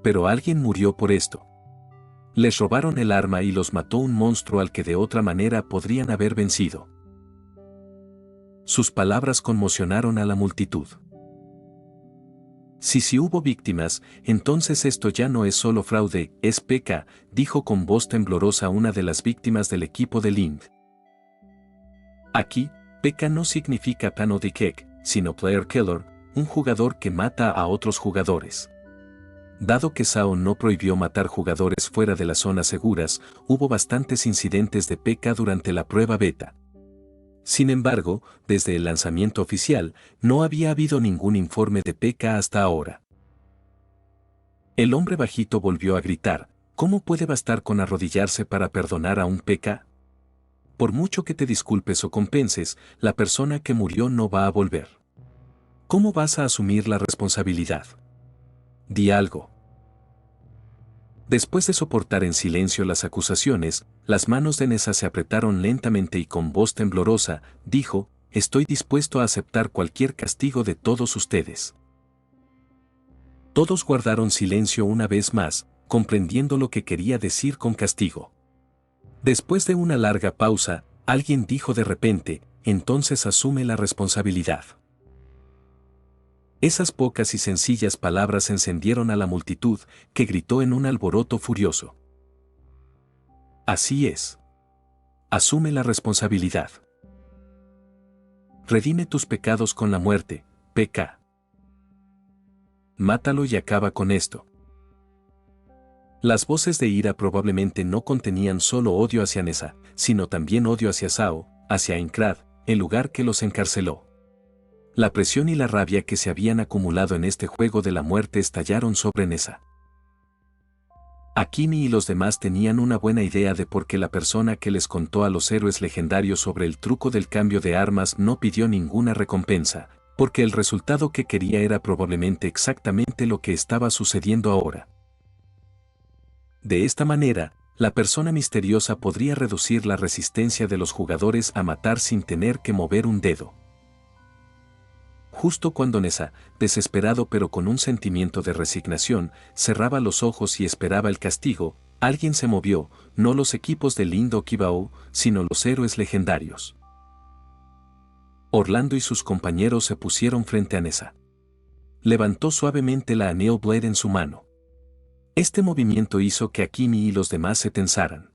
Pero alguien murió por esto. Les robaron el arma y los mató un monstruo al que de otra manera podrían haber vencido. Sus palabras conmocionaron a la multitud. Si hubo víctimas, entonces esto ya no es solo fraude, es P.K., dijo con voz temblorosa una de las víctimas del equipo de Lind. Aquí, P.K. no significa Pano de Kek, sino Player Killer, un jugador que mata a otros jugadores. Dado que SAO no prohibió matar jugadores fuera de las zonas seguras, hubo bastantes incidentes de P.K. durante la prueba beta. Sin embargo, desde el lanzamiento oficial, no había habido ningún informe de P.K. hasta ahora. El hombre bajito volvió a gritar, ¿cómo puede bastar con arrodillarse para perdonar a un P.K.? Por mucho que te disculpes o compenses, la persona que murió no va a volver. ¿Cómo vas a asumir la responsabilidad? Di algo. Después de soportar en silencio las acusaciones, las manos de Nessa se apretaron lentamente y con voz temblorosa, dijo, estoy dispuesto a aceptar cualquier castigo de todos ustedes. Todos guardaron silencio una vez más, comprendiendo lo que quería decir con castigo. Después de una larga pausa, alguien dijo de repente, entonces asume la responsabilidad. Esas pocas y sencillas palabras encendieron a la multitud, que gritó en un alboroto furioso. Así es. Asume la responsabilidad. Redime tus pecados con la muerte, P.K. Mátalo y acaba con esto. Las voces de ira probablemente no contenían solo odio hacia Nessa, sino también odio hacia SAO, hacia Aincrad, el lugar que los encarceló. La presión y la rabia que se habían acumulado en este juego de la muerte estallaron sobre Nessa. Akimi y los demás tenían una buena idea de por qué la persona que les contó a los héroes legendarios sobre el truco del cambio de armas no pidió ninguna recompensa, porque el resultado que quería era probablemente exactamente lo que estaba sucediendo ahora. De esta manera, la persona misteriosa podría reducir la resistencia de los jugadores a matar sin tener que mover un dedo. Justo cuando Nessa, desesperado pero con un sentimiento de resignación, cerraba los ojos y esperaba el castigo, alguien se movió, no los equipos de Lind o Kibao, sino los héroes legendarios. Orlando y sus compañeros se pusieron frente a Nessa. Levantó suavemente la Aneo Blade en su mano. Este movimiento hizo que Akimi y los demás se tensaran.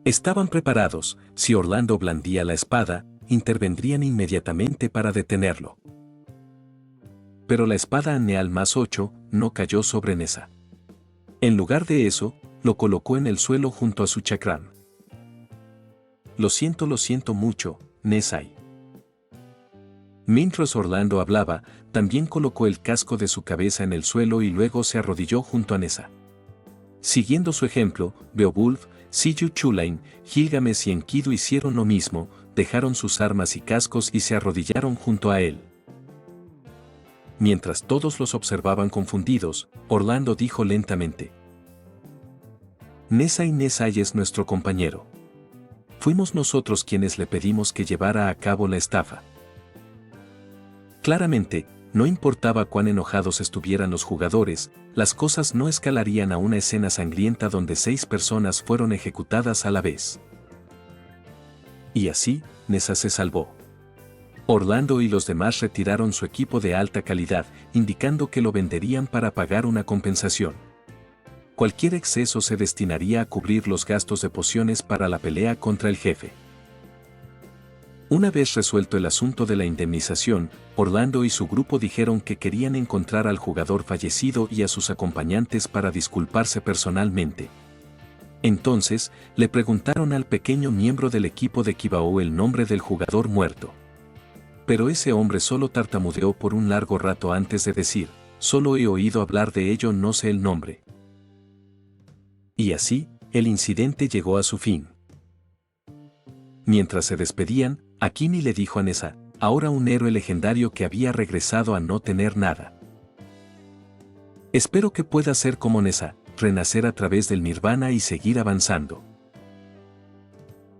Estaban preparados, si Orlando blandía la espada, intervendrían inmediatamente para detenerlo. Pero la espada Aneal +8 no cayó sobre Nessa. En lugar de eso, lo colocó en el suelo junto a su chakram. Lo siento mucho, Nessai. Mientras Orlando hablaba, también colocó el casco de su cabeza en el suelo y luego se arrodilló junto a Nessa. Siguiendo su ejemplo, Beowulf, Siyu Chulain, Gilgamesh y Enkidu hicieron lo mismo, dejaron sus armas y cascos y se arrodillaron junto a él. Mientras todos los observaban confundidos, Orlando dijo lentamente: Nessa y Nesai es nuestro compañero. Fuimos nosotros quienes le pedimos que llevara a cabo la estafa. Claramente, no importaba cuán enojados estuvieran los jugadores, las cosas no escalarían a una escena sangrienta donde 6 personas fueron ejecutadas a la vez. Y así, Nessa se salvó. Orlando y los demás retiraron su equipo de alta calidad, indicando que lo venderían para pagar una compensación. Cualquier exceso se destinaría a cubrir los gastos de pociones para la pelea contra el jefe. Una vez resuelto el asunto de la indemnización, Orlando y su grupo dijeron que querían encontrar al jugador fallecido y a sus acompañantes para disculparse personalmente. Entonces, le preguntaron al pequeño miembro del equipo de Kibao el nombre del jugador muerto. Pero ese hombre solo tartamudeó por un largo rato antes de decir: solo he oído hablar de ello, no sé el nombre. Y así, el incidente llegó a su fin. Mientras se despedían, Akimi le dijo a Nessa, ahora un héroe legendario que había regresado a no tener nada: espero que pueda ser como Nessa, renacer a través del Nirvana y seguir avanzando.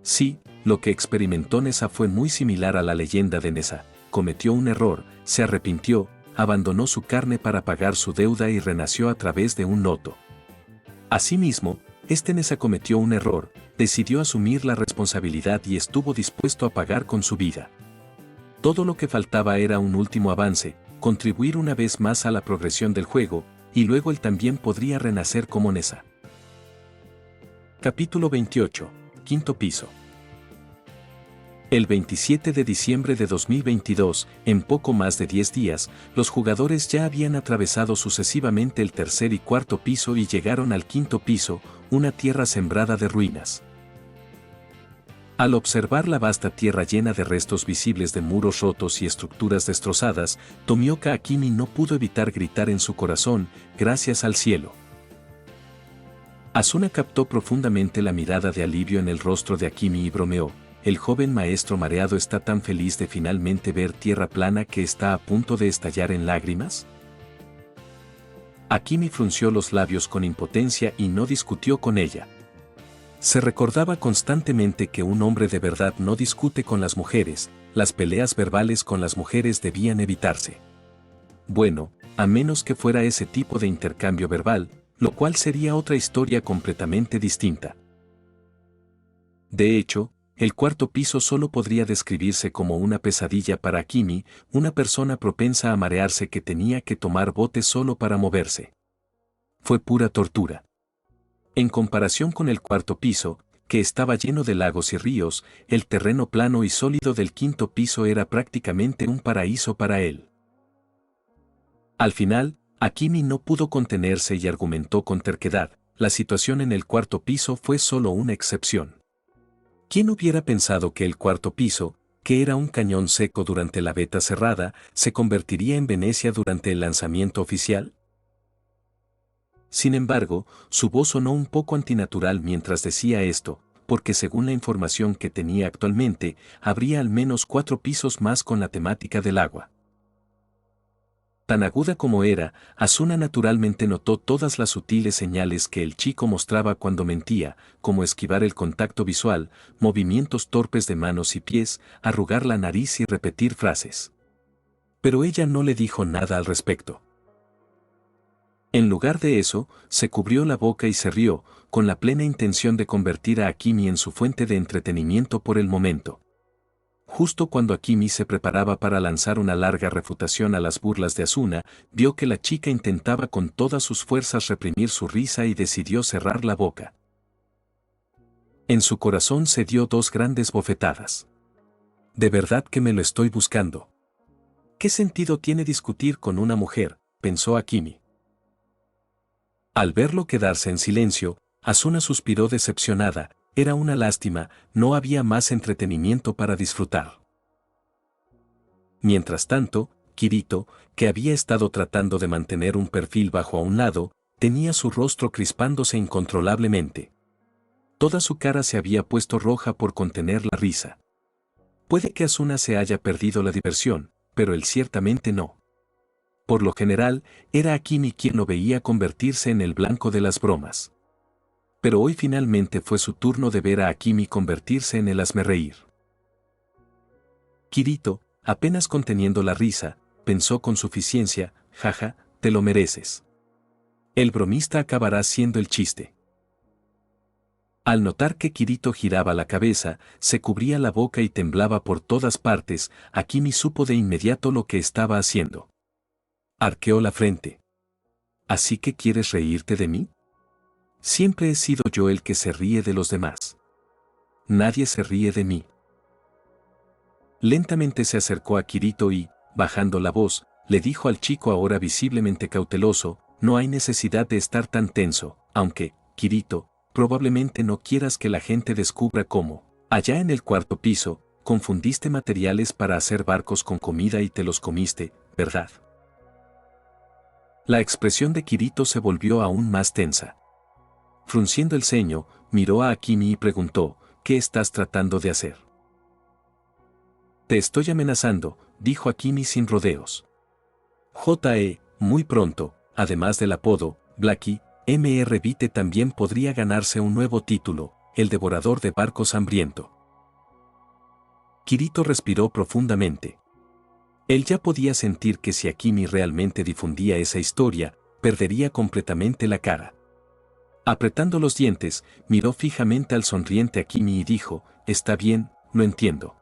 Sí, lo que experimentó Nessa fue muy similar a la leyenda de Nessa. Cometió un error, se arrepintió, abandonó su carne para pagar su deuda y renació a través de un loto. Asimismo, Nessa cometió un error, decidió asumir la responsabilidad y estuvo dispuesto a pagar con su vida. Todo lo que faltaba era un último avance, contribuir una vez más a la progresión del juego, y luego él también podría renacer como Nessa. Capítulo 28, Quinto piso. El 27 de diciembre de 2022, en poco más de 10 días, los jugadores ya habían atravesado sucesivamente el tercer y cuarto piso y llegaron al quinto piso, una tierra sembrada de ruinas. Al observar la vasta tierra llena de restos visibles de muros rotos y estructuras destrozadas, Tomioka Akimi no pudo evitar gritar en su corazón: gracias al cielo. Asuna captó profundamente la mirada de alivio en el rostro de Akimi y bromeó: el joven maestro mareado está tan feliz de finalmente ver tierra plana que está a punto de estallar en lágrimas. Akimi frunció los labios con impotencia y no discutió con ella. Se recordaba constantemente que un hombre de verdad no discute con las mujeres, las peleas verbales con las mujeres debían evitarse. Bueno, a menos que fuera ese tipo de intercambio verbal, lo cual sería otra historia completamente distinta. De hecho, el cuarto piso solo podría describirse como una pesadilla para Akimi, una persona propensa a marearse que tenía que tomar botes solo para moverse. Fue pura tortura. En comparación con el cuarto piso, que estaba lleno de lagos y ríos, el terreno plano y sólido del quinto piso era prácticamente un paraíso para él. Al final, Akimi no pudo contenerse y argumentó con terquedad: la situación en el cuarto piso fue solo una excepción. ¿Quién hubiera pensado que el cuarto piso, que era un cañón seco durante la beta cerrada, se convertiría en Venecia durante el lanzamiento oficial? Sin embargo, su voz sonó un poco antinatural mientras decía esto, porque según la información que tenía actualmente, habría al menos 4 pisos más con la temática del agua. Tan aguda como era, Asuna naturalmente notó todas las sutiles señales que el chico mostraba cuando mentía, como esquivar el contacto visual, movimientos torpes de manos y pies, arrugar la nariz y repetir frases. Pero ella no le dijo nada al respecto. En lugar de eso, se cubrió la boca y se rió, con la plena intención de convertir a Akimi en su fuente de entretenimiento por el momento. Justo cuando Akimi se preparaba para lanzar una larga refutación a las burlas de Asuna, vio que la chica intentaba con todas sus fuerzas reprimir su risa y decidió cerrar la boca. En su corazón se dio 2 grandes bofetadas. De verdad que me lo estoy buscando. ¿Qué sentido tiene discutir con una mujer?, pensó Akimi. Al verlo quedarse en silencio, Asuna suspiró decepcionada. Era una lástima, no había más entretenimiento para disfrutar. Mientras tanto, Kirito, que había estado tratando de mantener un perfil bajo a un lado, tenía su rostro crispándose incontrolablemente. Toda su cara se había puesto roja por contener la risa. Puede que Asuna se haya perdido la diversión, pero él ciertamente no. Por lo general, era Akimi quien lo veía convertirse en el blanco de las bromas. Pero hoy finalmente fue su turno de ver a Akimi convertirse en el hazmerreír. Kirito, apenas conteniendo la risa, pensó con suficiencia, jaja, te lo mereces. El bromista acabará siendo el chiste. Al notar que Kirito giraba la cabeza, se cubría la boca y temblaba por todas partes, Akimi supo de inmediato lo que estaba haciendo. Arqueó la frente. ¿Así que quieres reírte de mí? Siempre he sido yo el que se ríe de los demás. Nadie se ríe de mí. Lentamente se acercó a Kirito y, bajando la voz, le dijo al chico ahora visiblemente cauteloso, no hay necesidad de estar tan tenso, aunque, Kirito, probablemente no quieras que la gente descubra cómo, allá en el cuarto piso, confundiste materiales para hacer barcos con comida y te los comiste, ¿verdad? La expresión de Kirito se volvió aún más tensa. Frunciendo el ceño, miró a Akimi y preguntó, ¿qué estás tratando de hacer? Te estoy amenazando, dijo Akimi sin rodeos. Muy pronto, además del apodo, Blackie, Mr. Vite también podría ganarse un nuevo título, el devorador de barcos hambriento. Kirito respiró profundamente. Él ya podía sentir que si Akimi realmente difundía esa historia, perdería completamente la cara. Apretando los dientes, miró fijamente al sonriente Akimi y dijo, está bien, lo entiendo.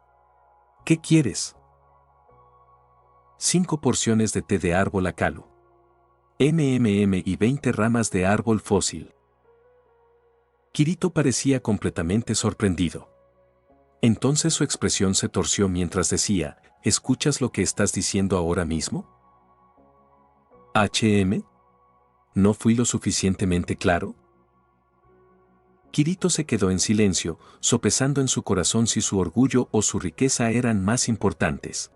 ¿Qué quieres? 5 porciones de té de árbol acalu. Y 20 ramas de árbol fósil. Kirito parecía completamente sorprendido. Entonces su expresión se torció mientras decía, ¿escuchas lo que estás diciendo ahora mismo? ¿No fui lo suficientemente claro? Kirito se quedó en silencio, sopesando en su corazón si su orgullo o su riqueza eran más importantes.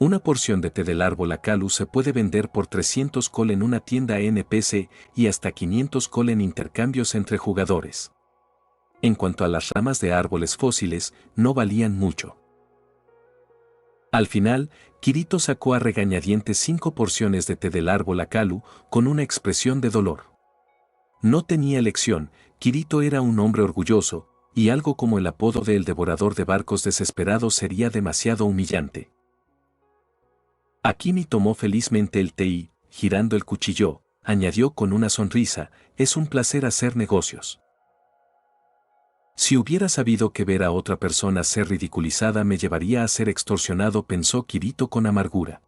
Una porción de té del árbol acalu se puede vender por 300 col en una tienda NPC y hasta 500 col en intercambios entre jugadores. En cuanto a las ramas de árboles fósiles, no valían mucho. Al final, Kirito sacó a regañadientes 5 porciones de té del árbol acalu, con una expresión de dolor. No tenía elección, Kirito era un hombre orgulloso, y algo como el apodo de el devorador de barcos desesperado sería demasiado humillante. Akimi tomó felizmente el té y, girando el cuchillo, añadió con una sonrisa, es un placer hacer negocios. Si hubiera sabido que ver a otra persona ser ridiculizada me llevaría a ser extorsionado, pensó Kirito con amargura.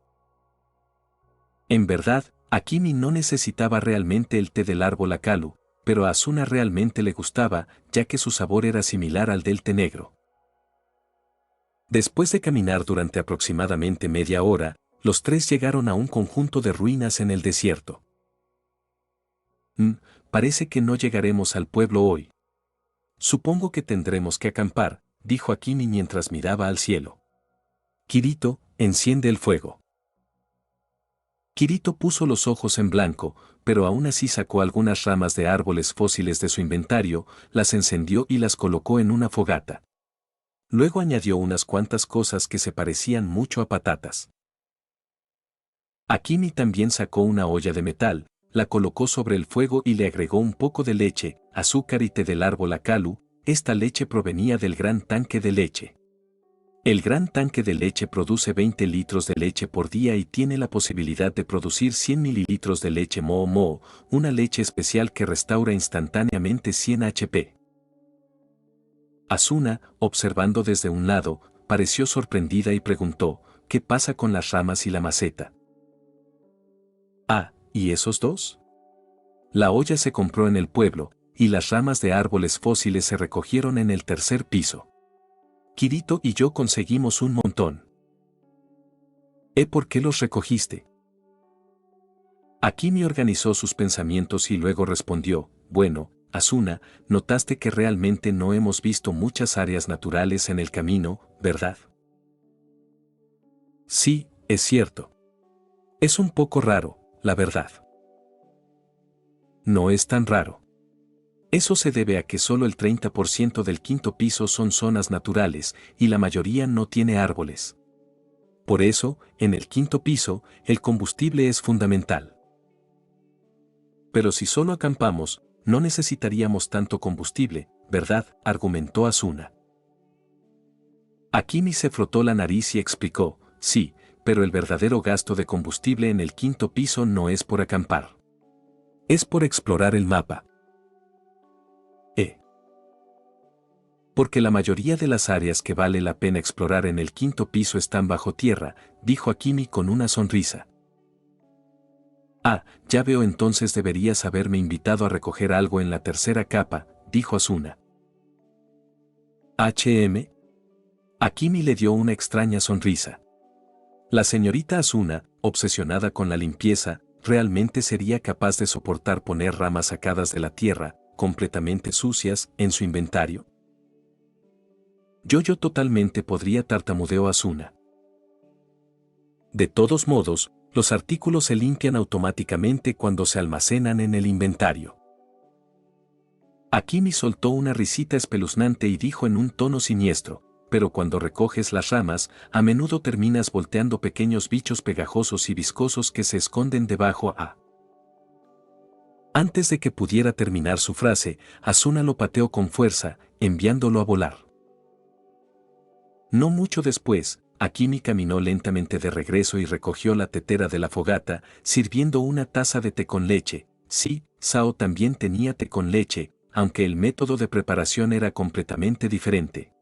En verdad, Akimi no necesitaba realmente el té del árbol acalu, pero a Asuna realmente le gustaba, ya que su sabor era similar al del té negro. Después de caminar durante aproximadamente media hora, los tres llegaron a un conjunto de ruinas en el desierto. Parece que no llegaremos al pueblo hoy. Supongo que tendremos que acampar, dijo Akimi mientras miraba al cielo. Kirito, enciende el fuego. Kirito puso los ojos en blanco, pero aún así sacó algunas ramas de árboles fósiles de su inventario, las encendió y las colocó en una fogata. Luego añadió unas cuantas cosas que se parecían mucho a patatas. Akimi también sacó una olla de metal, la colocó sobre el fuego y le agregó un poco de leche, azúcar y té del árbol acalu. Esta leche provenía del gran tanque de leche. El gran tanque de leche produce 20 litros de leche por día y tiene la posibilidad de producir 100 mililitros de leche Moo Moo, una leche especial que restaura instantáneamente 100 HP. Asuna, observando desde un lado, pareció sorprendida y preguntó, ¿qué pasa con las ramas y la maceta? ¿Y esos dos? La olla se compró en el pueblo, y las ramas de árboles fósiles se recogieron en el tercer piso. Kirito y yo conseguimos un montón. ¿Por qué los recogiste? Akimi organizó sus pensamientos y luego respondió, bueno, Asuna, notaste que realmente no hemos visto muchas áreas naturales en el camino, ¿verdad? Sí, es cierto. Es un poco raro, la verdad. No es tan raro. Eso se debe a que solo el 30% del quinto piso son zonas naturales y la mayoría no tiene árboles. Por eso, en el quinto piso, el combustible es fundamental. Pero si solo acampamos, no necesitaríamos tanto combustible, ¿verdad?, argumentó Asuna. Akimi se frotó la nariz y explicó, sí, pero el verdadero gasto de combustible en el quinto piso no es por acampar. Es por explorar el mapa. Porque la mayoría de las áreas que vale la pena explorar en el quinto piso están bajo tierra, dijo Akimi con una sonrisa. Ah, ya veo, entonces deberías haberme invitado a recoger algo en la tercera capa, dijo Asuna. ¿HM? Akimi le dio una extraña sonrisa. La señorita Asuna, obsesionada con la limpieza, realmente sería capaz de soportar poner ramas sacadas de la tierra, completamente sucias, en su inventario. Yo totalmente podría, tartamudeó Asuna. De todos modos, los artículos se limpian automáticamente cuando se almacenan en el inventario. Akimi soltó una risita espeluznante y dijo en un tono siniestro, pero cuando recoges las ramas, a menudo terminas volteando pequeños bichos pegajosos y viscosos que se esconden debajo. Antes de que pudiera terminar su frase, Asuna lo pateó con fuerza, enviándolo a volar. No mucho después, Akimi caminó lentamente de regreso y recogió la tetera de la fogata, sirviendo una taza de té con leche. Sí, Sao también tenía té con leche, aunque el método de preparación era completamente diferente.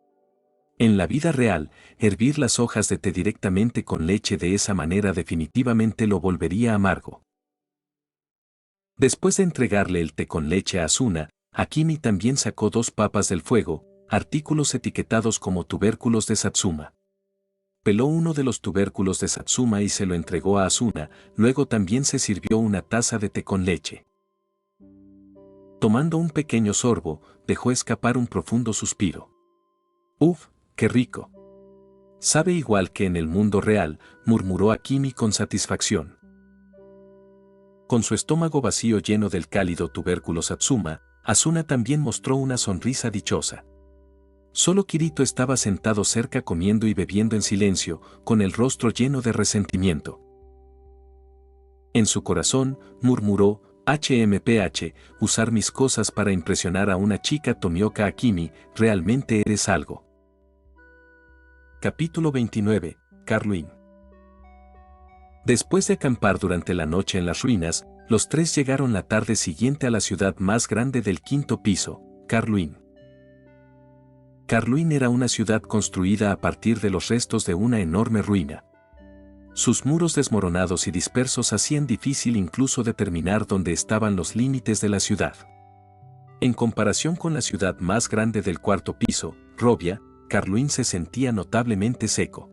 En la vida real, hervir las hojas de té directamente con leche de esa manera definitivamente lo volvería amargo. Después de entregarle el té con leche a Asuna, Akimi también sacó 2 papas del fuego, artículos etiquetados como tubérculos de Satsuma. Peló uno de los tubérculos de Satsuma y se lo entregó a Asuna, luego también se sirvió una taza de té con leche. Tomando un pequeño sorbo, dejó escapar un profundo suspiro. ¡Uf, qué rico! Sabe igual que en el mundo real, murmuró Akimi con satisfacción. Con su estómago vacío lleno del cálido tubérculo Satsuma, Asuna también mostró una sonrisa dichosa. Solo Kirito estaba sentado cerca comiendo y bebiendo en silencio, con el rostro lleno de resentimiento. En su corazón, murmuró, HMPH, usar mis cosas para impresionar a una chica Tomioka Akimi, realmente eres algo. Capítulo 29, Carluin. Después de acampar durante la noche en las ruinas, los 3 llegaron la tarde siguiente a la ciudad más grande del quinto piso, Carluin. Carluin era una ciudad construida a partir de los restos de una enorme ruina. Sus muros desmoronados y dispersos hacían difícil incluso determinar dónde estaban los límites de la ciudad. En comparación con la ciudad más grande del cuarto piso, Rovia, Carluin se sentía notablemente seco.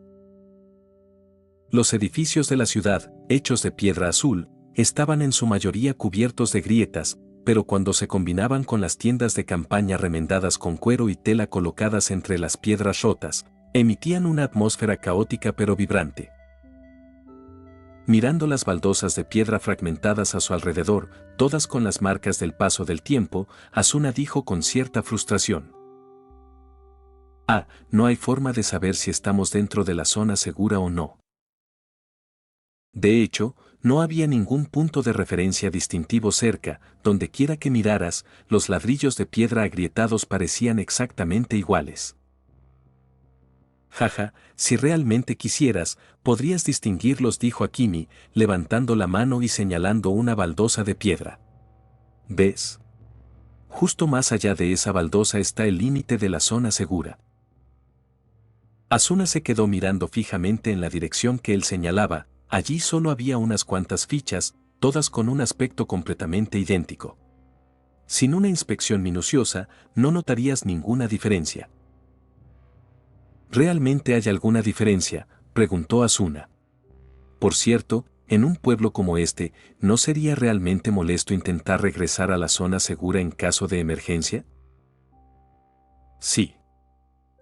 Los edificios de la ciudad, hechos de piedra azul, estaban en su mayoría cubiertos de grietas, pero cuando se combinaban con las tiendas de campaña remendadas con cuero y tela colocadas entre las piedras rotas, emitían una atmósfera caótica pero vibrante. Mirando las baldosas de piedra fragmentadas a su alrededor, todas con las marcas del paso del tiempo, Asuna dijo con cierta frustración. No hay forma de saber si estamos dentro de la zona segura o no. De hecho, no había ningún punto de referencia distintivo cerca, donde quiera que miraras, los ladrillos de piedra agrietados parecían exactamente iguales. Jaja, si realmente quisieras, podrías distinguirlos, dijo Akimi, levantando la mano y señalando una baldosa de piedra. ¿Ves? Justo más allá de esa baldosa está el límite de la zona segura. Asuna se quedó mirando fijamente en la dirección que él señalaba. Allí solo había unas cuantas fichas, todas con un aspecto completamente idéntico. Sin una inspección minuciosa, no notarías ninguna diferencia. ¿Realmente hay alguna diferencia?, preguntó Asuna. Por cierto, en un pueblo como este, ¿no sería realmente molesto intentar regresar a la zona segura en caso de emergencia? Sí.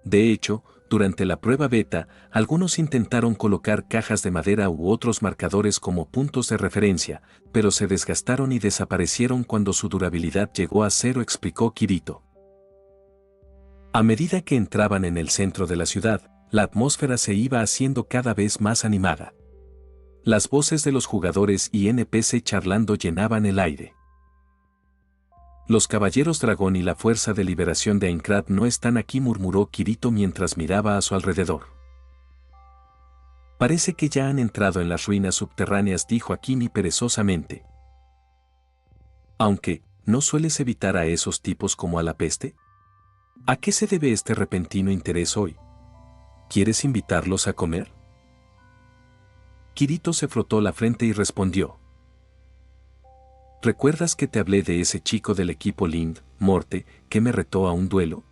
De hecho, durante la prueba beta, algunos intentaron colocar cajas de madera u otros marcadores como puntos de referencia, pero se desgastaron y desaparecieron cuando su durabilidad llegó a cero, explicó Kirito. A medida que entraban en el centro de la ciudad, la atmósfera se iba haciendo cada vez más animada. Las voces de los jugadores y NPC charlando llenaban el aire. Los caballeros dragón y la fuerza de liberación de Aincrad no están aquí, murmuró Kirito mientras miraba a su alrededor. Parece que ya han entrado en las ruinas subterráneas, dijo Akimi perezosamente. Aunque, ¿no sueles evitar a esos tipos como a la peste? ¿A qué se debe este repentino interés hoy? ¿Quieres invitarlos a comer? Kirito se frotó la frente y respondió. ¿Recuerdas que te hablé de ese chico del equipo Lind, Morte, que me retó a un duelo?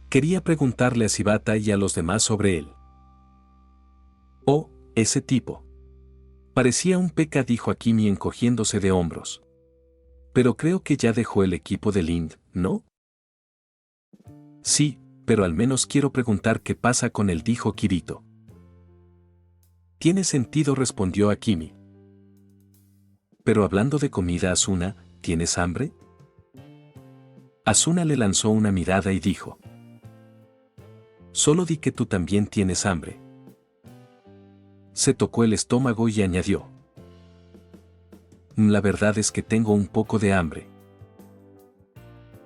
Quería preguntarle a Shibata y a los demás sobre él. Oh, ese tipo. Parecía un peca, dijo Akimi encogiéndose de hombros. Pero creo que ya dejó el equipo de Lind, ¿no? Sí, pero al menos quiero preguntar qué pasa con él, dijo Kirito. Tiene sentido, respondió Akimi. Pero hablando de comida, Asuna, ¿tienes hambre? Asuna le lanzó una mirada y dijo. Solo di que tú también tienes hambre. Se tocó el estómago y añadió. La verdad es que tengo un poco de hambre.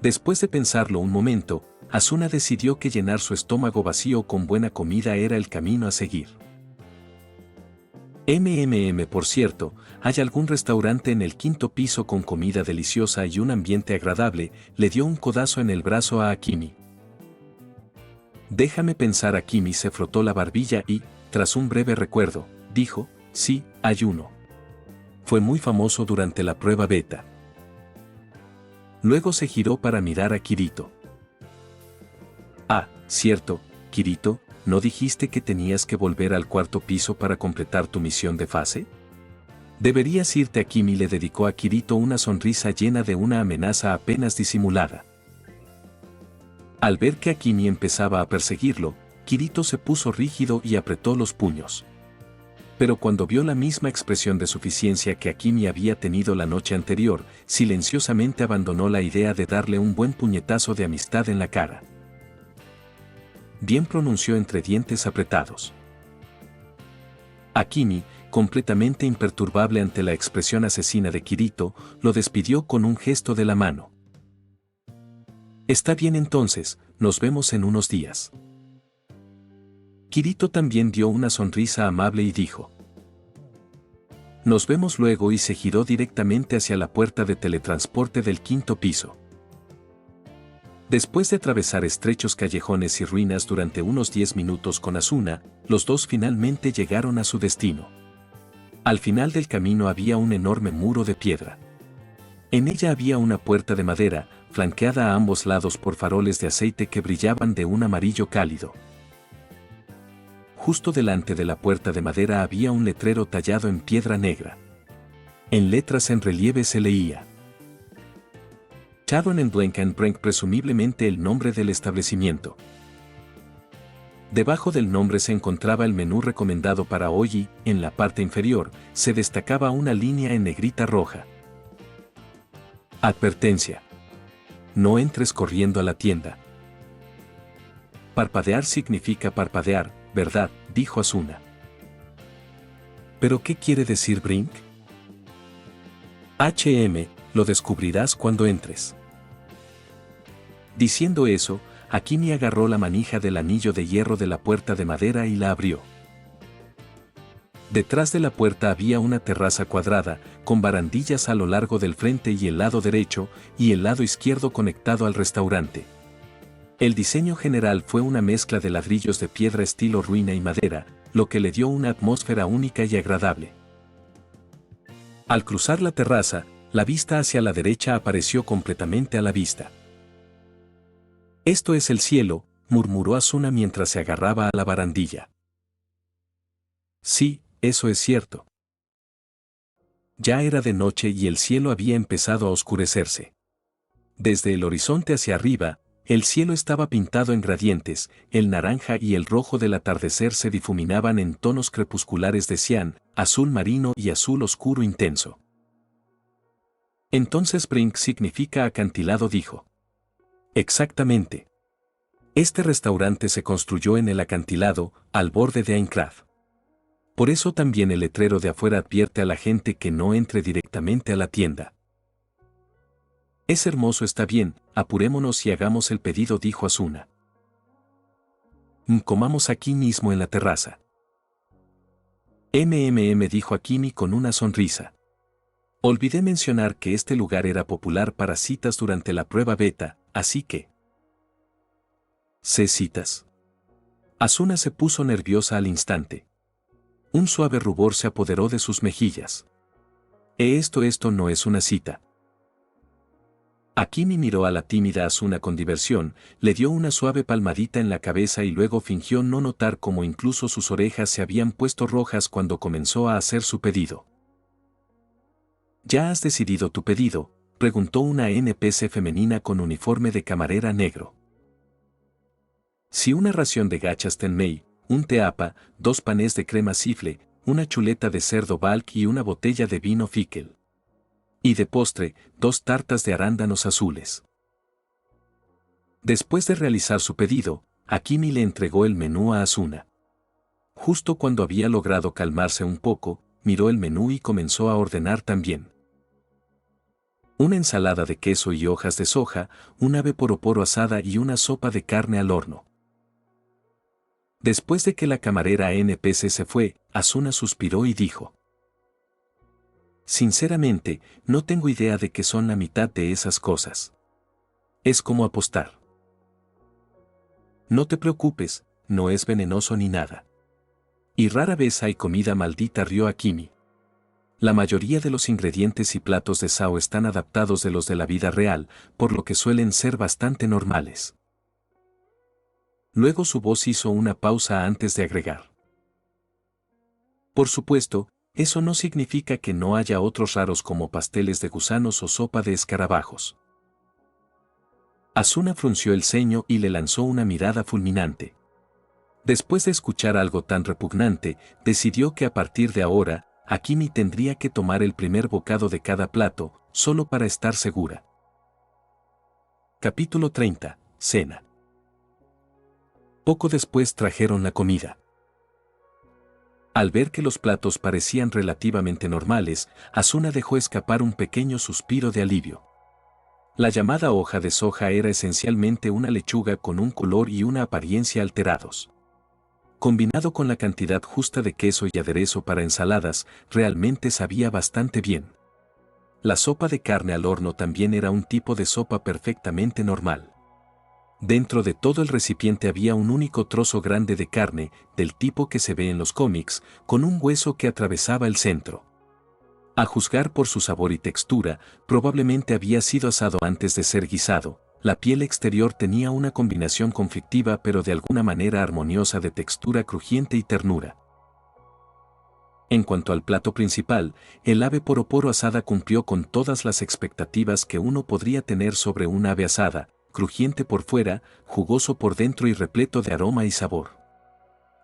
Después de pensarlo un momento, Asuna decidió que llenar su estómago vacío con buena comida era el camino a seguir. Por cierto, ¿hay algún restaurante en el 5º piso con comida deliciosa y un ambiente agradable? Le dio un codazo en el brazo a Akimi. Déjame pensar. Akimi se frotó la barbilla y, tras un breve recuerdo, dijo, sí, hay uno. Fue muy famoso durante la prueba beta. Luego se giró para mirar a Kirito. Ah, cierto, Kirito, ¿no dijiste que tenías que volver al 4º piso para completar tu misión de fase? Deberías irte. Akimi le dedicó a Kirito una sonrisa llena de una amenaza apenas disimulada. Al ver que Akimi empezaba a perseguirlo, Kirito se puso rígido y apretó los puños. Pero cuando vio la misma expresión de suficiencia que Akimi había tenido la noche anterior, silenciosamente abandonó la idea de darle un buen puñetazo de amistad en la cara. Bien, pronunció entre dientes apretados. Akimi, completamente imperturbable ante la expresión asesina de Kirito, lo despidió con un gesto de la mano. Está bien, entonces, nos vemos en unos días. Kirito también dio una sonrisa amable y dijo. Nos vemos luego, y se giró directamente hacia la puerta de teletransporte del 5º piso. Después de atravesar estrechos callejones y ruinas durante unos 10 minutos con Asuna, los dos finalmente llegaron a su destino. Al final del camino había un enorme muro de piedra. En ella había una puerta de madera, flanqueada a ambos lados por faroles de aceite que brillaban de un amarillo cálido. Justo delante de la puerta de madera había un letrero tallado en piedra negra. En letras en relieve se leía: Chadon en Blankenbrink, presumiblemente el nombre del establecimiento. Debajo del nombre se encontraba el menú recomendado para hoy y, en la parte inferior, se destacaba una línea en negrita roja. Advertencia. No entres corriendo a la tienda. Parpadear significa parpadear, ¿verdad?, dijo Asuna. ¿Pero qué quiere decir Brink? Lo descubrirás cuando entres. Diciendo eso, Akimi agarró la manija del anillo de hierro de la puerta de madera y la abrió. Detrás de la puerta había una terraza cuadrada, con barandillas a lo largo del frente y el lado derecho y el lado izquierdo conectado al restaurante. El diseño general fue una mezcla de ladrillos de piedra estilo ruina y madera, lo que le dio una atmósfera única y agradable. Al cruzar la terraza, la vista hacia la derecha apareció completamente a la vista. Esto es el cielo, murmuró Asuna mientras se agarraba a la barandilla. Sí, eso es cierto. Ya era de noche y el cielo había empezado a oscurecerse. Desde el horizonte hacia arriba, El cielo estaba pintado en gradientes, el naranja y el rojo del atardecer se difuminaban en tonos crepusculares de cian, azul marino y azul oscuro intenso. Entonces Brink significa acantilado, dijo. Exactamente. Este restaurante se construyó en el acantilado, al borde de Aincrad. Por eso también el letrero de afuera advierte a la gente que no entre directamente a la tienda. Es hermoso, está bien, apurémonos y hagamos el pedido, dijo Asuna. Comamos aquí mismo en la terraza. Dijo Akimi con una sonrisa. Olvidé mencionar que este lugar era popular para citas durante la prueba beta, así que... ¿Sé citas? Asuna se puso nerviosa al instante. Un suave rubor se apoderó de sus mejillas. Esto no es una cita. Akimi miró a la tímida Asuna con diversión, le dio una suave palmadita en la cabeza y luego fingió no notar cómo incluso sus orejas se habían puesto rojas cuando comenzó a hacer su pedido. ¿Ya has decidido tu pedido?, preguntó una NPC femenina con uniforme de camarera negro. Sí, una ración de gachas tenmei, un teapa, 2 panes de crema sifle, una chuleta de cerdo balk y una botella de vino fickel. Y de postre, 2 tartas de arándanos azules. Después de realizar su pedido, Akimi le entregó el menú a Asuna. Justo cuando había logrado calmarse un poco, miró el menú y comenzó a ordenar también. Una ensalada de queso y hojas de soja, un ave poroporo asada y una sopa de carne al horno. Después de que la camarera NPC se fue, Asuna suspiró y dijo: Sinceramente, no tengo idea de qué son la mitad de esas cosas. Es como apostar. No te preocupes, no es venenoso ni nada. Y rara vez hay comida maldita, rió Akimi. La mayoría de los ingredientes y platos de Sao están adaptados de los de la vida real, por lo que suelen ser bastante normales. Luego su voz hizo una pausa antes de agregar: Por supuesto, eso no significa que no haya otros raros como pasteles de gusanos o sopa de escarabajos. Asuna frunció el ceño y le lanzó una mirada fulminante. Después de escuchar algo tan repugnante, decidió que a partir de ahora, Akimi tendría que tomar el primer bocado de cada plato, solo para estar segura. Capítulo 30. Cena. Poco después trajeron la comida. Al ver que los platos parecían relativamente normales, Asuna dejó escapar un pequeño suspiro de alivio. La llamada hoja de soja era esencialmente una lechuga con un color y una apariencia alterados. Combinado con la cantidad justa de queso y aderezo para ensaladas, realmente sabía bastante bien. La sopa de carne al horno también era un tipo de sopa perfectamente normal. Dentro de todo el recipiente había un único trozo grande de carne, del tipo que se ve en los cómics, con un hueso que atravesaba el centro. A juzgar por su sabor y textura, probablemente había sido asado antes de ser guisado. La piel exterior tenía una combinación conflictiva pero de alguna manera armoniosa de textura crujiente y ternura. En cuanto al plato principal, el ave poroporo asada cumplió con todas las expectativas que uno podría tener sobre un ave asada, crujiente por fuera, jugoso por dentro y repleto de aroma y sabor.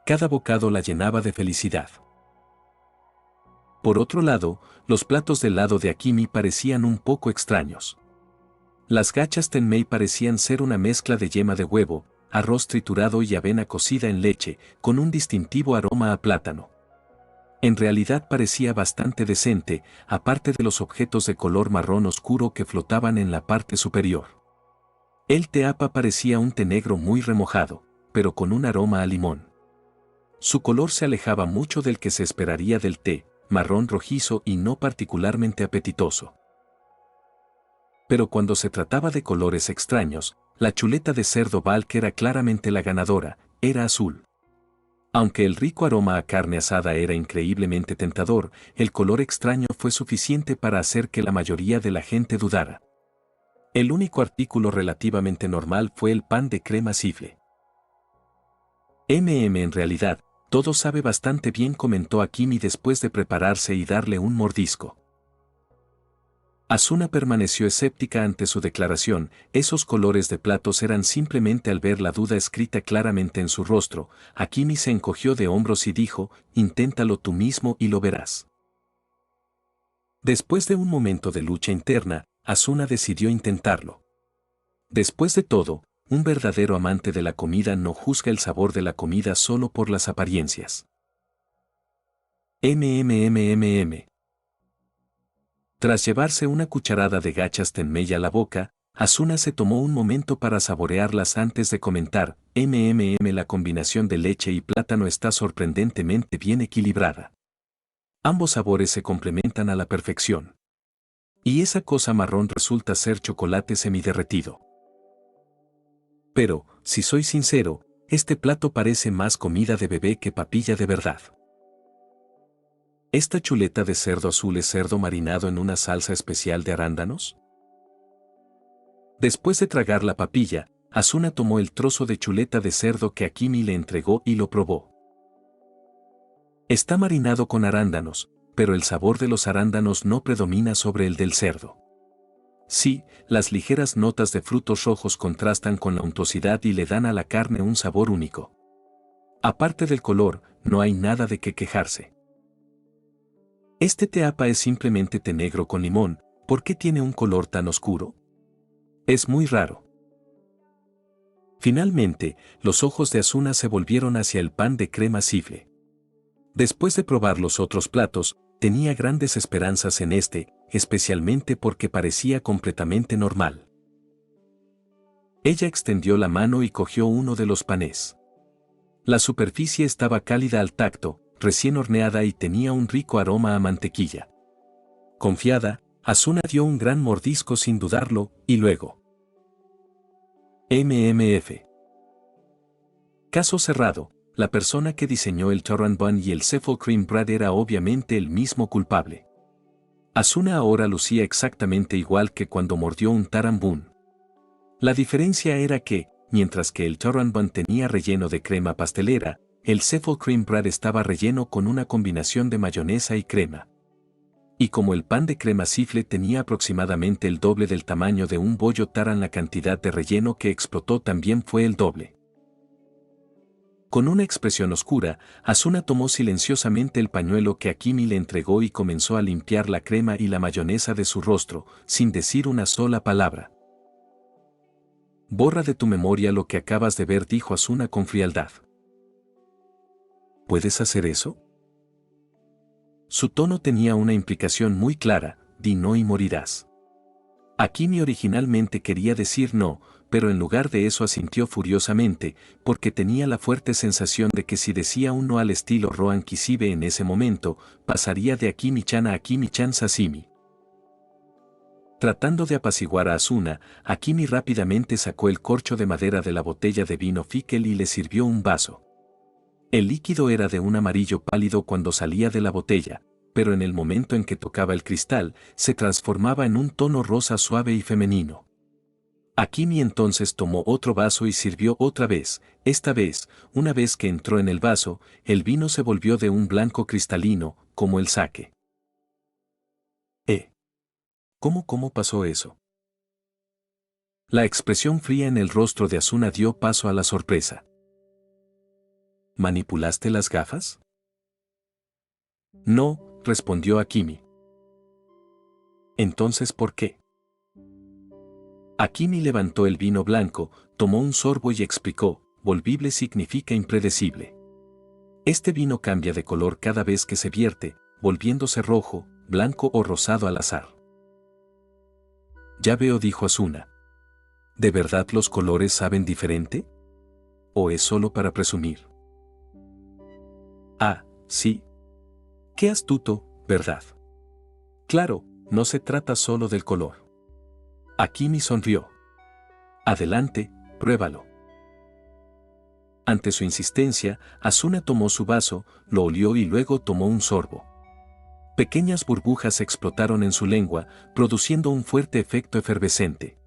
Cada bocado la llenaba de felicidad. Por otro lado, los platos del lado de Akimi parecían un poco extraños. Las gachas tenmei parecían ser una mezcla de yema de huevo, arroz triturado y avena cocida en leche, con un distintivo aroma a plátano. En realidad parecía bastante decente, aparte de los objetos de color marrón oscuro que flotaban en la parte superior. El teapa parecía un té negro muy remojado, pero con un aroma a limón. Su color se alejaba mucho del que se esperaría del té, marrón rojizo y no particularmente apetitoso. Pero cuando se trataba de colores extraños, la chuleta de cerdo balk era claramente la ganadora, era azul. Aunque el rico aroma a carne asada era increíblemente tentador, el color extraño fue suficiente para hacer que la mayoría de la gente dudara. El único artículo relativamente normal fue el pan de crema sifle. En realidad, todo sabe bastante bien, comentó Akimi después de prepararse y darle un mordisco. Asuna permaneció escéptica ante su declaración, esos colores de platos eran simplemente al ver la duda escrita claramente en su rostro. Akimi se encogió de hombros y dijo, inténtalo tú mismo y lo verás. Después de un momento de lucha interna, Asuna decidió intentarlo. Después de todo, un verdadero amante de la comida no juzga el sabor de la comida solo por las apariencias. MMMMM. Tras llevarse una cucharada de gachas tenmei a la boca, Asuna se tomó un momento para saborearlas antes de comentar, la combinación de leche y plátano está sorprendentemente bien equilibrada. Ambos sabores se complementan a la perfección. Y esa cosa marrón resulta ser chocolate semiderretido. Pero, si soy sincero, este plato parece más comida de bebé que papilla de verdad. ¿Esta chuleta de cerdo azul es cerdo marinado en una salsa especial de arándanos? Después de tragar la papilla, Asuna tomó el trozo de chuleta de cerdo que Akimi le entregó y lo probó. Está marinado con arándanos, pero el sabor de los arándanos no predomina sobre el del cerdo. Sí, las ligeras notas de frutos rojos contrastan con la untuosidad y le dan a la carne un sabor único. Aparte del color, no hay nada de qué quejarse. Este teapa es simplemente té negro con limón, ¿por qué tiene un color tan oscuro? Es muy raro. Finalmente, los ojos de Asuna se volvieron hacia el pan de crema sifle. Después de probar los otros platos, tenía grandes esperanzas en este, especialmente porque parecía completamente normal. Ella extendió la mano y cogió uno de los panes. La superficie estaba cálida al tacto, recién horneada y tenía un rico aroma a mantequilla. Confiada, Asuna dio un gran mordisco sin dudarlo, y luego. MMF. Caso cerrado, la persona que diseñó el Torrand Bun y el Cephal Cream Bread era obviamente el mismo culpable. Asuna ahora lucía exactamente igual que cuando mordió un Taran Bun. La diferencia era que, mientras que el Torrand Bun tenía relleno de crema pastelera, el Cephal Cream Bread estaba relleno con una combinación de mayonesa y crema. Y como el pan de crema sifle tenía aproximadamente el doble del tamaño de un bollo Taran, la cantidad de relleno que explotó también fue el doble. Con una expresión oscura, Asuna tomó silenciosamente el pañuelo que Akimi le entregó y comenzó a limpiar la crema y la mayonesa de su rostro, sin decir una sola palabra. Borra de tu memoria lo que acabas de ver, dijo Asuna con frialdad. ¿Puedes hacer eso? Su tono tenía una implicación muy clara, di no y morirás. Akimi originalmente quería decir no, pero en lugar de eso asintió furiosamente, porque tenía la fuerte sensación de que si decía un no al estilo Rohan Kishibe en ese momento, pasaría de Akimi-chan a Akimi-chan Sashimi. Tratando de apaciguar a Asuna, Akimi rápidamente sacó el corcho de madera de la botella de vino Fickel y le sirvió un vaso. El líquido era de un amarillo pálido cuando salía de la botella, pero en el momento en que tocaba el cristal, se transformaba en un tono rosa suave y femenino. Akimi entonces tomó otro vaso y sirvió otra vez. Esta vez, una vez que entró en el vaso, el vino se volvió de un blanco cristalino, como el sake. ¿Cómo pasó eso? La expresión fría en el rostro de Asuna dio paso a la sorpresa. ¿Manipulaste las gafas? No, respondió Akimi. Entonces, ¿por qué? Akimi levantó el vino blanco, tomó un sorbo y explicó, volvible significa impredecible. Este vino cambia de color cada vez que se vierte, volviéndose rojo, blanco o rosado al azar. Ya veo, dijo Asuna. ¿De verdad los colores saben diferente? ¿O es solo para presumir? Ah, sí. Qué astuto, ¿verdad? Claro, no se trata solo del color. Akimi sonrió. Adelante, pruébalo. Ante su insistencia, Asuna tomó su vaso, lo olió y luego tomó un sorbo. Pequeñas burbujas explotaron en su lengua, produciendo un fuerte efecto efervescente.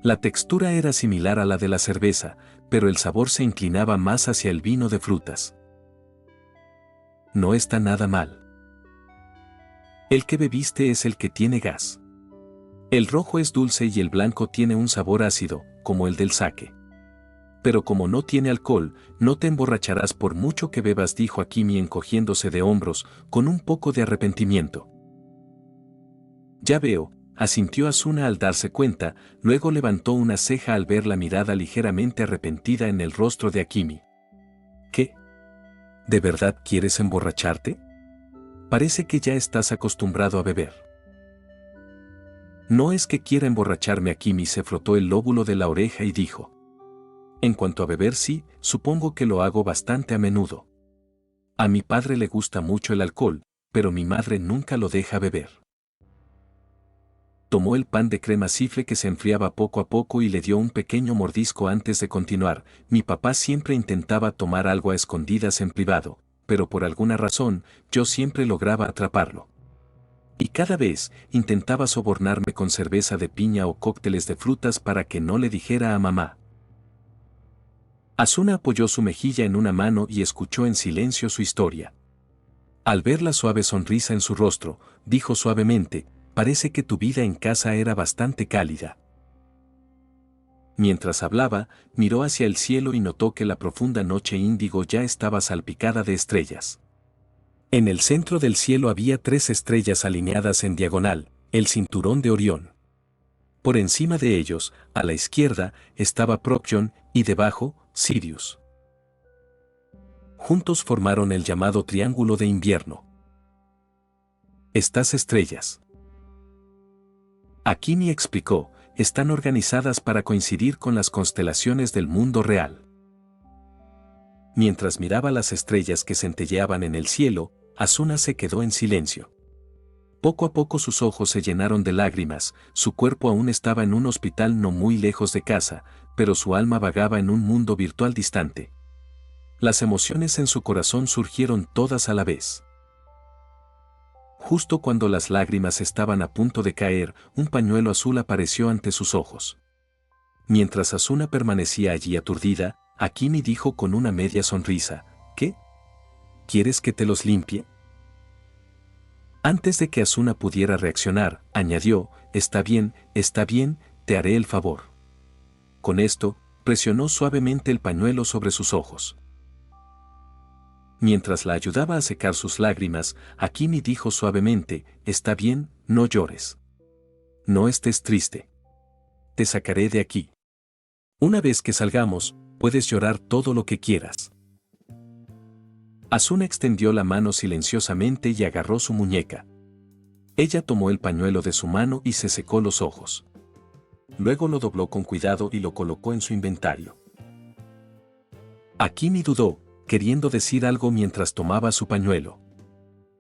La textura era similar a la de la cerveza, pero el sabor se inclinaba más hacia el vino de frutas. No está nada mal. El que bebiste es el que tiene gas. El rojo es dulce y el blanco tiene un sabor ácido, como el del sake. Pero como no tiene alcohol, no te emborracharás por mucho que bebas, dijo Akimi encogiéndose de hombros, con un poco de arrepentimiento. Ya veo, asintió Asuna al darse cuenta, luego levantó una ceja al ver la mirada ligeramente arrepentida en el rostro de Akimi. ¿Qué? ¿De verdad quieres emborracharte? Parece que ya estás acostumbrado a beber. No es que quiera emborracharme. Akimi se frotó el lóbulo de la oreja y dijo. En cuanto a beber, sí, supongo que lo hago bastante a menudo. A mi padre le gusta mucho el alcohol, pero mi madre nunca lo deja beber. Tomó el pan de crema sifle que se enfriaba poco a poco y le dio un pequeño mordisco antes de continuar. Mi papá siempre intentaba tomar algo a escondidas en privado, pero por alguna razón, yo siempre lograba atraparlo. Y cada vez intentaba sobornarme con cerveza de piña o cócteles de frutas para que no le dijera a mamá. Asuna apoyó su mejilla en una mano y escuchó en silencio su historia. Al ver la suave sonrisa en su rostro, dijo suavemente, parece que tu vida en casa era bastante cálida. Mientras hablaba, miró hacia el cielo y notó que la profunda noche índigo ya estaba salpicada de estrellas. En el centro del cielo había 3 estrellas alineadas en diagonal, el cinturón de Orión. Por encima de ellos, a la izquierda, estaba Procyon y debajo, Sirius. Juntos formaron el llamado Triángulo de Invierno. Estas estrellas, Akimi explicó, están organizadas para coincidir con las constelaciones del mundo real. Mientras miraba las estrellas que centelleaban en el cielo, Asuna se quedó en silencio. Poco a poco sus ojos se llenaron de lágrimas, su cuerpo aún estaba en un hospital no muy lejos de casa, pero su alma vagaba en un mundo virtual distante. Las emociones en su corazón surgieron todas a la vez. Justo cuando las lágrimas estaban a punto de caer, un pañuelo azul apareció ante sus ojos. Mientras Asuna permanecía allí aturdida, Akimi dijo con una media sonrisa, ¿qué? ¿Quieres que te los limpie? Antes de que Asuna pudiera reaccionar, añadió, está bien, te haré el favor. Con esto, presionó suavemente el pañuelo sobre sus ojos. Mientras la ayudaba a secar sus lágrimas, Akimi dijo suavemente, está bien, no llores. No estés triste. Te sacaré de aquí. Una vez que salgamos, puedes llorar todo lo que quieras. Asuna extendió la mano silenciosamente y agarró su muñeca. Ella tomó el pañuelo de su mano y se secó los ojos. Luego lo dobló con cuidado y lo colocó en su inventario. Akimi dudó, queriendo decir algo mientras tomaba su pañuelo.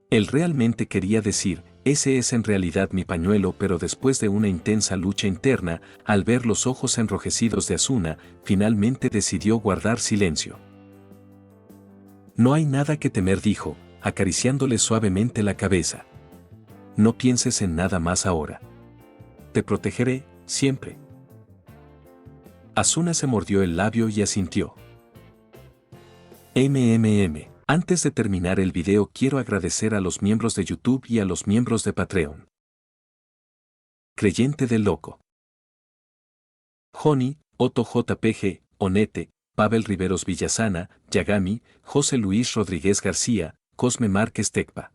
Él realmente quería decir, ese es en realidad mi pañuelo, pero después de una intensa lucha interna, al ver los ojos enrojecidos de Asuna, finalmente decidió guardar silencio. No hay nada que temer, dijo, acariciándole suavemente la cabeza. No pienses en nada más ahora. Te protegeré, siempre. Asuna se mordió el labio y asintió. Antes de terminar el video quiero agradecer a los miembros de YouTube y a los miembros de Patreon. Creyente del Loco. Joni, Otto JPG, Onete, Pavel Riveros Villasana, Yagami, José Luis Rodríguez García, Cosme Márquez Tecpa.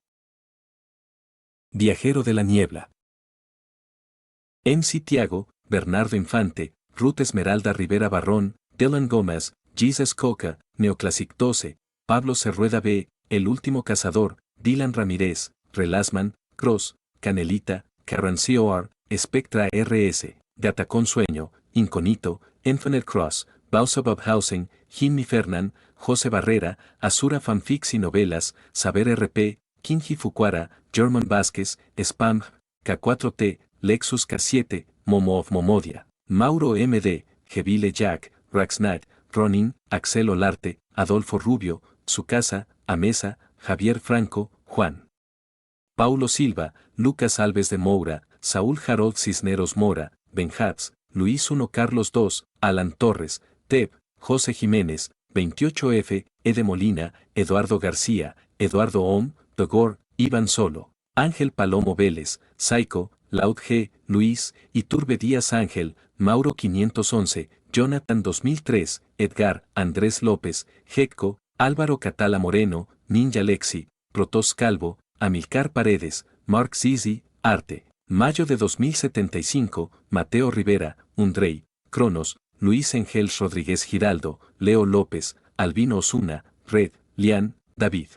Viajero de la Niebla. MC Tiago, Bernardo Infante, Ruth Esmeralda Rivera Barrón, Dylan Gómez, Jesus Coca, Neoclassic 12, Pablo Cerrueda B, El Último Cazador, Dylan Ramírez, Relasman, Cross, Canelita, Karen COR, Spectra RS, Gatacón Sueño, Inconito, Infinite Cross, Bausa Housing, Jimmy Fernan, José Barrera, Azura Fanfics y Novelas, Saber RP, Kinji Fukuara, German Vázquez, Spam, K4T, Lexus K7, Momo of Momodia, Mauro MD, Jebile Jack, Raxnat, Ronin, Axel Olarte, Adolfo Rubio, Tsukasa, Amesa, Javier Franco, Juan Paulo Silva, Lucas Alves de Moura, Saúl Harold Cisneros Mora, Benjats, Luis 1 Carlos 2, Alan Torres, Teb, José Jiménez, 28F, Ede Molina, Eduardo García, Eduardo Om, Dogor, Iván Solo, Ángel Palomo Vélez, Saiko, Laud G., Luis, Iturbe Díaz Ángel, Mauro 511, Jonathan 2003, Edgar, Andrés López, Jecco, Álvaro Catala Moreno, Ninja Lexi, Protos Calvo, Amilcar Paredes, Mark Zizi, Arte. Mayo de 2075, Mateo Rivera, Undrey, Cronos, Luis Engels Rodríguez Giraldo, Leo López, Albino Osuna, Red, Lian, David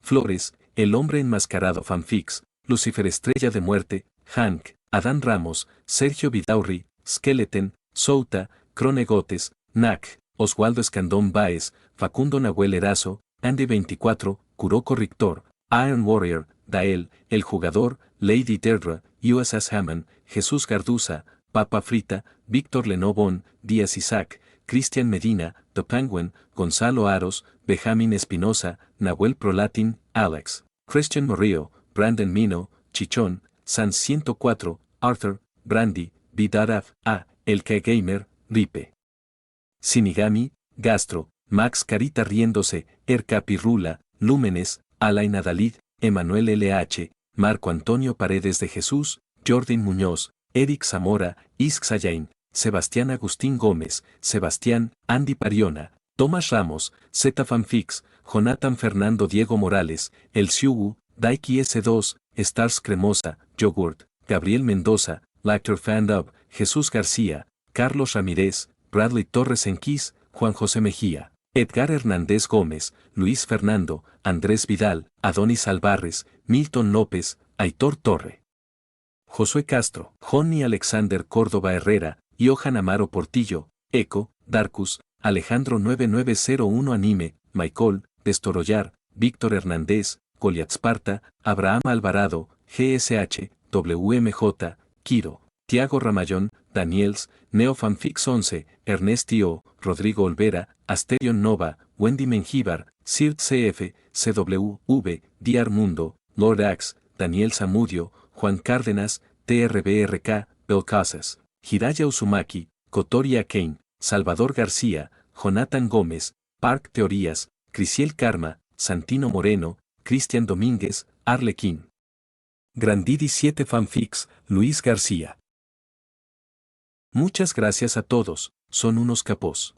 Flores, El Hombre Enmascarado Fanfics, Lucifer Estrella de Muerte, Hank, Adán Ramos, Sergio Vidaurri, Skeleton, Souta, Cronegotes, Nac, Oswaldo Escandón Báez, Facundo Nahuel Erazo, Andy 24, Kuroko Rictor, Iron Warrior, Dael, El Jugador, Lady Deirdre, USS Hammond, Jesús Garduza, Papa Frita, Víctor Lenobón, Díaz Isaac, Cristian Medina, The Penguin, Gonzalo Aros, Benjamín Espinosa, Nahuel Prolatin, Alex, Christian Morillo, Brandon Mino, Chichón, Sans 104, Arthur, Brandy, Vidaraf, A, El K Gamer, Ripe. Sinigami, Gastro, Max Carita Riéndose, Erca Pirrula, Lúmenes, Alain Adalid, Emanuel LH, Marco Antonio Paredes de Jesús, Jordan Muñoz, Eric Zamora, Isk Sayain, Sebastián Agustín Gómez, Sebastián, Andy Pariona, Tomás Ramos, Z Fanfix, Jonathan Fernando Diego Morales, El Siugu, Daiki S2, Stars Cremosa, Yogurt, Gabriel Mendoza, Lactor Fandub, Jesús García, Carlos Ramírez, Bradley Torres Enquís, Juan José Mejía, Edgar Hernández Gómez, Luis Fernando, Andrés Vidal, Adonis Alvarez, Milton López, Aitor Torre, Josué Castro, Johnny Alexander Córdoba Herrera, Johan Amaro Portillo, Eco, Darkus, Alejandro 9901 Anime, Michael, Destorollar, Víctor Hernández, Goliath Sparta, Abraham Alvarado, GSH, WMJ, Kiro, Tiago Ramayón, Daniels, Neofanfix 11, Ernestio, Rodrigo Olvera, Asterion Nova, Wendy Mengíbar, Sirt CF, CWV, Diar Mundo, Lord Axe, Daniel Zamudio, Juan Cárdenas, TRBRK, Belcasas, Hiraya Uzumaki, Kotori Kane, Salvador García, Jonathan Gómez, Park Teorías, Crisiel Karma, Santino Moreno, Cristian Domínguez, Arlequín. Grandidi 7 Fanfics, Luis García. Muchas gracias a todos, son unos capos.